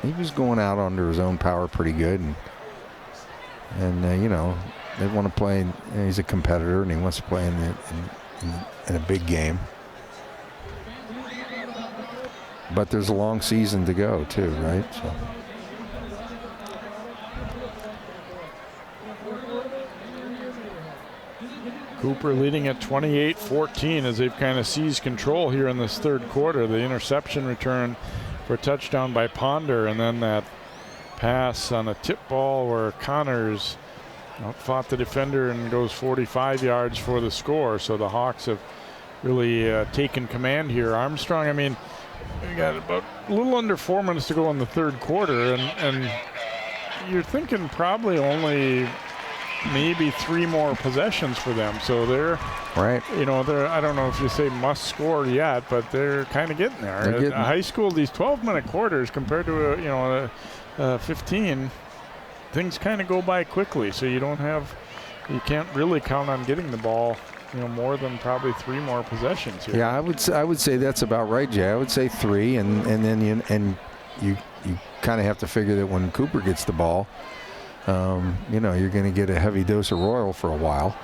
Speaker 6: he was going out under his own power pretty good. And they want to play, he's a competitor, and he wants to play in a big game. But there's a long season to go too, right? So.
Speaker 1: Cooper leading at 28-14 as they've kind of seized control here in this third quarter. The interception return for a touchdown by Ponder, and then that pass on a tip ball where Connors fought the defender and goes 45 yards for the score. So the Hawks have really taken command here. Armstrong, I mean, we got about a little under 4 minutes to go in the third quarter, and you're thinking probably only maybe 3 more possessions for them. So they're they're, I don't know if you say must score yet, but they're kind of getting there. At high school, these 12-minute quarters compared to a 15, things kind of go by quickly. So you can't really count on getting the ball more than probably 3 more possessions here.
Speaker 6: Yeah, I would say that's about right, Jay. I would say 3, and then you kind of have to figure that when Cooper gets the ball, you're going to get a heavy dose of Royal for a while.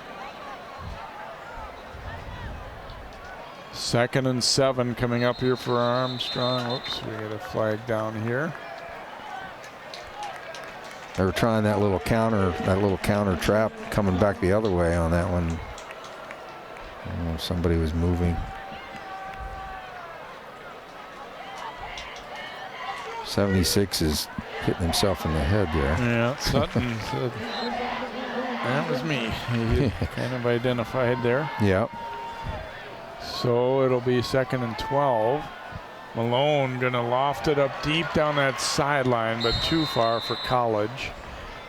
Speaker 1: 2nd and 7 coming up here for Armstrong. Whoops, we got a flag down here.
Speaker 6: They were trying that little counter trap coming back the other way on that one. Somebody was moving. 76 is hitting himself in the head there.
Speaker 1: Yeah, Sutton said, that was me. He kind of identified there.
Speaker 6: Yeah.
Speaker 1: So it'll be 2nd and 12. Malone gonna loft it up deep down that sideline, but too far for College.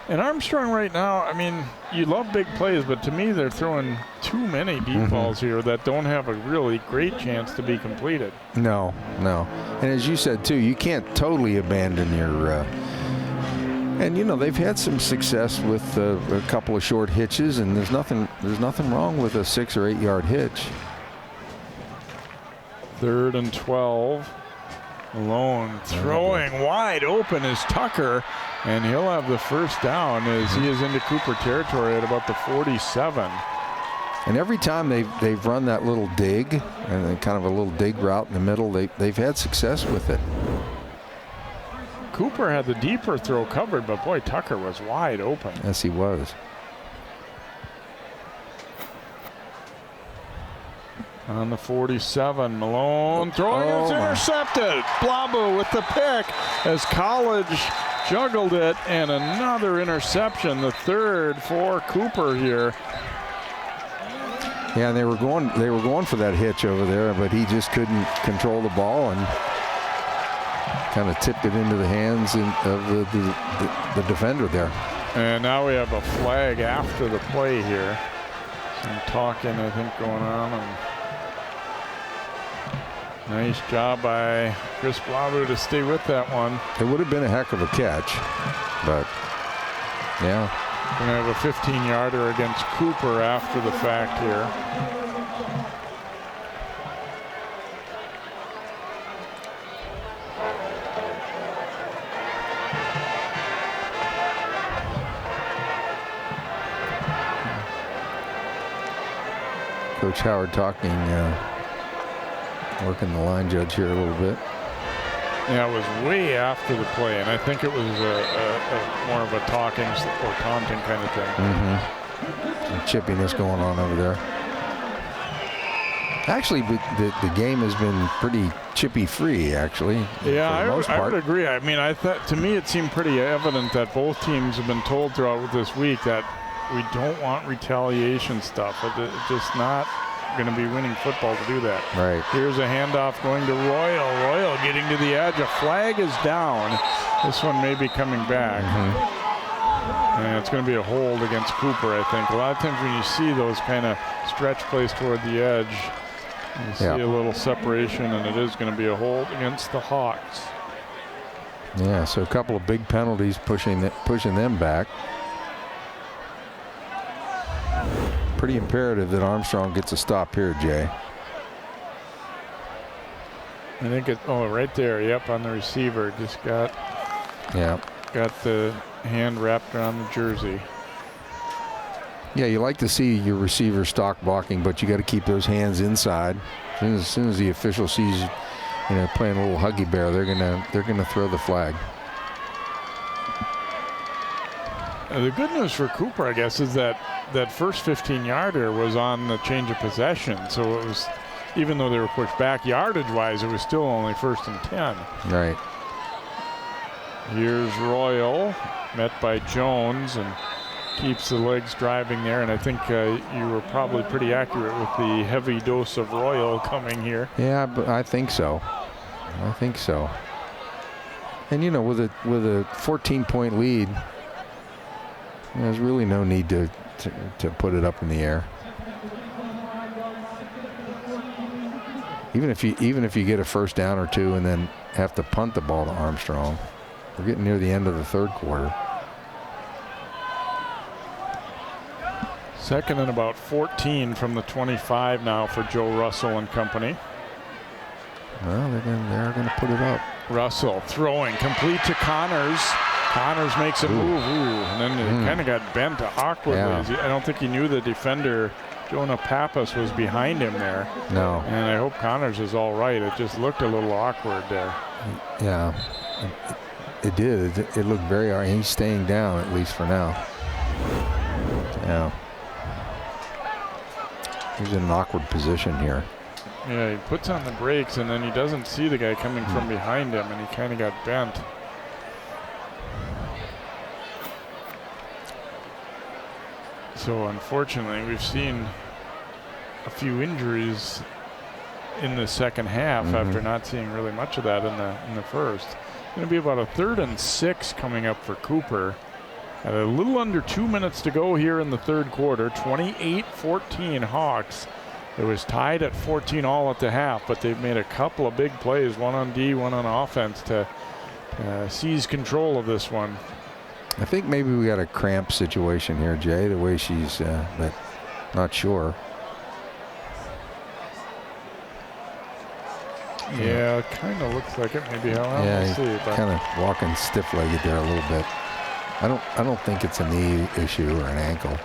Speaker 1: And Armstrong right now, I mean, you love big plays, but to me they're throwing too many deep balls here that don't have a really great chance to be completed.
Speaker 6: No. And as you said too, you can't totally abandon your and they've had some success with a couple of short hitches, and there's nothing wrong with a 6 or 8 yard hitch.
Speaker 1: 3rd and 12. Malone throwing wide open is Tucker, and he'll have the first down as he is into Cooper territory at about the 47.
Speaker 6: And every time they've run that little dig, and kind of a little dig route in the middle, they've had success with it.
Speaker 1: Cooper had the deeper throw covered, but boy, Tucker was wide open.
Speaker 6: Yes, he was.
Speaker 1: On the 47, Malone throwing is intercepted. Blabu with the pick as College juggled it, and another interception, the 3rd for Cooper here.
Speaker 6: Yeah, and they were going for that hitch over there, but he just couldn't control the ball and kind of tipped it into the hands of the defender there.
Speaker 1: And now we have a flag after the play here. Some talking, I think, going on. And nice job by Chris Blabu to stay with that one.
Speaker 6: It would have been a heck of a catch, but yeah.
Speaker 1: Going to have a 15-yarder against Cooper after the fact here.
Speaker 6: Coach Howard talking, working the line judge here a little bit.
Speaker 1: Yeah, it was way after the play, and I think it was more of a talking or taunting kind of thing.
Speaker 6: Some chippiness going on over there. Actually, the game has been pretty chippy-free, actually.
Speaker 1: Yeah,
Speaker 6: for the most
Speaker 1: I
Speaker 6: part.
Speaker 1: would agree. I mean, I thought, to me, it seemed pretty evident that both teams have been told throughout this week that we don't want retaliation stuff. It's just not going to be winning football to do that.
Speaker 6: Right.
Speaker 1: Here's a handoff going to Royal. Royal getting to the edge. A flag is down. This one may be coming back. And it's going to be a hold against Cooper, I think. A lot of times when you see those kind of stretch plays toward the edge, you see a little separation, and it is going to be a hold against the Hawks.
Speaker 6: Yeah, so a couple of big penalties pushing them back. Pretty imperative that Armstrong gets a stop here, Jay.
Speaker 1: I think right there, yep, on the receiver. Just got the hand wrapped around the jersey.
Speaker 6: Yeah, you like to see your receiver stock blocking, but you got to keep those hands inside. As soon as the official sees, playing a little huggy bear, they're gonna throw the flag.
Speaker 1: The good news for Cooper, I guess, is that first 15-yarder was on the change of possession. So it was, even though they were pushed back yardage-wise, it was still only 1st and 10.
Speaker 6: Right.
Speaker 1: Here's Royal, met by Jones, and keeps the legs driving there. And I think you were probably pretty accurate with the heavy dose of Royal coming here.
Speaker 6: Yeah, but I think so. And with a 14-point lead, there's really no need to put it up in the air. Even if you get a first down or two and then have to punt the ball to Armstrong. We're getting near the end of the third quarter.
Speaker 1: 2nd and about 14 from the 25 now for Joe Russell and company.
Speaker 6: Well, they're going to put it up.
Speaker 1: Russell throwing complete to Connors. Connors makes a move, and then it kind of got bent awkwardly.
Speaker 6: Yeah.
Speaker 1: I don't think he knew the defender, Jonah Pappas, was behind him there.
Speaker 6: No.
Speaker 1: And I hope Connors is all right. It just looked a little awkward there.
Speaker 6: Yeah, it did. It looked very hard. He's staying down, at least for now. Yeah. He's in an awkward position here.
Speaker 1: Yeah, he puts on the brakes, and then he doesn't see the guy coming from behind him, and he kind of got bent. So unfortunately, we've seen a few injuries in the second half after not seeing really much of that in the first. It's going to be about a 3rd and 6 coming up for Cooper. At a little under 2 minutes to go here in the third quarter. 28-14 Hawks. It was tied at 14 all at the half, but they've made a couple of big plays, one on D, one on offense, to seize control of this one.
Speaker 6: I think maybe we got a cramp situation here, Jay, the way she's, but not sure.
Speaker 1: Yeah, it kind of looks like it. Maybe we'll see. But
Speaker 6: Kind of walking stiff-legged there a little bit. I don't think it's a knee issue or an ankle.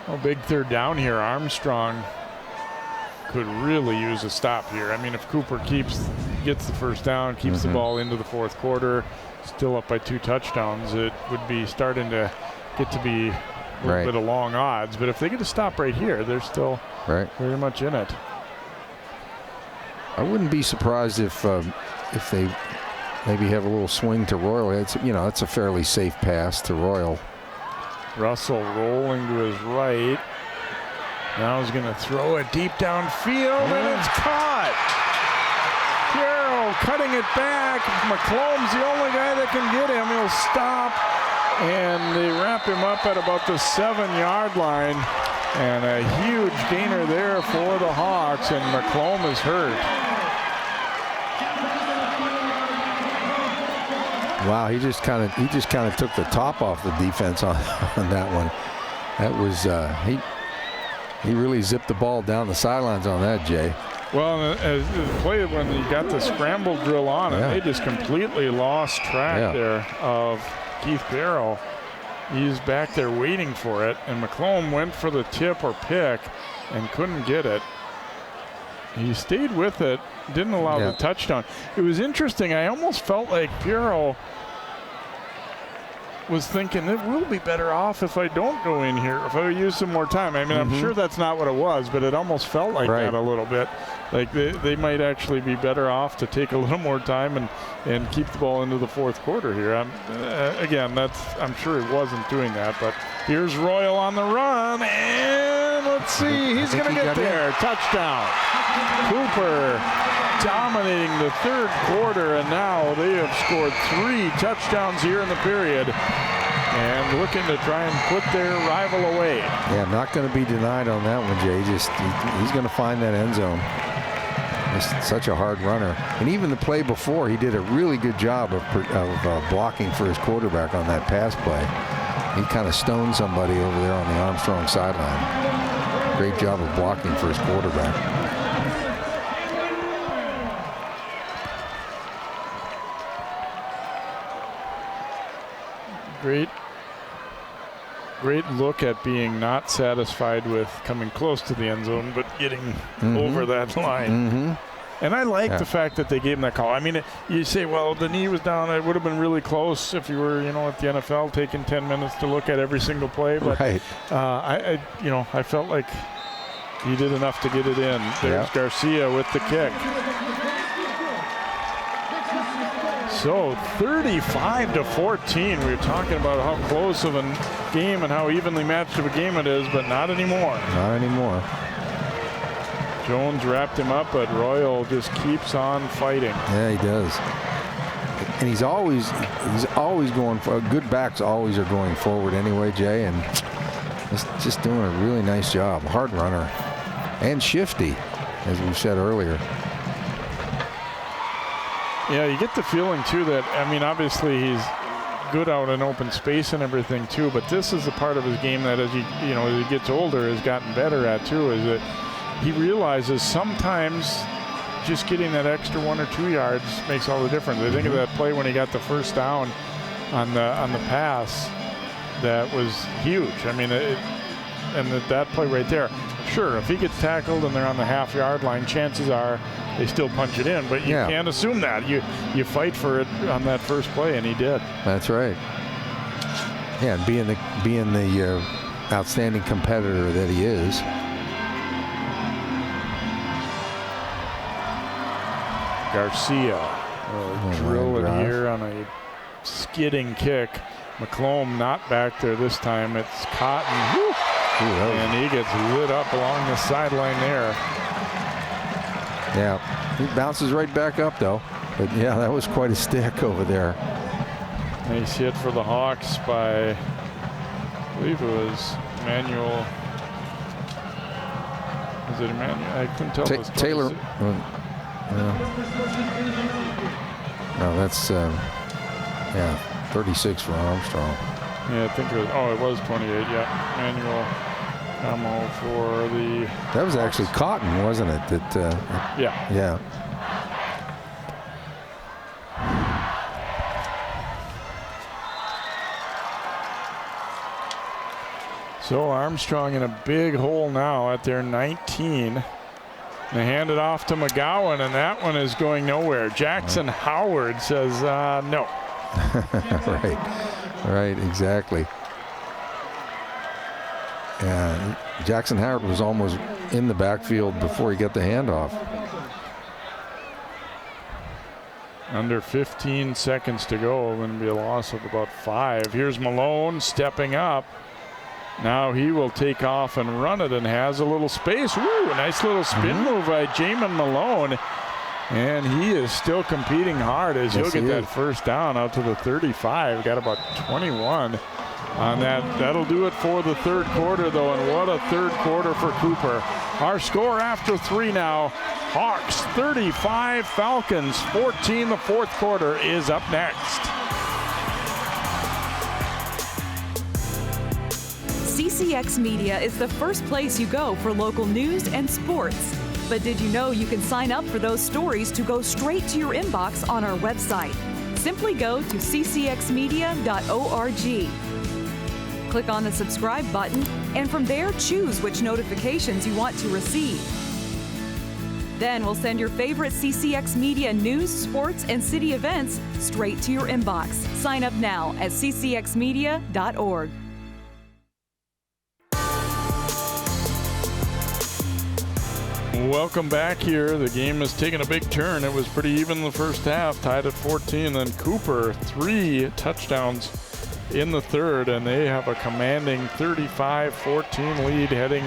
Speaker 1: Oh, big third down here. Armstrong could really use a stop here. I mean, if Cooper gets the first down, keeps the ball into the fourth quarter, still up by 2 touchdowns, it would be starting to get to be a little bit of long odds. But if they get a stop right here, they're still very much in it.
Speaker 6: I wouldn't be surprised if they maybe have a little swing to Royal. It's a fairly safe pass to Royal.
Speaker 1: Russell rolling to his right. Now he's going to throw it deep downfield, and it's caught. Carroll cutting it back. McComb's the only guy that can get him. He'll stop, and they wrap him up at about the 7-yard line. And a huge gainer there for the Hawks, and McComb is hurt.
Speaker 6: Wow, he just kind of took the top off the defense on that one. That was he really zipped the ball down the sidelines on that, Jay.
Speaker 1: Well, as the play when you got the scramble drill on, and they just completely lost track there of Keith Barrow. He's back there waiting for it, and McClellan went for the tip or pick and couldn't get it. He stayed with it, didn't allow the touchdown. It was interesting. I almost felt like Barrow was thinking that we'll be better off if I don't go in here, if I use some more time. I mean, I'm sure that's not what it was, but it almost felt like that a little bit. Like they might actually be better off to take a little more time and keep the ball into the fourth quarter here. Again, I'm sure he wasn't doing that, but here's Royal on the run, and let's see, he's going to get there. Touchdown. Cooper dominating the third quarter, and now they have scored 3 touchdowns here in the period and looking to try and put their rival away.
Speaker 6: Yeah, not going to be denied on that one, Jay. He's going to find that end zone. He's such a hard runner. And even the play before, he did a really good job of blocking for his quarterback on that pass play. He kind of stoned somebody over there on the Armstrong sideline. Great job of blocking for his quarterback.
Speaker 1: Great look at being not satisfied with coming close to the end zone, but getting over that line. And I like the fact that they gave him that call. I mean, you say, well, the knee was down. It would have been really close if you were, at the NFL, taking 10 minutes to look at every single play. But I felt like he did enough to get it in. There's Garcia with the kick. So 35-14. We were talking about how close of a game and how evenly matched of a game it is, but not anymore.
Speaker 6: Not anymore.
Speaker 1: Jones wrapped him up, but Royal just keeps on fighting.
Speaker 6: Yeah, he does. And he's always going for good backs. Always are going forward anyway, Jay, and just doing a really nice job. Hard runner and shifty, as we said earlier.
Speaker 1: Yeah, you get the feeling, too, that, I mean, obviously he's good out in open space and everything, too, but this is the part of his game that as he gets older has gotten better at, too, is that he realizes sometimes just getting that extra 1 or 2 yards makes all the difference. I think of that play when he got the first down on the pass. That was huge. I mean, that play right there. Sure, if he gets tackled and they're on the half-yard line, chances are they still punch it in, but you can't assume that. You fight for it on that first play, and he did.
Speaker 6: That's right. Yeah, and being the outstanding competitor that he is.
Speaker 1: Garcia drill it here on a skidding kick. McClellan not back there this time. It's Cotton. Woo! And he gets lit up along the sideline there.
Speaker 6: Yeah, he bounces right back up though. But yeah, that was quite a stick over there.
Speaker 1: Nice hit for the Hawks by, I believe it was Emmanuel. Is it Emmanuel? I couldn't tell.
Speaker 6: Taylor. No, that's 36 for Armstrong.
Speaker 1: Yeah, I think it was 28. Yeah, Emmanuel Camo for the.
Speaker 6: That was actually Cotton, wasn't it? Yeah.
Speaker 1: So Armstrong in a big hole now at their 19. They hand it off to McGowan, and that one is going nowhere. Jackson Howard says no.
Speaker 6: Right, exactly. Yeah, Jackson Howard was almost in the backfield before he got the handoff.
Speaker 1: Under 15 seconds to go. Going to be a loss of about 5. Here's Malone stepping up. Now he will take off and run it and has a little space. Woo, a nice little spin move by Jamin Malone. And he is still competing hard as he'll get that first down out to the 35. Got about 21 on that. That'll do it for the third quarter, though, and what a third quarter for Cooper. Our score after 3 now. Hawks 35, Falcons 14. The fourth quarter is up next.
Speaker 30: CCX Media is the first place you go for local news and sports. But did you know you can sign up for those stories to go straight to your inbox on our website? Simply go to ccxmedia.org. Click on the subscribe button, and from there choose which notifications you want to receive. Then we'll send your favorite CCX Media news, sports, and city events straight to your inbox. Sign up now at ccxmedia.org.
Speaker 1: Welcome back here. The game has taken a big turn. It was pretty even the first half, tied at 14. Then Cooper, 3 touchdowns in the third, and they have a commanding 35-14 lead heading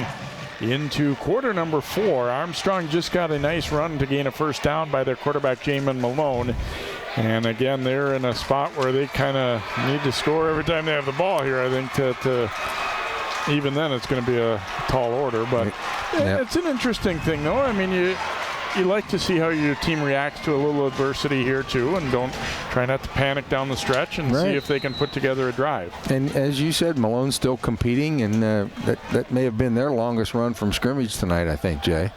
Speaker 1: into quarter number 4. Armstrong just got a nice run to gain a first down by their quarterback, Jamin Malone. And again, they're in a spot where they kind of need to score every time they have the ball here, I think, to even then it's going to be a tall order. But it's an interesting thing, though. I mean, you like to see how your team reacts to a little adversity here, too, and try not to panic down the stretch and see if they can put together a drive.
Speaker 6: And as you said, Malone's still competing, and that may have been their longest run from scrimmage tonight, I think, Jay.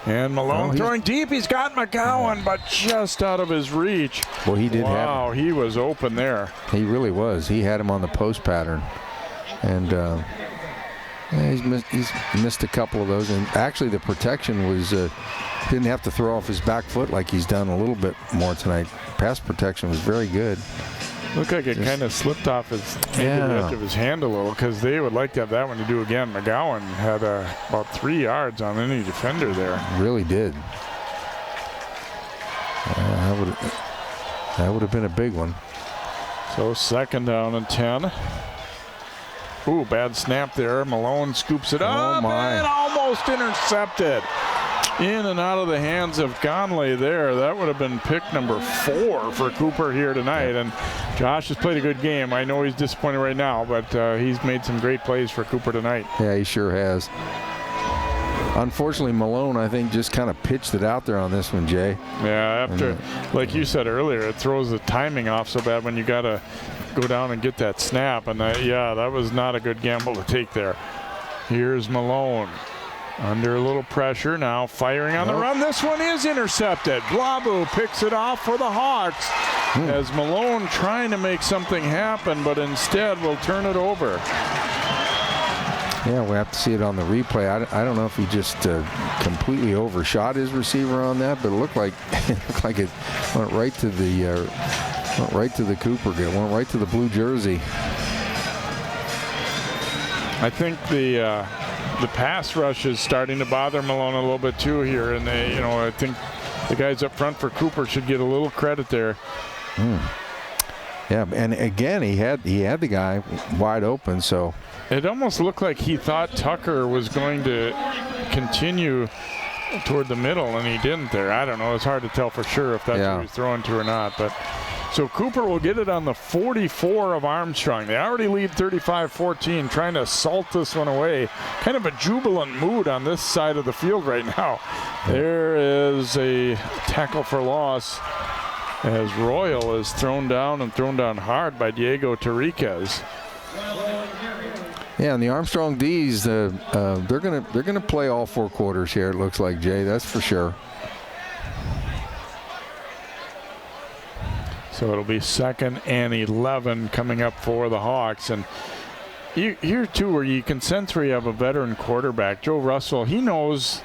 Speaker 1: And Malone throwing deep. He's got McGowan, but just out of his reach.
Speaker 6: Well, he did have him.
Speaker 1: Wow, he was open there.
Speaker 6: He really was. He had him on the post pattern. And he's missed a couple of those. And actually, the protection was didn't have to throw off his back foot like he's done a little bit more tonight. Pass protection was very good.
Speaker 1: Looked like it kind of slipped off the edge of his hand a little, because they would like to have that one to do again. McGowan had about 3 yards on any defender there.
Speaker 6: Really did. That would have been a big one.
Speaker 1: So 2nd down and 10. Ooh, bad snap there. Malone scoops it up and almost intercepted. In and out of the hands of Conley there. That would have been pick number 4 for Cooper here tonight. And Josh has played a good game. I know he's disappointed right now, but he's made some great plays for Cooper tonight.
Speaker 6: Yeah, he sure has. Unfortunately, Malone, I think, just kind of pitched it out there on this one, Jay.
Speaker 1: Yeah, like you said earlier, it throws the timing off so bad when you got to go down and get that snap. And that was not a good gamble to take there. Here's Malone. Under a little pressure now, firing on the run. This one is intercepted. Blabu picks it off for the Hawks as Malone trying to make something happen, but instead will turn it over.
Speaker 6: Yeah, we have to see it on the replay. I don't know if he just completely overshot his receiver on that, but it looked like it went right to the Cooper. It went right to the blue jersey.
Speaker 1: I think the pass rush is starting to bother Malone a little bit too here, and I think the guys up front for Cooper should get a little credit there.
Speaker 6: Yeah, and again he had the guy wide open, so
Speaker 1: it almost looked like he thought Tucker was going to continue toward the middle, and he didn't there. I don't know. It's hard to tell for sure if that's who he's throwing to or not, but. So Cooper will get it on the 44 of Armstrong. They already lead 35-14, trying to assault this one away. Kind of a jubilant mood on this side of the field right now. There is a tackle for loss as Royal is thrown down hard by Diego Tariquez.
Speaker 6: Yeah, and the Armstrong D's, they're gonna play all 4 quarters here. It looks like, Jay. That's for sure.
Speaker 1: So it'll be 2nd and 11 coming up for the Hawks. And here, too, where you can sense where you have a veteran quarterback, Joe Russell, he knows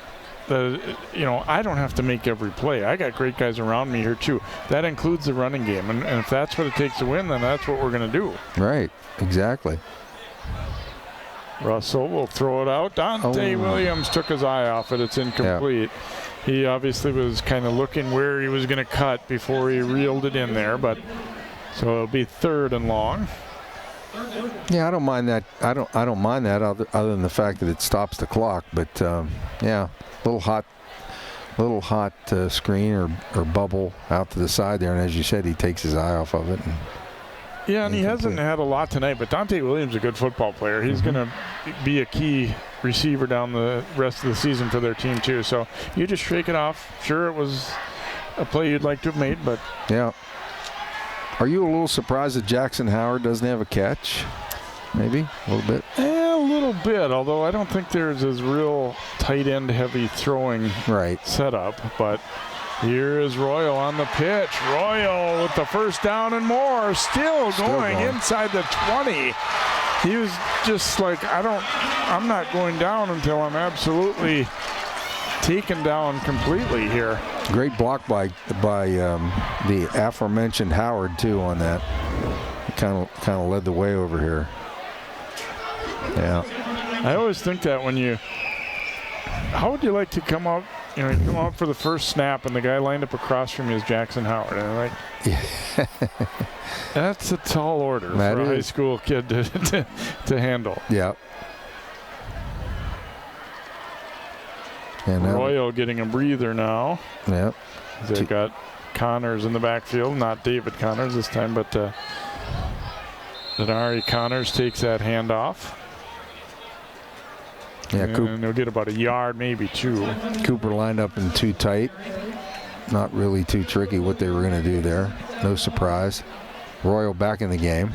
Speaker 1: that, I don't have to make every play. I got great guys around me here, too. That includes the running game. And if that's what it takes to win, then that's what we're going to do.
Speaker 6: Right, exactly.
Speaker 1: Russell will throw it out. Dante Williams took his eye off it. It's incomplete. Yeah. He obviously was kind of looking where he was going to cut before he reeled it in there, but so it'll be 3rd and long.
Speaker 6: Yeah, I don't mind that. I don't mind that other than the fact that it stops the clock. But yeah, little hot screen or bubble out to the side there, and as you said, he takes his eye off of it.
Speaker 1: And he hasn't had a lot tonight, but Dante Williams is a good football player. He's going to be a key receiver down the rest of the season for their team, too. So you just shake it off. Sure, it was a play you'd like to have made, but...
Speaker 6: Yeah. Are you a little surprised that Jackson Howard doesn't have a catch? Maybe a little bit?
Speaker 1: A bit, although I don't think there's as real tight end heavy throwing setup. But here is Royal on the pitch. Royal with the first down and more. Still going inside the 20. He was just like, I'm not going down until I'm absolutely taken down completely here.
Speaker 6: Great block by the aforementioned Howard too on that. He kind of led the way over here. Yeah.
Speaker 1: I always think that when how would you like to come up? You know, you come out for the first snap and the guy lined up across from you is Jackson Howard. And I'm like, that's a tall order for a high school kid to handle.
Speaker 6: Yeah. And
Speaker 1: Royal getting a breather now.
Speaker 6: Yep.
Speaker 1: They got Connors in the backfield, not David Connors this time, but Denari Connors takes that handoff.
Speaker 6: Yeah,
Speaker 1: and they'll get about a yard, maybe 2.
Speaker 6: Cooper lined up in too tight. Not really too tricky what they were going to do there. No surprise. Royal back in the game.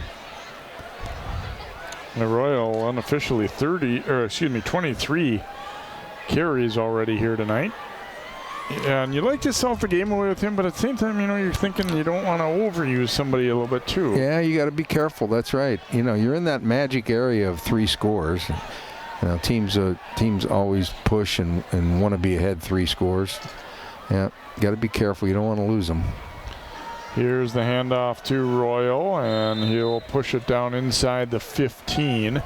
Speaker 1: The Royal unofficially 23 carries already here tonight. And you like to salt the game away with him, but at the same time, you know, you're thinking you don't want to overuse somebody a little bit too.
Speaker 6: Yeah, you got to be careful. That's right. You know, you're in that magic area of 3 scores. You know, teams always push and want to be ahead 3 scores. Yeah, got to be careful. You don't want to lose them.
Speaker 1: Here's the handoff to Royal, and he'll push it down inside the 15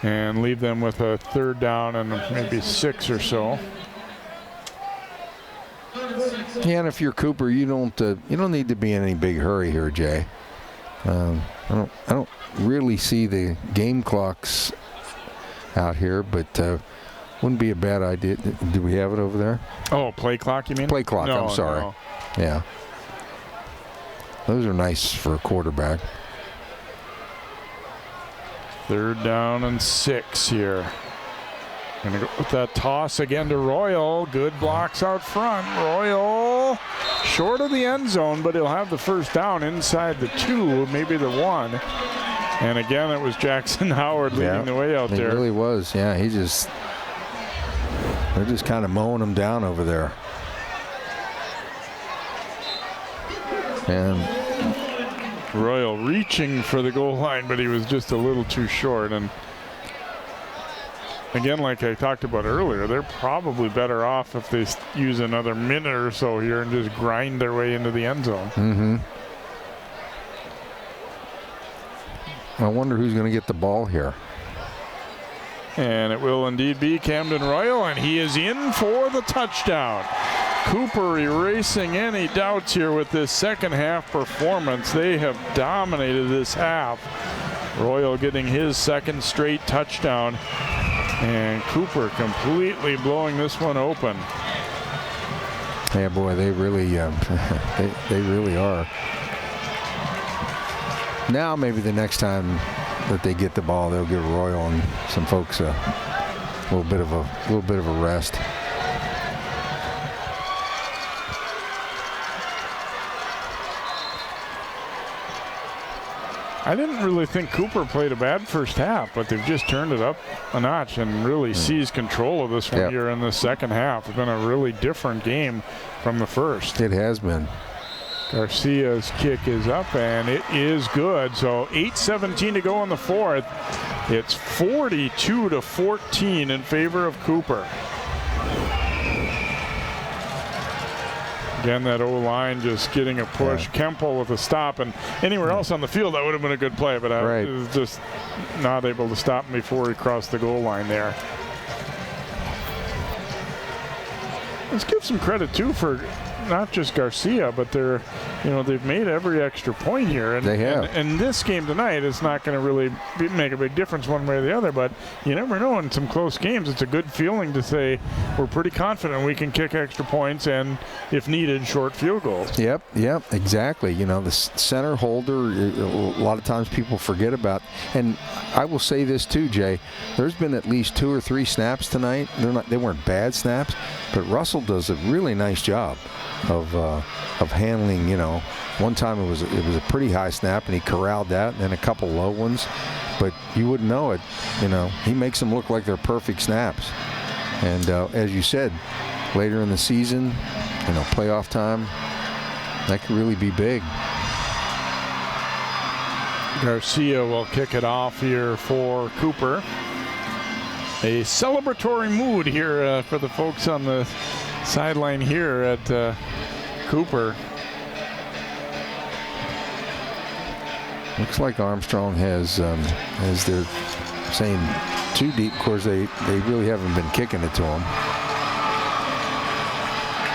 Speaker 1: and leave them with a 3rd down and maybe 6 or so.
Speaker 6: Yeah, and if you're Cooper, you don't need to be in any big hurry here, Jay. I don't really see the game clocks out here, but wouldn't be a bad idea. Do we have it over there?
Speaker 1: Oh, play clock, you mean?
Speaker 6: Play clock,
Speaker 1: no,
Speaker 6: I'm sorry.
Speaker 1: No.
Speaker 6: Yeah. Those are nice for a quarterback.
Speaker 1: 3rd down and 6 here. Gonna go with that toss again to Royal. Good blocks out front. Royal short of the end zone, but he'll have the first down inside the 2, maybe the 1. And again, it was Jackson Howard leading the way out there.
Speaker 6: It really was. Yeah, they're just kind of mowing him down over there. And
Speaker 1: Royal reaching for the goal line, but he was just a little too short. And again, like I talked about earlier, they're probably better off if they use another minute or so here and just grind their way into the end zone.
Speaker 6: Mm-hmm. I wonder who's going to get the ball here.
Speaker 1: And it will indeed be Camden Royal, and he is in for the touchdown. Cooper erasing any doubts here with this second half performance. They have dominated this half. Royal getting his 2nd straight touchdown, and Cooper completely blowing this one open.
Speaker 6: Yeah, boy, they really, they really are. Now maybe the next time that they get the ball, they'll give Royal and some folks a little bit of a rest.
Speaker 1: I didn't really think Cooper played a bad first half, but they've just turned it up a notch and really seized control of this one here in the second half. It's been a really different game from the first.
Speaker 6: It has been.
Speaker 1: Garcia's kick is up, and it is good. So 8:17 to go in the 4th. It's 42-14 in favor of Cooper. Again, that O-line just getting a push. Kempel with a stop, and anywhere else on the field, that would have been a good play, but I was just not able to stop him before he crossed the goal line there. Let's give some credit, too, for not just Garcia, but they've made every extra point here. And,
Speaker 6: they have.
Speaker 1: And this game tonight is not going to really make a big difference one way or the other, but you never know in some close games. It's a good feeling to say we're pretty confident we can kick extra points and, if needed, short field goals.
Speaker 6: Yep, exactly. You know, the center holder, a lot of times people forget about. And I will say this too, Jay. There's been at least 2 or 3 snaps tonight. They weren't bad snaps, but Russell does a really nice job of handling. You know, one time it was a pretty high snap, and he corralled that, and then a couple low ones. But you wouldn't know it. You know, he makes them look like they're perfect snaps. And as you said, later in the season, you know, playoff time, that could really be big.
Speaker 1: Garcia will kick it off here for Cooper. A celebratory mood here for the folks on the sideline here at Cooper.
Speaker 6: Looks like Armstrong has, as they're saying, too deep. Of course, they really haven't been kicking it to him.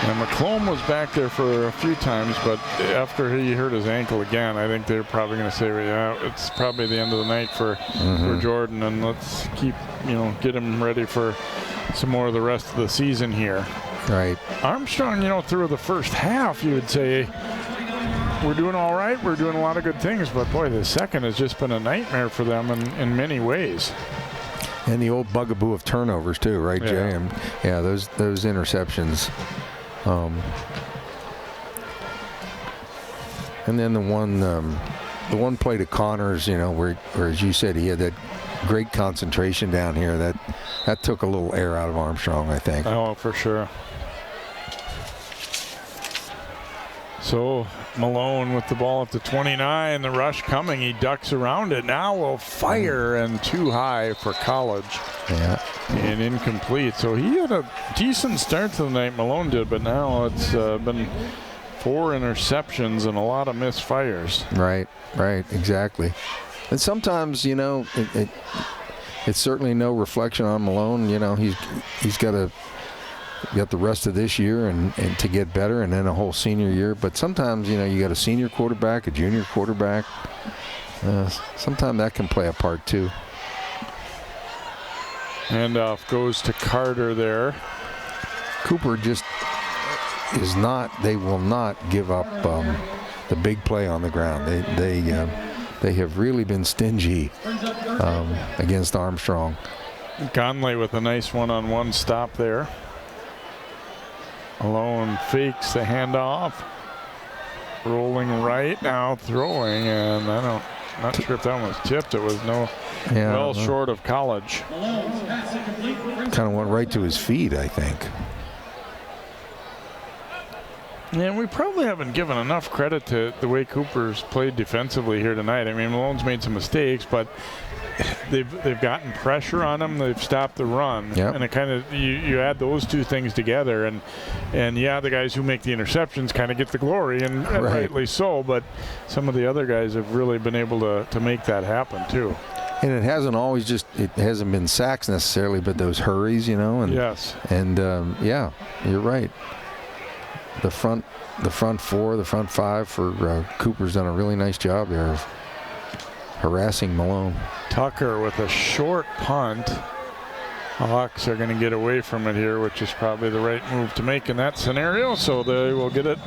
Speaker 1: And McClone was back there for a few times, but after he hurt his ankle again, I think they're probably going to say, well, yeah, it's probably the end of the night for Jordan, and let's keep, you know, get him ready for some more of the rest of the season here.
Speaker 6: Right.
Speaker 1: Armstrong, you know, through the first half, you would say, we're doing all right, we're doing a lot of good things, but boy, the second has just been a nightmare for them in many ways.
Speaker 6: And the old bugaboo of turnovers too, right, Jay?
Speaker 1: Yeah.
Speaker 6: And yeah, those interceptions. And then the one play to Connors, you know, where as you said, he had that great concentration down here. That took a little air out of Armstrong, I think.
Speaker 1: Oh, for sure. So Malone with the ball at the 29, the rush coming. He ducks around it. Now will fire and too high for College.
Speaker 6: Yeah.
Speaker 1: And incomplete. So he had a decent start to the night, Malone did, but now it's been 4 interceptions and a lot of misfires.
Speaker 6: Right, exactly. And sometimes, you know, it's certainly no reflection on Malone. You know, he's got the rest of this year and to get better, and then a whole senior year. But sometimes, you know, you got a senior quarterback, a junior quarterback. Sometimes that can play a part too.
Speaker 1: Handoff goes to Carter there.
Speaker 6: Cooper just is not. They will not give up the big play on the ground. They have really been stingy against Armstrong.
Speaker 1: Conley with a nice one-on-one stop there. Malone fakes the handoff. Rolling right now, throwing, and not sure if that one was tipped. It was well short of College.
Speaker 6: Kind of went right to his feet, I think.
Speaker 1: And we probably haven't given enough credit to the way Cooper's played defensively here tonight. I mean, Malone's made some mistakes, but they've gotten pressure on him. They've stopped the run, and it kind of you add those two things together, and yeah, the guys who make the interceptions kind of get the glory, and rightly so. But some of the other guys have really been able to make that happen too.
Speaker 6: And it hasn't always it hasn't been sacks necessarily, but those hurries, you know. And
Speaker 1: yes.
Speaker 6: And yeah, you're right. The front four, the front five for Cooper's done a really nice job there of harassing Malone.
Speaker 1: Tucker with a short punt. Hawks are going to get away from it here, which is probably the right move to make in that scenario. So they will get it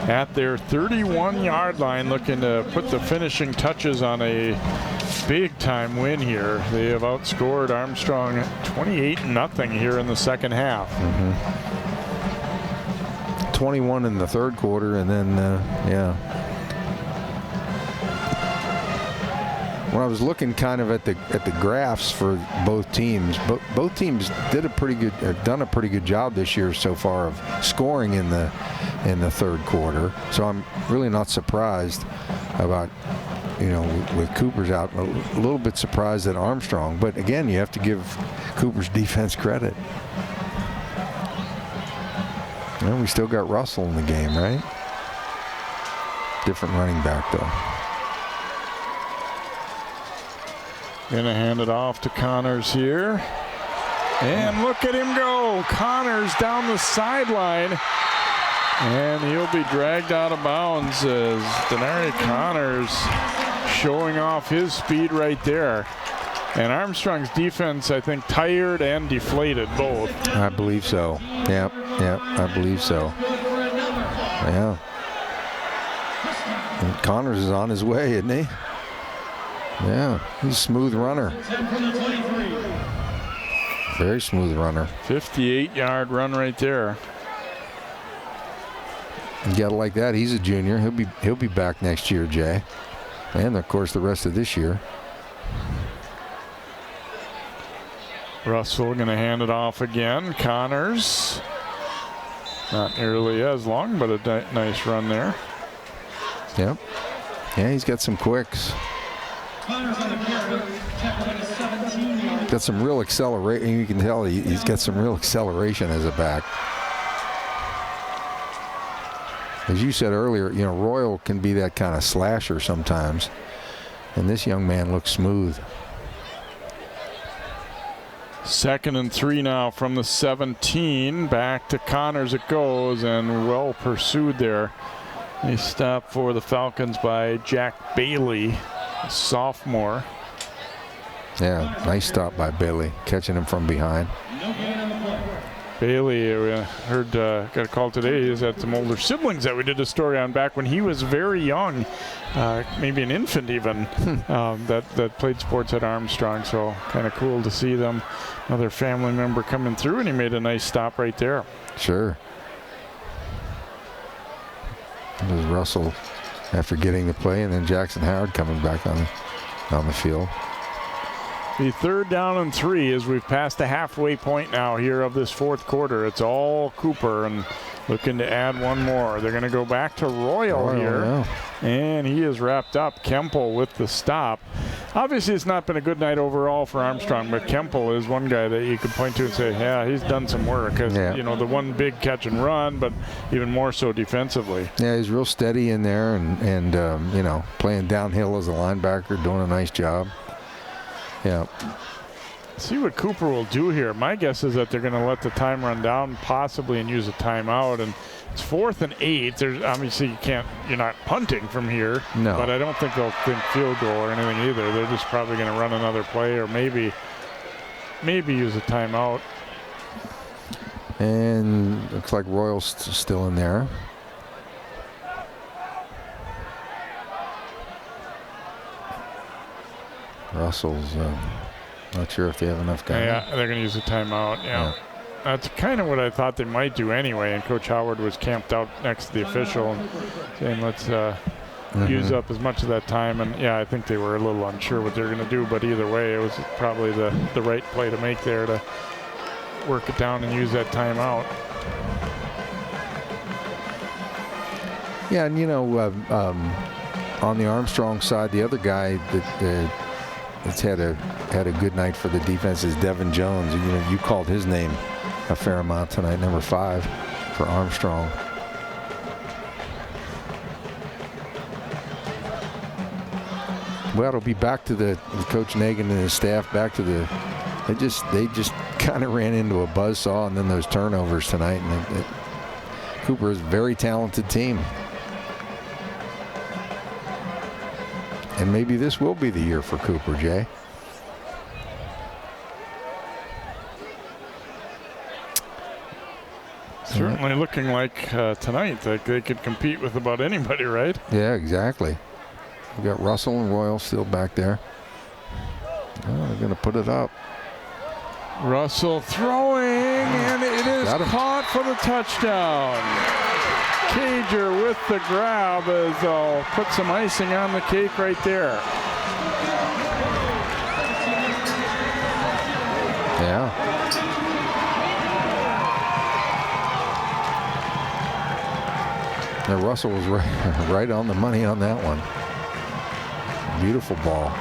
Speaker 1: at their 31-yard line, looking to put the finishing touches on a big-time win here. They have outscored Armstrong 28-0 here in the second half.
Speaker 6: 21 in the third quarter, and then when I was looking kind of at the graphs for both teams, both teams done a pretty good job this year so far of scoring in the third quarter. So I'm really not surprised about, you know, with Cooper's out. A little bit surprised at Armstrong, but again, you have to give Cooper's defense credit. Well, we still got Russell in the game, right? Different running back, though.
Speaker 1: Gonna hand it off to Connors here. And look at him go. Connors down the sideline. And he'll be dragged out of bounds as Denari Connors showing off his speed right there. And Armstrong's defense, I think, tired and deflated both.
Speaker 6: I believe so. Yep, I believe so. Yeah. And Connors is on his way, isn't he? Yeah, he's a smooth runner. Very smooth runner.
Speaker 1: 58-yard run right there.
Speaker 6: You got to like that. He's a junior. He'll be back next year, Jay. And, of course, the rest of this year.
Speaker 1: Russell going to hand it off again. Connors. Not nearly as long, but a nice run there.
Speaker 6: Yep. Yeah, he's got some quicks. Got some real acceleration. You can tell he's got some real acceleration as a back. As you said earlier, you know, Royal can be that kind of slasher sometimes. And this young man looks smooth.
Speaker 1: 2nd and 3 now from the 17. Back to Connors it goes, and well pursued there. A stop for the Falcons by Jack Bailey, a sophomore.
Speaker 6: Yeah, nice stop by Bailey, catching him from behind.
Speaker 1: Bailey, heard, got a call today. He's had some older siblings that we did a story on back when he was very young, maybe an infant even, that played sports at Armstrong. So kind of cool to see them, another family member coming through, and he made a nice stop right there.
Speaker 6: Sure. It was Russell after getting the play, and then Jackson Howard coming back on the field.
Speaker 1: The 3rd down and 3 as we've passed the halfway point now here of this 4th quarter. It's all Cooper and looking to add one more. They're going to go back to Royal here.
Speaker 6: Yeah.
Speaker 1: And he is wrapped up. Kemple with the stop. Obviously, it's not been a good night overall for Armstrong, but Kemple is one guy that you could point to and say, yeah, he's done some work.
Speaker 6: Yeah.
Speaker 1: You know, the one big catch and run, but even more so defensively.
Speaker 6: Yeah, he's real steady in there and you know, playing downhill as a linebacker, doing a nice job. Yeah.
Speaker 1: See what Cooper will do here. My guess is that they're going to let the time run down possibly and use a timeout. And it's 4th and 8. There's obviously you're not punting from here.
Speaker 6: No.
Speaker 1: But I don't think they'll think field goal or anything either. They're just probably going to run another play or maybe use a timeout.
Speaker 6: And looks like Royal's still in there. Russell's not sure if they have enough guys.
Speaker 1: Yeah, they're going to use a timeout. Yeah. That's kind of what I thought they might do anyway. And Coach Howard was camped out next to the official and saying, let's use up as much of that time. And, yeah, I think they were a little unsure what they were going to do. But either way, it was probably the right play to make there to work it down and use that timeout.
Speaker 6: Yeah, and, you know, on the Armstrong side, the other guy that's had a good night for the defense is Devin Jones. You know, you called his name a fair amount tonight, number 5 for Armstrong. Well, it'll be back to the Coach Nagin and his staff. Back to they just kind of ran into a buzzsaw, and then those turnovers tonight. And Cooper is a very talented team. And maybe this will be the year for Cooper, Jay.
Speaker 1: Certainly looking like tonight that they could compete with about anybody, right?
Speaker 6: Yeah, exactly. We got Russell and Royal still back there. Oh, they're going to put it up.
Speaker 1: Russell throwing, and it is caught for the touchdown. Cager with the grab as they'll put some icing on the cake right there.
Speaker 6: Yeah. Now Russell was right on the money on that one. Beautiful ball.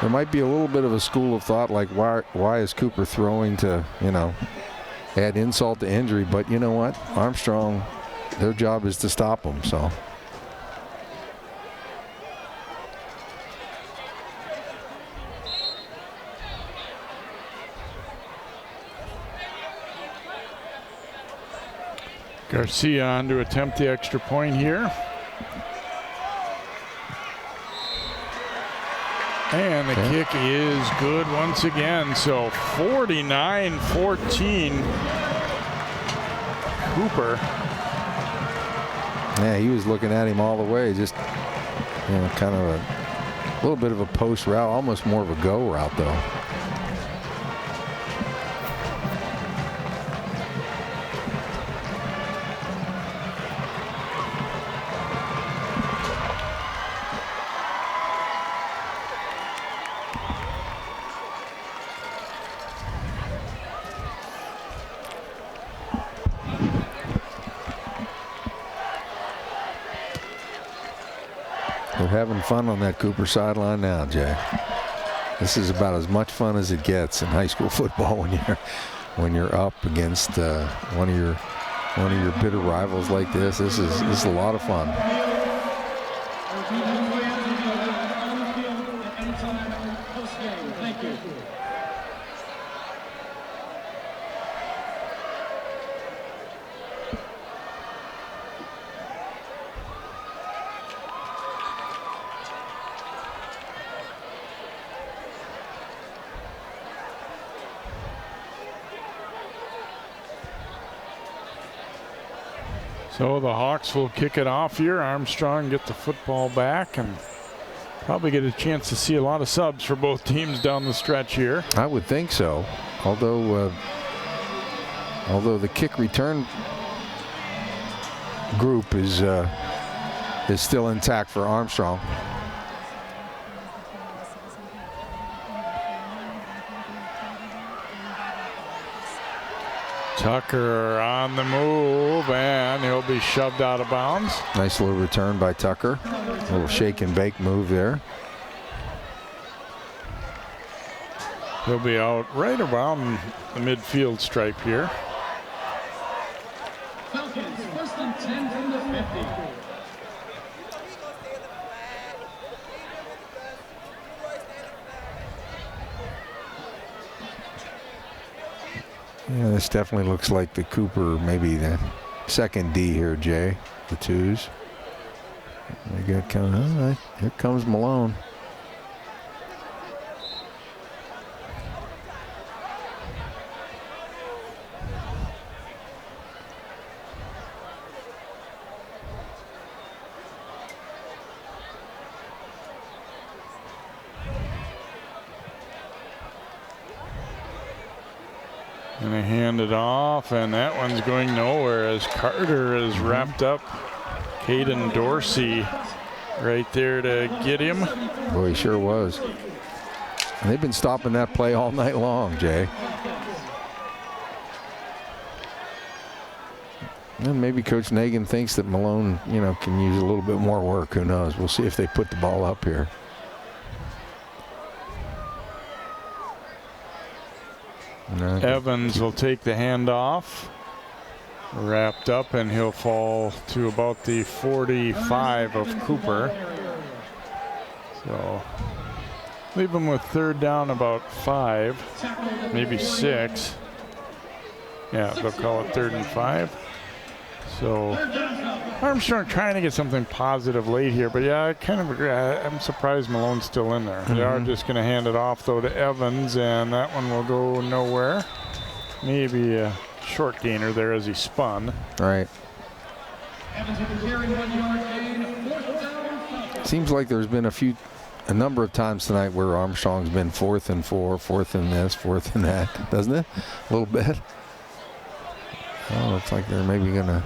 Speaker 6: There might be a little bit of a school of thought like, why is Cooper throwing to, you know, add insult to injury? But you know what? Armstrong, their job is to stop them, so.
Speaker 1: Garcia on to attempt the extra point here. And the kick is good once again. So 49-14. Cooper.
Speaker 6: Yeah, he was looking at him all the way. Just, you know, kind of a little bit of a post route, almost more of a go route, though. They're having fun on that Cooper sideline now, Jay. This is about as much fun as it gets in high school football when you're up against one of your bitter rivals like this. This is a lot of fun.
Speaker 10: Thank you.
Speaker 1: So the Hawks will kick it off here. Armstrong get the football back and probably get a chance to see a lot of subs for both teams down the stretch here.
Speaker 6: I would think so. Although the kick return group is still intact for Armstrong.
Speaker 1: Tucker on the move, and he'll be shoved out of bounds.
Speaker 6: Nice little return by Tucker. A little shake and bake move there.
Speaker 1: He'll be out right around the midfield stripe here.
Speaker 10: Falcons, 1st and 10 from the 50.
Speaker 6: Yeah, this definitely looks like the Cooper, maybe the second D here, Jay. The twos. They got kind of, all right, here comes Malone.
Speaker 1: And they hand it off, and that one's going nowhere as Carter is wrapped up. Caden Dorsey right there to get him.
Speaker 6: Boy, he sure was. And they've been stopping that play all night long, Jay. And maybe Coach Nagin thinks that Malone, can use a little bit more work. Who knows? We'll see if they put the ball up here.
Speaker 1: Evans will take the handoff. Wrapped up, and he'll fall to about the 45 of Cooper. So leave him with third down about 5, maybe 6. Yeah, they'll call it 3rd and 5. So Armstrong trying to get something positive late here, but yeah, I kind of agree. I'm surprised Malone's still in there. They are just going to hand it off though to Evans, and that one will go nowhere. Maybe a short gainer there as he spun.
Speaker 6: Right. Seems like there's been a number of times tonight where Armstrong's been 4th and 4, 4th and this, 4th and that, doesn't it? A little bit. Oh, looks like they're maybe gonna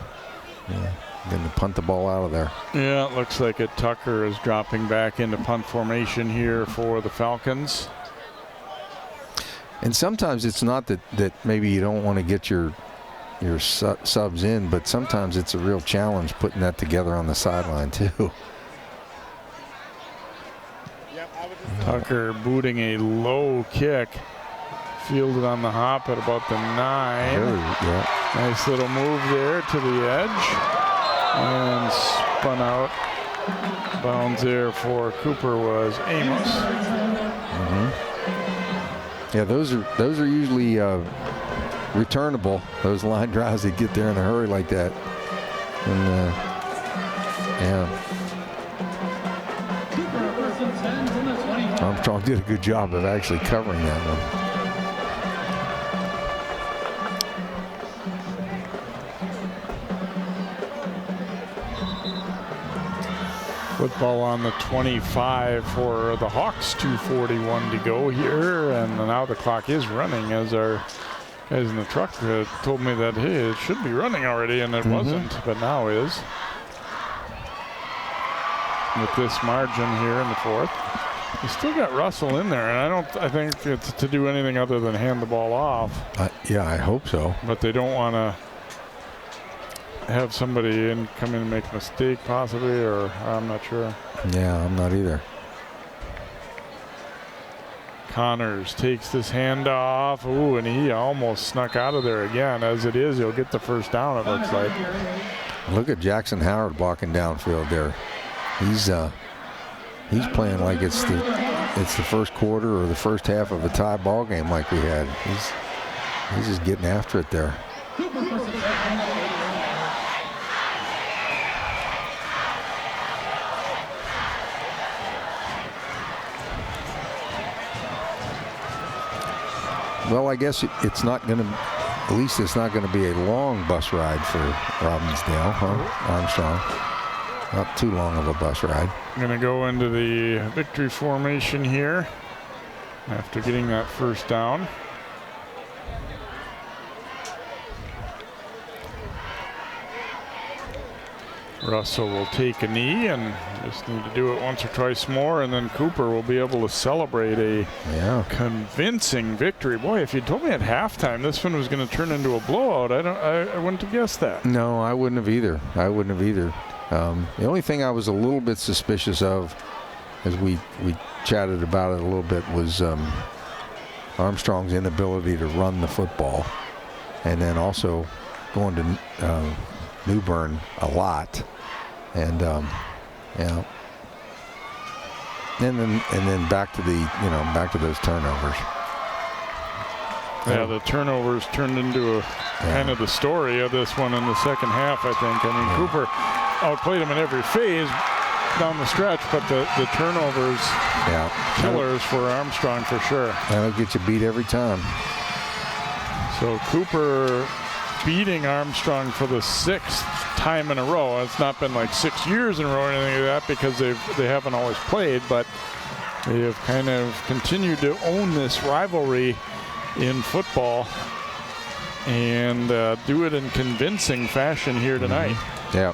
Speaker 6: punt the ball out of there.
Speaker 1: Yeah, it looks like it. Tucker is dropping back into punt formation here for the Falcons.
Speaker 6: And sometimes it's not that maybe you don't want to get your subs in, but sometimes it's a real challenge putting that together on the sideline too.
Speaker 1: Tucker booting a low kick. Fielded on the hop at about the 9. Nice little move there to the edge. And spun out. Bounds there for Cooper was Amos.
Speaker 6: Yeah, those are usually returnable. Those line drives that get there in a hurry like that. And Armstrong did a good job of actually covering that one.
Speaker 1: Football on the 25 for the Hawks, 2:41 to go here, and now the clock is running as our guys in the truck told me that, hey, it should be running already, and it wasn't, but now is. With this margin here in the fourth. You still got Russell in there, and I think it's to do anything other than hand the ball off.
Speaker 6: Yeah, I hope so.
Speaker 1: But they don't want to have somebody come in and make a mistake possibly, or I'm not sure.
Speaker 6: Yeah, I'm not either.
Speaker 1: Connors takes this handoff. Ooh, and he almost snuck out of there again. As it is, he'll get the first down, it looks like.
Speaker 6: Look at Jackson Howard blocking downfield there. He's playing like it's the first quarter or the first half of a tie ball game like we had. He's just getting after it there. Well, I guess it's not going to, at least it's not going to be a long bus ride for Robbinsdale, huh? Armstrong. Not too long of a bus ride.
Speaker 1: I'm going to go into the victory formation here after getting that first down. Russell will take a knee and just need to do it once or twice more, and then Cooper will be able to celebrate a convincing victory. Boy, if you told me at halftime this one was going to turn into a blowout, I wouldn't have guessed that.
Speaker 6: No, I wouldn't have either. The only thing I was a little bit suspicious of, as we chatted about it a little bit, was Armstrong's inability to run the football, and then also going to New Bern a lot, and and then back to those turnovers.
Speaker 1: Yeah, the turnovers turned into kind of the story of this one in the second half, I think. I mean, Cooper outplayed him in every phase down the stretch, but the turnovers, killers for Armstrong for sure.
Speaker 6: That'll get you beat every time.
Speaker 1: So Cooper beating Armstrong for the 6th time in a row. It's not been like 6 years in a row or anything like that, because they haven't always played, but they have kind of continued to own this rivalry in football and do it in convincing fashion here tonight.
Speaker 6: Yeah,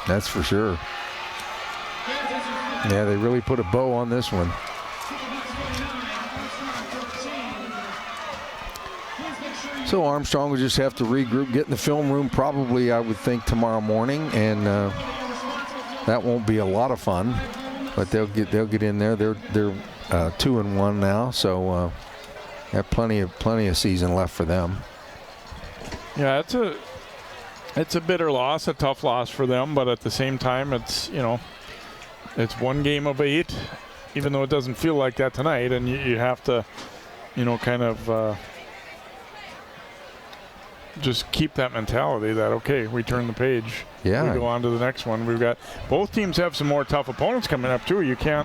Speaker 6: that's for sure. Yeah, they really put a bow on this one. So Armstrong will just have to regroup, get in the film room probably, I would think, tomorrow morning, and that won't be a lot of fun. But they'll get in there. They're 2-1 now, so have plenty of season left for them.
Speaker 1: Yeah, it's a bitter loss, a tough loss for them, but at the same time, it's one game of 8, even though it doesn't feel like that tonight, and you have to, kind of. Just keep that mentality that, okay, we turn the page.
Speaker 6: Yeah.
Speaker 1: We go on to the next one. We've got both teams have some more tough opponents coming up too. I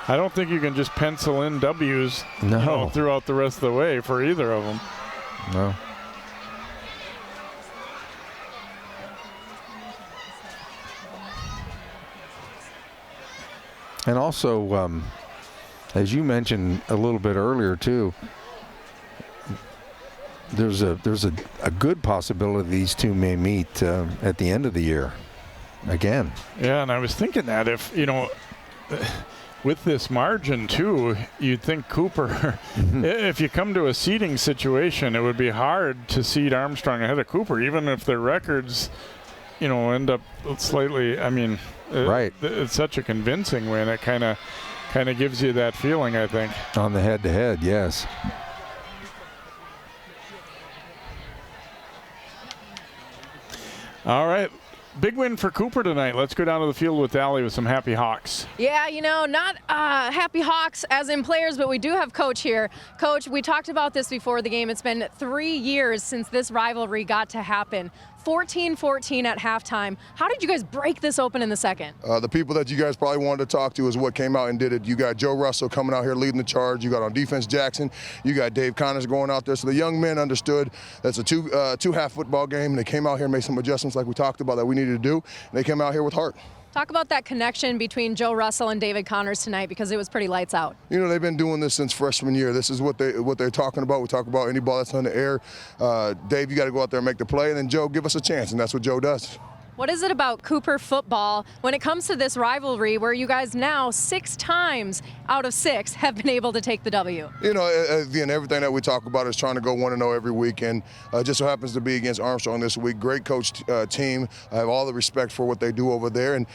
Speaker 1: don't think you can just pencil in W's throughout the rest of the way for either of them.
Speaker 6: No. And also, as you mentioned a little bit earlier too, there's a good possibility these two may meet at the end of the year again.
Speaker 1: Yeah, and I was thinking that if, with this margin too, you'd think Cooper, if you come to a seeding situation, it would be hard to seed Armstrong ahead of Cooper, even if their records, end up slightly,
Speaker 6: right.
Speaker 1: It's such a convincing win. It kind of gives you that feeling, I think.
Speaker 6: On the head-to-head, yes.
Speaker 1: All right. Big win for Cooper tonight. Let's go down to the field with Allie with some happy Hawks.
Speaker 5: Yeah, not happy Hawks as in players, but we do have Coach here. Coach, we talked about this before the game. It's been 3 years since this rivalry got to happen. 14-14 at halftime. How did you guys break this open in the second?
Speaker 7: The people that you guys probably wanted to talk to is what came out and did it. You got Joe Russell coming out here leading the charge. You got on defense Jackson. You got Dave Connors going out there. So the young men understood that's a two-half football game, and they came out here and made some adjustments like we talked about that we needed to do. And they came out here with heart.
Speaker 5: Talk about that connection between Joe Russell and David Connors tonight, because it was pretty lights out.
Speaker 7: You know, they've been doing this since freshman year. This is what they're talking about. We talk about any ball that's on the air. Dave, you got to go out there and make the play, and then Joe, give us a chance, and that's what Joe does.
Speaker 5: What is it about Cooper football when it comes to this rivalry where you guys now 6 times out of 6 have been able to take the W?
Speaker 7: You know, again, everything that we talk about is trying to go 1-0 every week, and just so happens to be against Armstrong this week. Great coach team. I have all the respect for what they do over there, and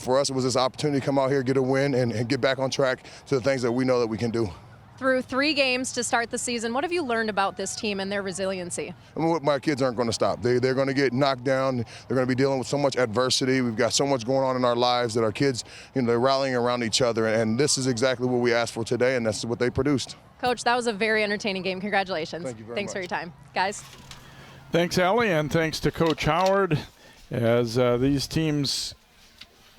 Speaker 7: for us it was this opportunity to come out here, get a win, and get back on track to the things that we know that we can do.
Speaker 5: Through 3 games to start the season, what have you learned about this team and their resiliency?
Speaker 7: I mean, my kids aren't going to stop. They're going to get knocked down. They're going to be dealing with so much adversity. We've got so much going on in our lives that our kids, you know, they're rallying around each other, and this is exactly what we asked for today, and that's what they produced.
Speaker 5: Coach, that was a very entertaining game. Congratulations.
Speaker 7: Thank you very
Speaker 5: Thanks
Speaker 7: much.
Speaker 5: for your time. Guys.
Speaker 1: Thanks, Ellie, and thanks to Coach Howard as these teams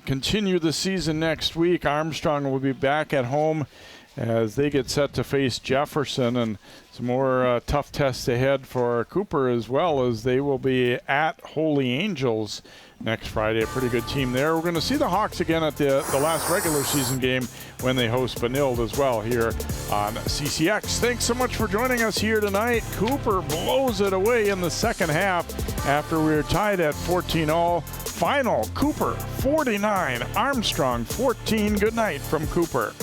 Speaker 1: continue the season next week. Armstrong will be back at home as they get set to face Jefferson, and some more tough tests ahead for Cooper, as well as they will be at Holy Angels next Friday. A pretty good team there. We're going to see the Hawks again at the last regular season game when they host Benilde as well here on CCX. Thanks so much for joining us here tonight. Cooper blows it away in the second half after we were tied at 14-all. Final, Cooper 49, Armstrong 14. Good night from Cooper.